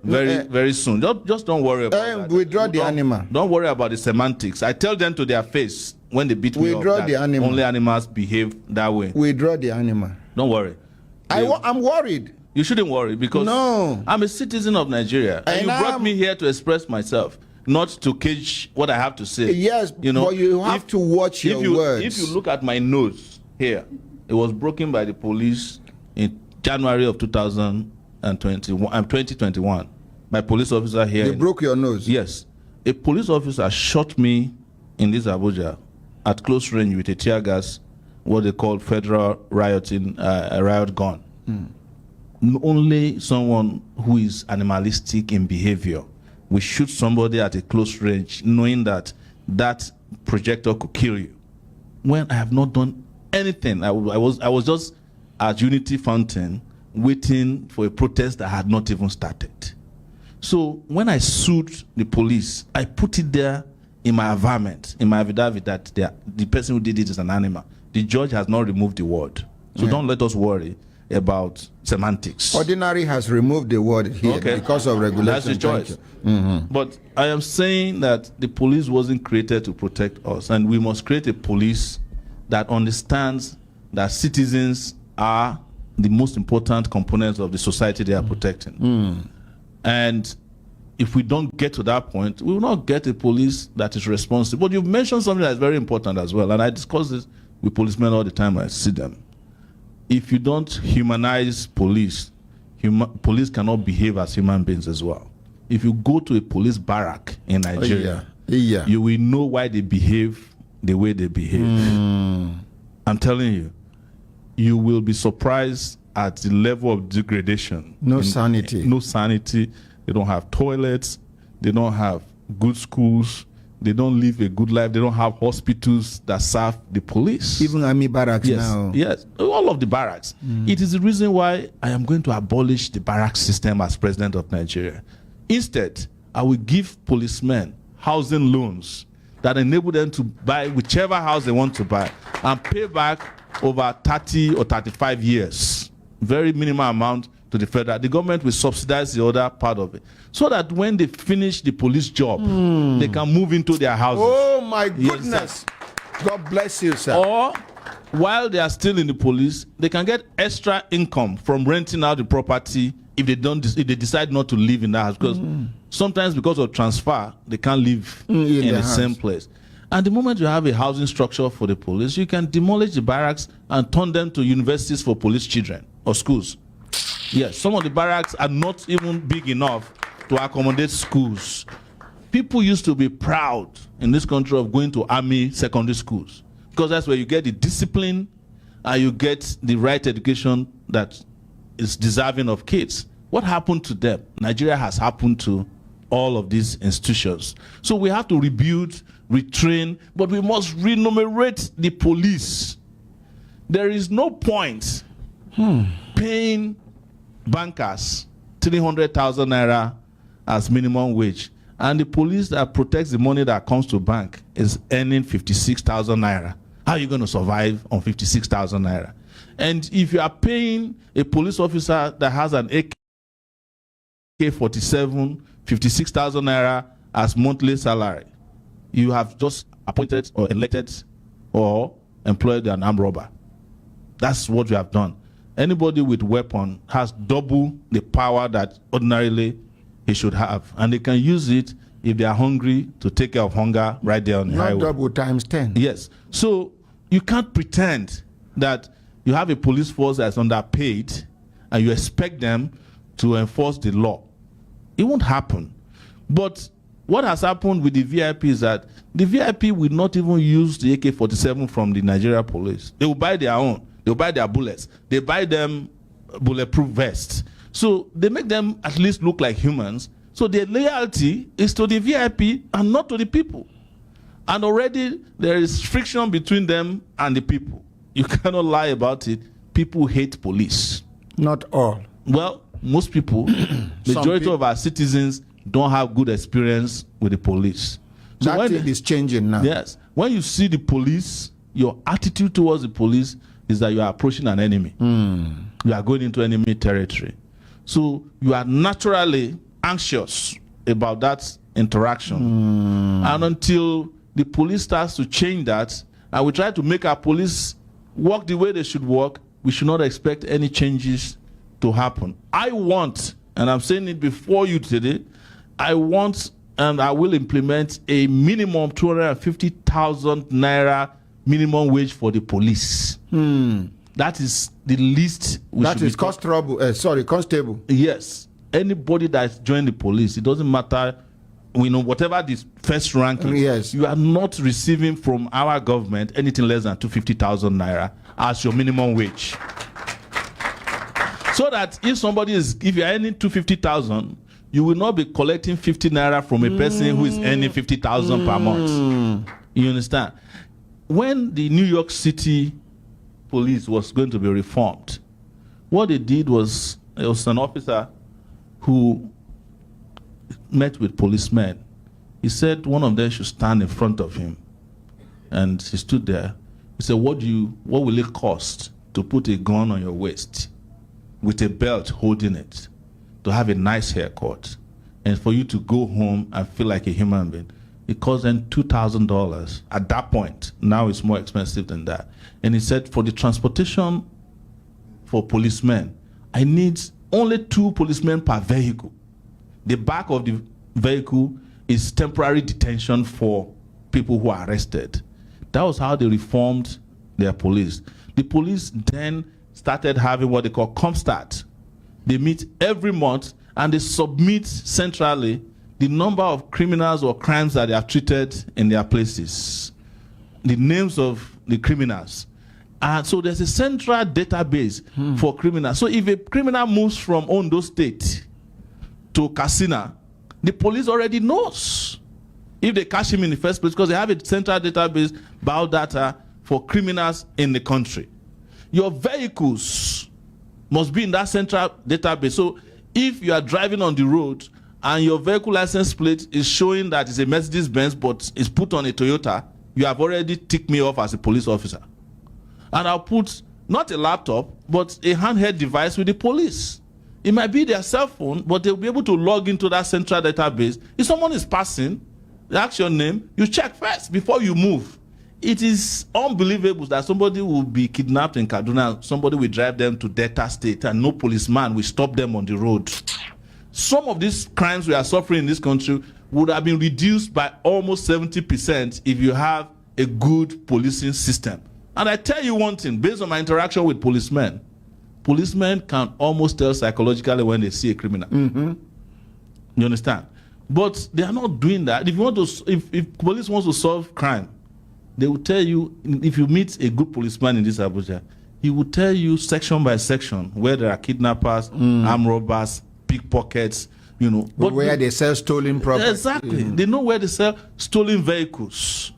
very soon. Just don't worry about that. Withdraw the animal. Don't worry about the semantics. I tell them to their face when they beat me up that only animals behave that way. Withdraw the animal. Don't worry. I'm worried. You shouldn't worry because I'm a citizen of Nigeria. And you brought me here to express myself, not to cage what I have to say. Yes, but you have to watch your words. If you look at my nose here, it was broken by the police in January of 2021. My police officer here. They broke your nose? Yes. A police officer shot me in this Abuja at close range with a tear gas, what they call federal riot gun. Only someone who is animalistic in behavior will shoot somebody at a close range knowing that that projectile could kill you. When I have not done anything, I was just at Unity Fountain waiting for a protest that had not even started. So when I sued the police, I put it there in my affidavit that the person who did it is an animal. The judge has not removed the word. So don't let us worry about semantics. Ordinary has removed the word here because of regulation. That's the choice. But I am saying that the police wasn't created to protect us, and we must create a police that understands that citizens are the most important components of the society they are protecting. And if we don't get to that point, we will not get a police that is responsible. But you've mentioned something that is very important as well, and I discuss this with policemen all the time when I see them. If you don't humanize police, police cannot behave as human beings as well. If you go to a police barrack in Nigeria, you will know why they behave the way they behave. I'm telling you, you will be surprised at the level of degradation. No sanity. They don't have toilets. They don't have good schools. They don't live a good life. They don't have hospitals that serve the police. Even army barracks now. Yes, all of the barracks. It is the reason why I am going to abolish the barrack system as president of Nigeria. Instead, I will give policemen housing loans that enable them to buy whichever house they want to buy and pay back over 30 or 35 years. Very minimal amount to the federal. The government will subsidize the other part of it, so that when they finish the police job, they can move into their houses. Oh my goodness! Yes, God bless you, sir. Or while they are still in the police, they can get extra income from renting out the property if they decide not to live in that house. Because sometimes because of transfer, they can't live in the same place. And the moment you have a housing structure for the police, you can demolish the barracks and turn them to universities for police children or schools. Yes, some of the barracks are not even big enough to accommodate schools. People used to be proud in this country of going to army secondary schools because that's where you get the discipline and you get the right education that is deserving of kids. What happened to them? Nigeria has happened to all of these institutions. So we have to rebuild, retrain, but we must remunerate the police. There is no point paying bankers 300,000 naira as minimum wage. And the police that protects the money that comes to bank is earning 56,000 naira. How are you going to survive on 56,000 naira? And if you are paying a police officer that has an AK-47, 56,000 naira as monthly salary, you have just appointed or elected or employed an armed robber. That's what we have done. Anybody with weapon has double the power that ordinarily he should have, and they can use it if they are hungry to take care of hunger right there on the highway. Not double times 10. Yes. So you can't pretend that you have a police force that's underpaid and you expect them to enforce the law. It won't happen. But what has happened with the VIP is that the VIP will not even use the AK-47 from the Nigeria police. They will buy their own. They will buy their bullets. They buy them bulletproof vests. So they make them at least look like humans. So their loyalty is to the VIP and not to the people. And already there is friction between them and the people. You cannot lie about it. People hate police. Not all. Well, most people, majority of our citizens don't have good experience with the police. So that thing is changing now. Yes. When you see the police, your attitude towards the police is that you are approaching an enemy. You are going into enemy territory. So you are naturally anxious about that interaction. And until the police starts to change that, and we try to make our police work the way they should work, we should not expect any changes to happen. I want, and I'm saying it before you today, I want and I will implement a minimum 250,000 naira minimum wage for the police. That is the least we should be. That is constable. Yes. Anybody that's joined the police, it doesn't matter, whatever the first ranking, yes, you are not receiving from our government anything less than 250,000 naira as your minimum wage. So that if you're earning 250,000, you will not be collecting 50 naira from a person who is earning 50,000 per month. You understand? When the New York City police was going to be reformed, what they did was, there was an officer who met with policemen. He said one of them should stand in front of him. And he stood there. He said, what will it cost to put a gun on your waist with a belt holding it, to have a nice haircut, and for you to go home and feel like a human being? It cost them $2,000 at that point. Now it's more expensive than that. And he said, for the transportation for policemen, I need only 2 policemen per vehicle. The back of the vehicle is temporary detention for people who are arrested. That was how they reformed their police. The police then started having what they call ComStat. They meet every month and they submit centrally the number of criminals or crimes that they have treated in their places, the names of the criminals. And so there's a central database for criminals. So if a criminal moves from Ondo State to Katsina, the police already knows if they catch him in the first place, because they have a central database, biodata for criminals in the country. Your vehicles must be in that central database. So if you are driving on the road and your vehicle license plate is showing that it's a Mercedes-Benz but it's put on a Toyota, you have already ticked me off as a police officer. And I'll put not a laptop, but a handheld device with the police. It might be their cell phone, but they'll be able to log into that central database. If someone is passing, that's your name, you check first before you move. It is unbelievable that somebody will be kidnapped in Kaduna, somebody will drive them to Delta State, and no policeman will stop them on the road. Some of these crimes we are suffering in this country would have been reduced by almost 70% if you have a good policing system. And I tell you one thing, based on my interaction with policemen can almost tell psychologically when they see a criminal. You understand? But they are not doing that. If you want to, if police wants to solve crime, they will tell you, if you meet a good policeman in this Abuja, he will tell you section by section where there are kidnappers, armed robbers, pickpockets, But where they sell stolen property. Exactly. They know where they sell stolen vehicles.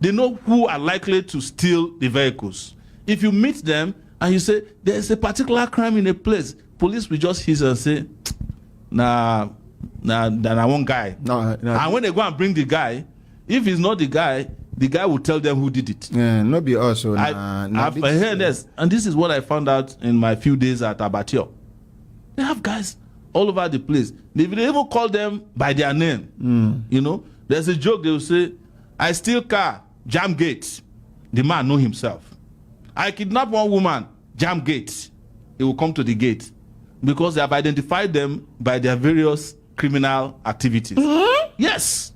They know who are likely to steal the vehicles. If you meet them and you say, there's a particular crime in a place, police will just hiss and say, nah, than I want guy. No. And when they go and bring the guy, if he's not the guy will tell them who did it. Yeah, not be also. I've heard this, and this is what I found out in my few days at Abattoir. They have guys all over the place. They even call them by their name. You know, there's a joke they will say, I steal car, jam gate. The man know himself. I kidnap one woman, jam gate. He will come to the gate because they have identified them by their various criminal activities. Yes.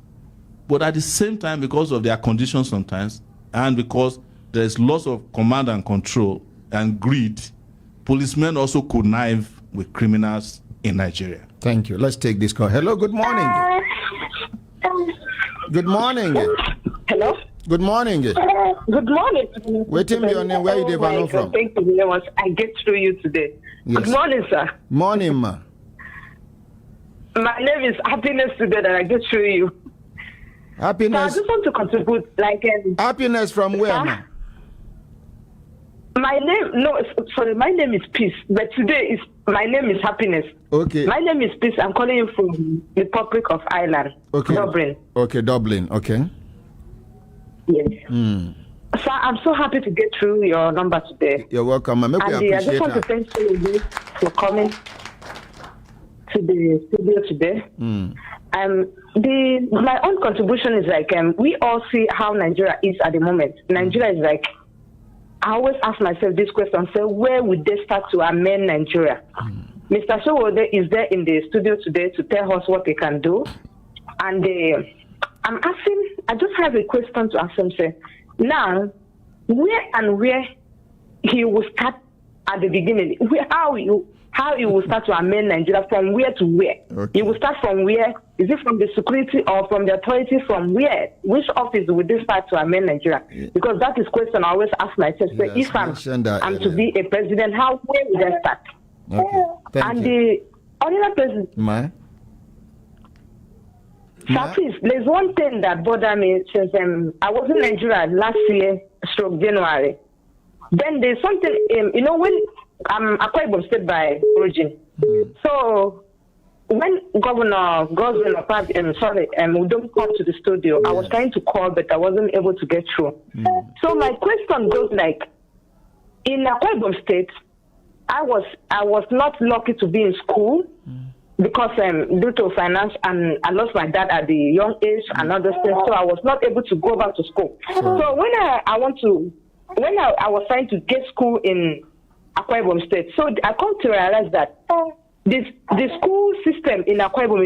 But at the same time, because of their conditions sometimes, and because there's loss of command and control and greed, policemen also connive with criminals in Nigeria. Thank you. Let's take this call. Hello, good morning. Good morning. Hello? Good morning. Good morning. Waiting your name. Where you from? Thank you very much. I get through you today. Yes. Good morning, sir. Morning, ma. My name is Happiness today that I get through you. Happiness. So I just want to contribute, happiness from where, ma? My name is Peace, but today my name is Happiness. Okay. My name is Peace. I'm calling you from the Republic of Ireland. Okay. Dublin. Okay, Dublin. Okay. Yes. So I'm so happy to get through your number today. You're welcome. I just want to thank you for coming to the studio today. My own contribution is we all see how Nigeria is at the moment. Nigeria is I always ask myself this question, say, where would they start to amend Nigeria? Mr. Sowore is there in the studio today to tell us what they can do. And I just have a question to ask him, say, now, where he will start at the beginning? How he will start to amend Nigeria, from where to where? Okay. He will start from where? Is it from the security or from the authority? From where? Which office will they start to amend Nigeria? Yeah. Because that is question I always ask myself. Yes, so if I'm to be a president, where will I start? Okay. Thank you. The other president. So please, there's one thing that bothered me since I was in Nigeria last year, January. Then there's something, when I'm Akwa Ibom State by origin. So when Governor Udom came to the studio, I was trying to call, but I wasn't able to get through. So my question goes in Akwa Ibom State, I was not lucky to be in school because due to finance, and I lost my dad at the young age and other things, so I was not able to go back to school. So when I was trying to get school in Akwa Ibom State, so I come to realize that the school system in Akwa Ibom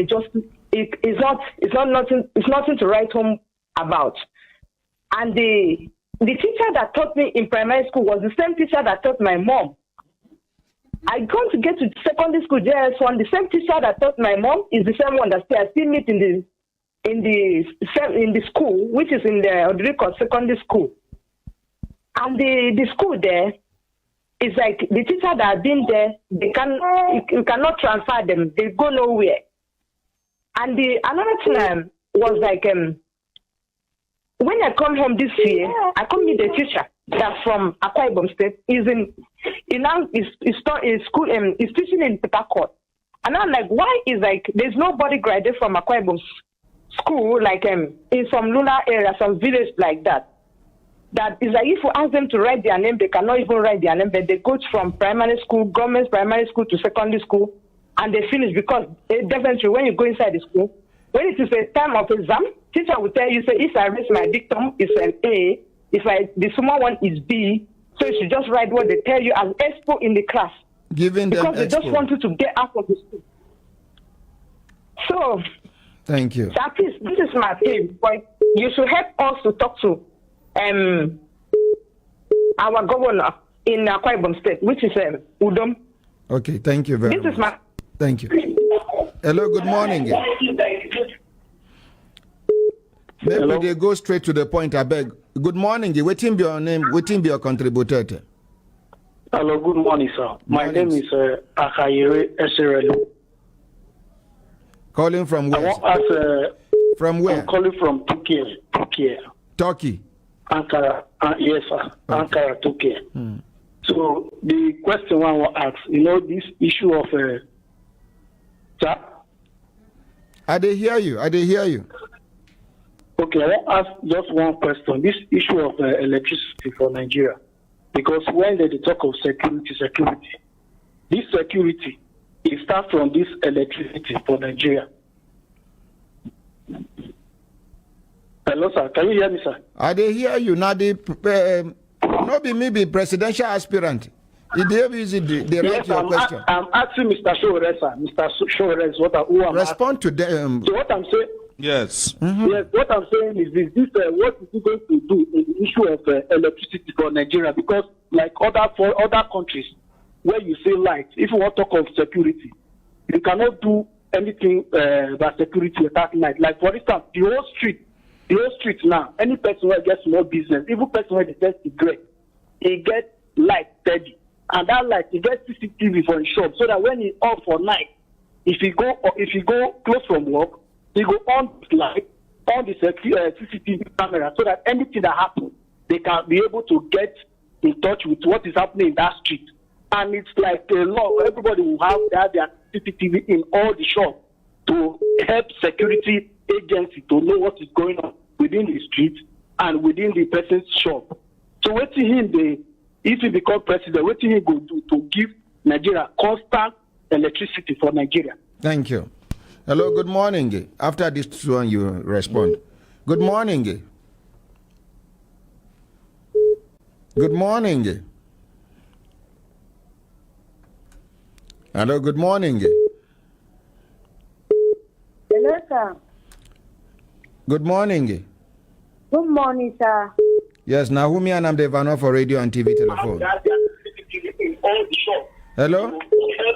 is nothing to write home about. And the teacher that taught me in primary school was the same teacher that taught my mom. I come to get to secondary school JS1. The same teacher that taught my mom is the same one that I still meet in the school, which is in the Odriko Secondary School. And the school there is the teacher that have been there, you cannot transfer them. They go nowhere. And another thing was when I come home this year, I come meet the teacher that's from Akwa Ibom State. Is school is teaching in Port Harcourt. And I'm why is there's nobody graduated from Akwa Ibom school in some lunar area, some village like that. That is if you ask them to write their name, they cannot even write their name, but they go from primary school, government primary school to secondary school, and they finish because definitely when you go inside the school, when it is a time of exam, teacher will tell you, say, if I raise my dictum, it's an A, the small one is B, so you should just write what they tell you as expo in the class. Because they just want you to get out of the school. So, thank you. So at least this is my thing, but you should help us to talk to our governor in Akwa Ibom State, which is Udom. Okay, thank you very much. This is my... Thank you. Hello, good morning. Maybe they go straight to the point, I beg. Good morning. Waiting be your name, waiting be your contributor. Hello, good morning, sir. My name is Akayere Eserelu. Calling from where? From where? I'm calling from Turkey. Turkey? Ankara. Yes, sir. Okay. Ankara, Turkey. So the question I want to ask, this issue of I did hear you. Okay, I want to ask just one question. This issue of electricity for Nigeria, because when they talk of security, this security, it starts from this electricity for Nigeria. Hello, sir. Can you hear me, sir? I did hear you. Now, not be me be presidential aspirant. It is the right to your question. I'm asking Mr. Sowore, sir. Mr. Sowore is who I'm respond asking. to them. So what I'm saying. Yes. Mm-hmm. Yes. What I'm saying is this: what is he going to do in the issue of electricity for Nigeria? Because like other countries, where you say light, if you want to talk of security, you cannot do anything about security without light. Like for instance, the whole street now, any person who gets small business, even person who gets cigarette, he gets light steady. And that light, he gets CCTV for his shop, so that when he off for night, if he go close from work, he go on the light, on the CCTV camera, so that anything that happens, they can be able to get in touch with what is happening in that street. And it's like a law. Everybody will have their CCTV in all the shops to help security agency to know what is going on within the street and within the person's shop. So what if he become president, what he go do to give Nigeria constant electricity for Nigeria? Thank you. Hello, good morning. After this one, you respond. Good morning. Good morning. Hello, good morning. Hello, sir. Good morning. Good morning, sir. Yes, Naomi and I'm Devano for radio and TV telephone. Hello?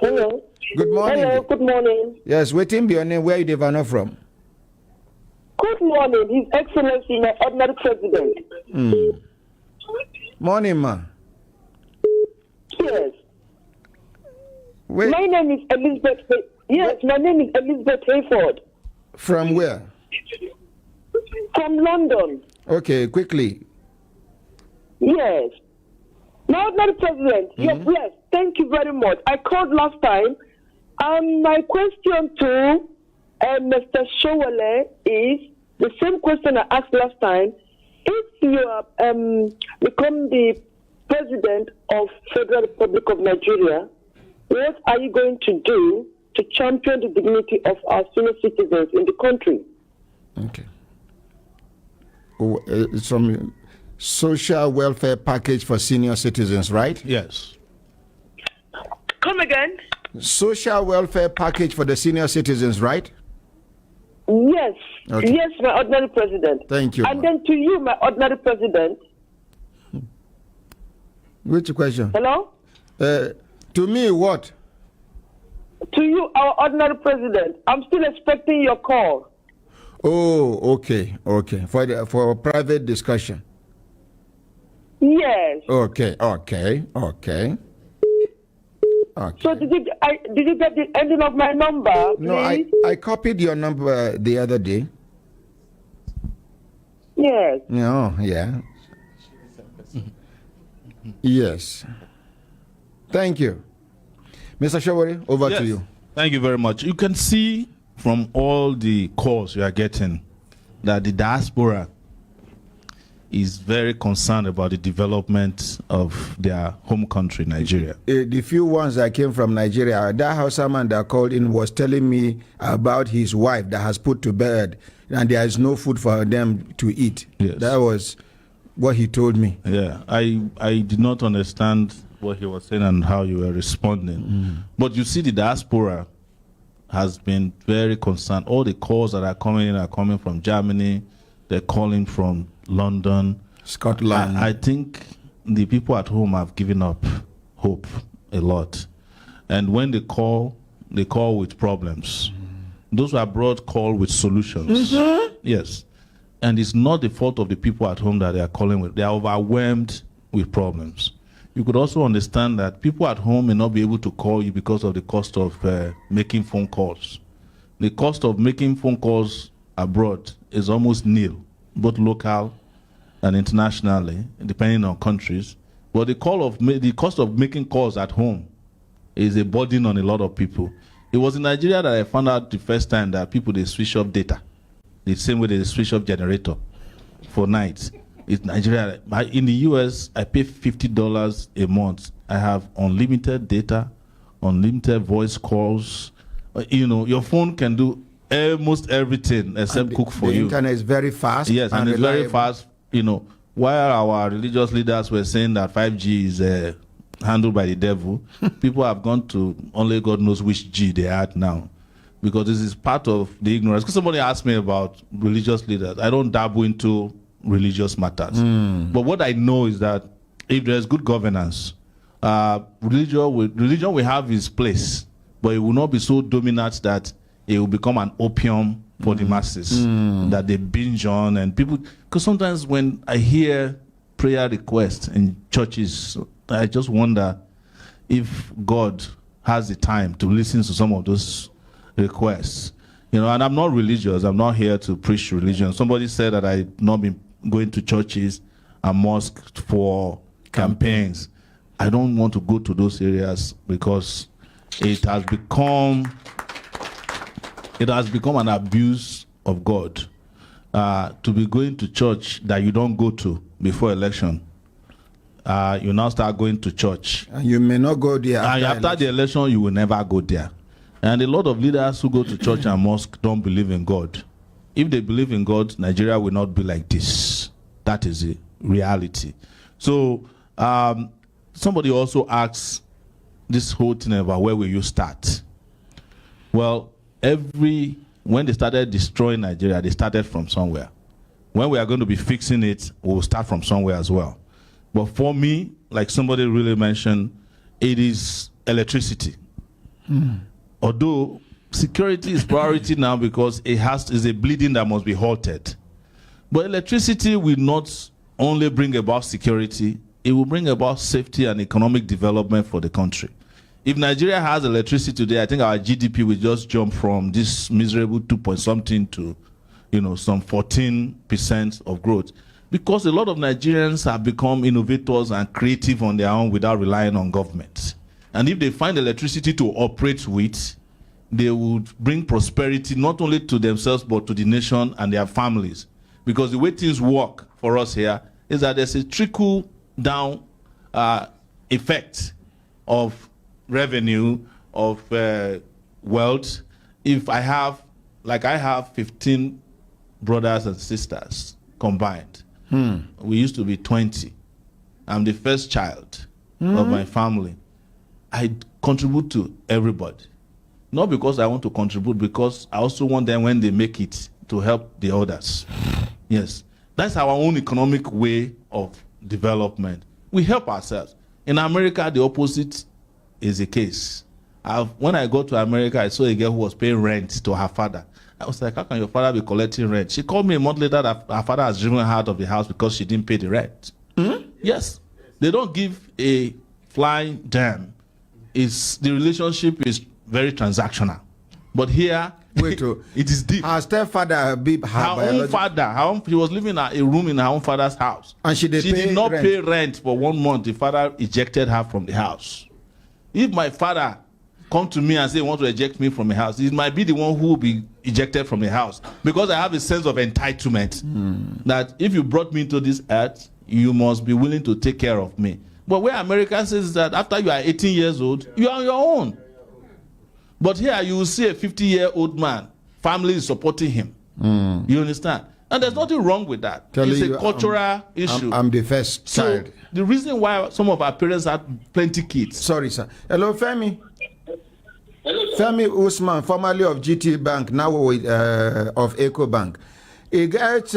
Hello. Good morning. Hello, good morning. Yes, waiting be your name. Where you Devano from? Good morning, His Excellency, my ordinary president. Morning, ma. Yes. Wait. My name is Elizabeth. Yes, my name is Elizabeth Hayford. From where? From London. Okay, quickly. Yes. My ordinary president, you're blessed. Thank you very much. I called last time. My question to Mr. Sowore is the same question I asked last time. If you become the president of Federal Republic of Nigeria, what are you going to do to champion the dignity of our senior citizens in the country? Okay. It's from social welfare package for senior citizens, right? Yes. Come again? Social welfare package for the senior citizens, right? Yes. Okay. Yes, my ordinary president. Thank you. And then to you, my ordinary president. Which question? Hello? To me, what? To you, our ordinary president. I'm still expecting your call. Oh, okay. For a private discussion. Yes. Okay. So did you get the ending of my number, please? No, I copied your number the other day. Yes. No, yeah. Yes. Thank you. Mr. Sowore, over to you. Thank you very much. You can see from all the calls you are getting that the diaspora is very concerned about the development of their home country, Nigeria. The few ones that came from Nigeria, that houseman that called in was telling me about his wife that has put to bed and there is no food for them to eat. Yes. That was what he told me. Yeah, I did not understand what he was saying and how you were responding. But you see, the diaspora has been very concerned. All the calls that are coming in are coming from Germany. They're calling from London, Scotland. I think the people at home have given up hope a lot. And when they call with problems. Those who are abroad call with solutions. Yes. And it's not the fault of the people at home that they are calling with. They are overwhelmed with problems. You could also understand that people at home may not be able to call you because of the cost of making phone calls. The cost of making phone calls abroad is almost nil, both local and internationally, depending on countries. But the cost of making calls at home is a burden on a lot of people. It was in Nigeria that I found out the first time that people, they switch off data. The same way they switch off generator for nights. It's Nigeria. In the US, I pay $50 a month. I have unlimited data, unlimited voice calls. Your phone can do almost everything except cook for you. The internet is very fast. Yes, and it's reliable. very fast. While our religious leaders were saying that 5G is handled by the devil, people have gone to only God knows which G they are at now, because this is part of the ignorance. Because somebody asked me about religious leaders. I don't dabble into religious matters. But what I know is that if there's good governance, religion will have its place, but it will not be so dominant that it will become an opium for the masses that they binge on. And people, because sometimes when I hear prayer requests in churches, I just wonder if God has the time to listen to some of those requests. And I'm not religious. I'm not here to preach religion. Somebody said that I've not been going to churches and mosques for campaigns. I don't want to go to those areas because it has become an abuse of God to be going to church that you don't go to before election. You now start going to church. And you may not go there. After the election, you will never go there. And a lot of leaders who go to church and mosque don't believe in God. If they believe in God, Nigeria will not be like this. That is the reality. So somebody also asks this whole thing about where will you start? Well, when they started destroying Nigeria, they started from somewhere. When we are going to be fixing it, we'll start from somewhere as well. But for me, like somebody really mentioned, it is electricity. Although security is priority now because is a bleeding that must be halted. But electricity will not only bring about security, it will bring about safety and economic development for the country. If Nigeria has electricity today, I think our GDP will just jump from this miserable 2-point-something to, some 14% of growth. Because a lot of Nigerians have become innovators and creative on their own without relying on government. And if they find electricity to operate with, they would bring prosperity not only to themselves but to the nation and their families. Because the way things work for us here is that there's a trickle-down effect of revenue, of wealth. If I have 15 brothers and sisters combined, we used to be 20. I'm the first child of my family. I contribute to everybody. Not because I want to contribute, because I also want them, when they make it, to help the others. Yes. That's our own economic way of development. We help ourselves. In America, the opposite is the case. When I go to America, I saw a girl who was paying rent to her father. I was like, how can your father be collecting rent? She called me a month later that her father has driven her out of the house because she didn't pay the rent. Yes. They don't give a flying damn. The relationship is very transactional. But here, it is deep. Her stepfather, her own father, she was living in a room in her own father's house. And she did not pay rent for 1 month. The father ejected her from the house. If my father come to me and say he wants to eject me from a house, it might be the one who will be ejected from the house, because I have a sense of entitlement that if you brought me into this earth, you must be willing to take care of me. But where America says that after you are 18 years old, you are on your own. But here you will see a 50-year-old man, family is supporting him. You understand? And there's nothing wrong with that. It's a cultural issue. I'm the first child. The reason why some of our parents have plenty kids. Sorry, sir. Hello, Femi. Femi Usman, formerly of GT Bank, now of Eco Bank. He got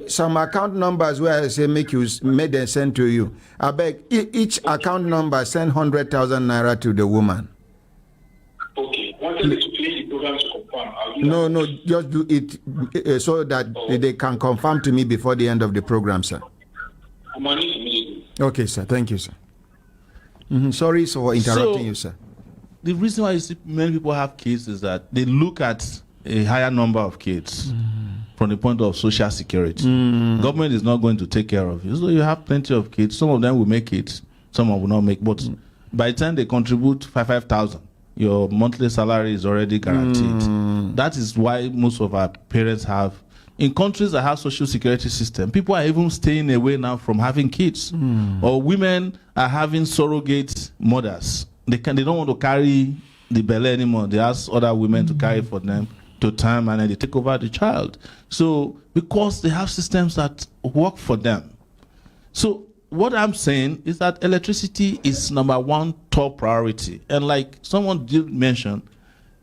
some account numbers where I say make them send to you. I beg each account number send 100,000 naira to the woman. Okay. Wanted to play the program to confirm. No, just do it so that they can confirm to me before the end of the program, sir. Okay, sir. Thank you, sir. Sorry for interrupting you, sir. The reason why you see many people have kids is that they look at a higher number of kids from the point of social security. Government is not going to take care of you. So you have plenty of kids. Some of them will make it, some will not make. But by the time they contribute 5,000, your monthly salary is already guaranteed. That is why most of our parents have, in countries that have social security system, people are even staying away now from having kids. Or women are having surrogate mothers. They don't want to carry the belly anymore. They ask other women to carry for them to time, and then they take over the child. So because they have systems that work for them. So what I'm saying is that electricity is number one top priority. And like someone did mention,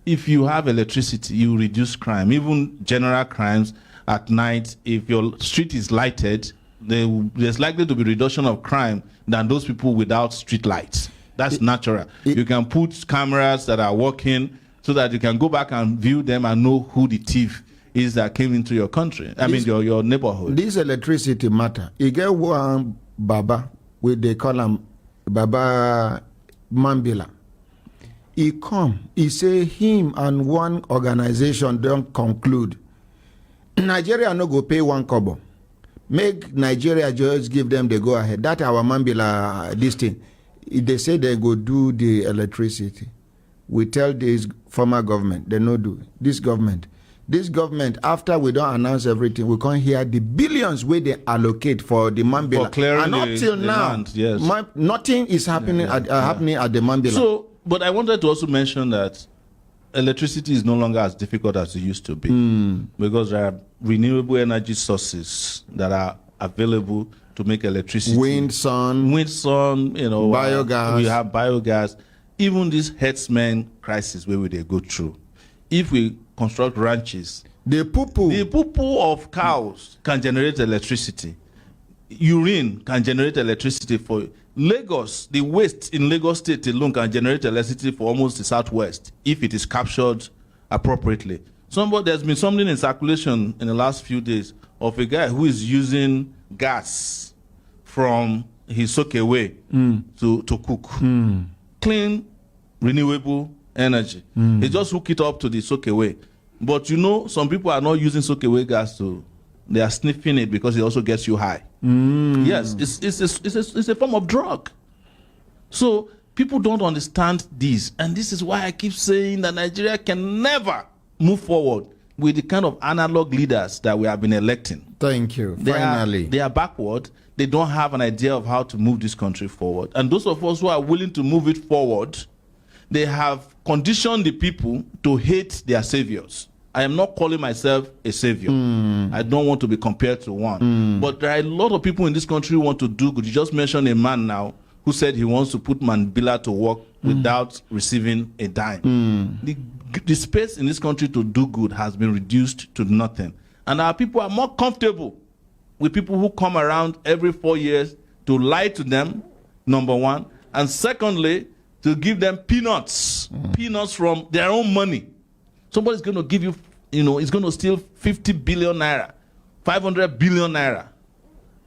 if you have electricity, you reduce crime, even general crimes at night. If your street is lighted, there's likely to be reduction of crime than those people without street lights. That's natural. You can put cameras that are working so that you can go back and view them and know who the thief is that came into your country. Your neighborhood. This electricity matter. You get one Baba, they call him Baba Mambila. He come, he say him and one organization don't conclude. Nigeria no go pay 1 kobo. Make Nigeria just give them the go ahead. That our Mambila this thing. They say they go do the electricity. We tell this former government, they no do. This government, after we don't announce everything, we can't hear the billions where they allocate for the Mambila. And up till now, land, yes. Nothing is happening happening at the Mambila. So, but I wanted to also mention that electricity is no longer as difficult as it used to be, because there are renewable energy sources that are available to make electricity. Wind, sun, biogas. We have biogas. Even this herdsmen crisis where they go through, if we construct ranches, the poo of cows can generate electricity. Urine can generate electricity for Lagos. The waste in Lagos State alone can generate electricity for almost the southwest if it is captured appropriately. There's been something in circulation in the last few days of a guy who is using gas from his soakaway to cook. Clean, renewable energy. He just hook it up to the soakaway. But some people are not using soakaway gas they are sniffing it because it also gets you high. Yes, it's a form of drug. So people don't understand this. And this is why I keep saying that Nigeria can never move forward with the kind of analog leaders that we have been electing. Thank you. Finally. They are backward. They don't have an idea of how to move this country forward. And those of us who are willing to move it forward, they have conditioned the people to hate their saviors. I am not calling myself a savior. I don't want to be compared to one. But there are a lot of people in this country who want to do good. You just mentioned a man now who said he wants to put Mandela to work without receiving a dime. The space in this country to do good has been reduced to nothing. And our people are more comfortable with people who come around every 4 years to lie to them, number one. And secondly, to give them peanuts from their own money. Somebody's going to give you, he's going to steal 50 billion naira, 500 billion naira.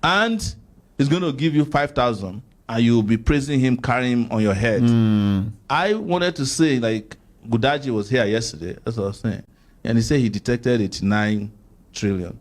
And he's going to give you 5,000 and you'll be praising him, carrying him on your head. I wanted to say, like, Gudaji was here yesterday, that's what I was saying. And he said he detected 89 trillion.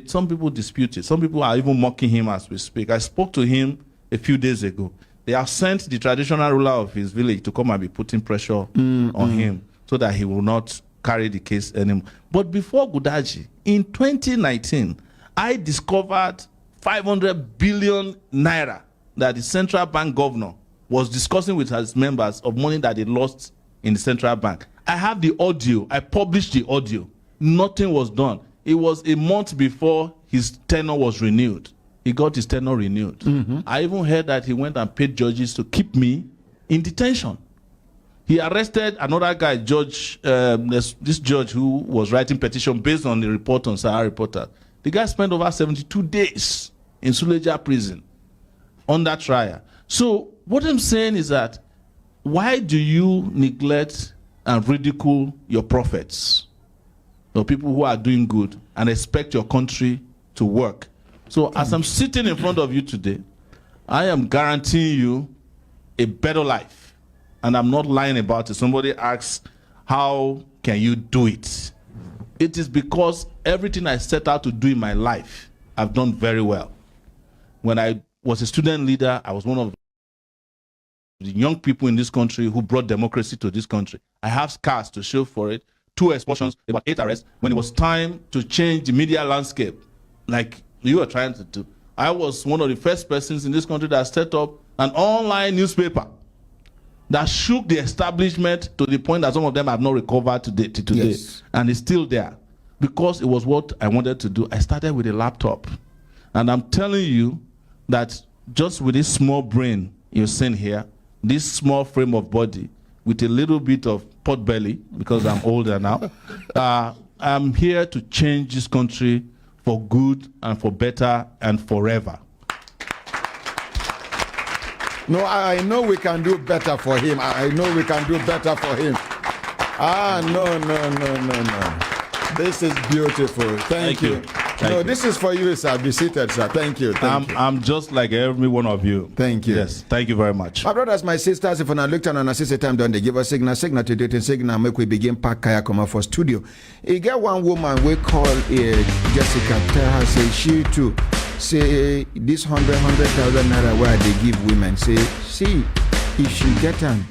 Some people dispute it. Some people are even mocking him as we speak. I spoke to him a few days ago. They have sent the traditional ruler of his village to come and be putting pressure on him so that he will not carry the case anymore. But before Gudaji, in 2019, I discovered 500 billion naira that the central bank governor was discussing with his members of money that they lost in the central bank. I have the audio. I published the audio. Nothing was done. It was a month before his tenure was renewed. He got his tenure renewed. I even heard that he went and paid judges to keep me in detention. He arrested another guy, judge, this judge who was writing petition based on the report on Sahara Reporter. The guy spent over 72 days in Suleja prison under trial. So what I'm saying is that why do you neglect and ridicule your prophets, the people who are doing good, and expect your country to work? So as I'm sitting in front of you today, I am guaranteeing you a better life. And I'm not lying about it. Somebody asks, how can you do it? It is because everything I set out to do in my life, I've done very well. When I was a student leader, I was one of the young people in this country who brought democracy to this country. I have scars to show for it. 2 expulsions, about 8 arrests. When it was time to change the media landscape, like you were trying to do, I was one of the first persons in this country that set up an online newspaper that shook the establishment to the point that some of them have not recovered today. Yes. And it's still there because it was what I wanted to do. I started with a laptop. And I'm telling you that just with this small brain you're seeing here, this small frame of body, with a little bit of pot belly, because I'm older now, I'm here to change this country for good and for better and forever. No, I know we can do better for him. I know we can do better for him. No. This is beautiful. Thank you. This is for you, sir. Be seated, sir. Thank you. I'm just like every one of you. Thank you. Yes, thank you very much. My brothers, my sisters, if I look at an assistant time, don't they give us signal to do it, signal, make we begin pack kaya come out for studio. You get one woman we call Jessica, tell her, say she too, say this 100,000 naira where they give women, say, see, if she get them,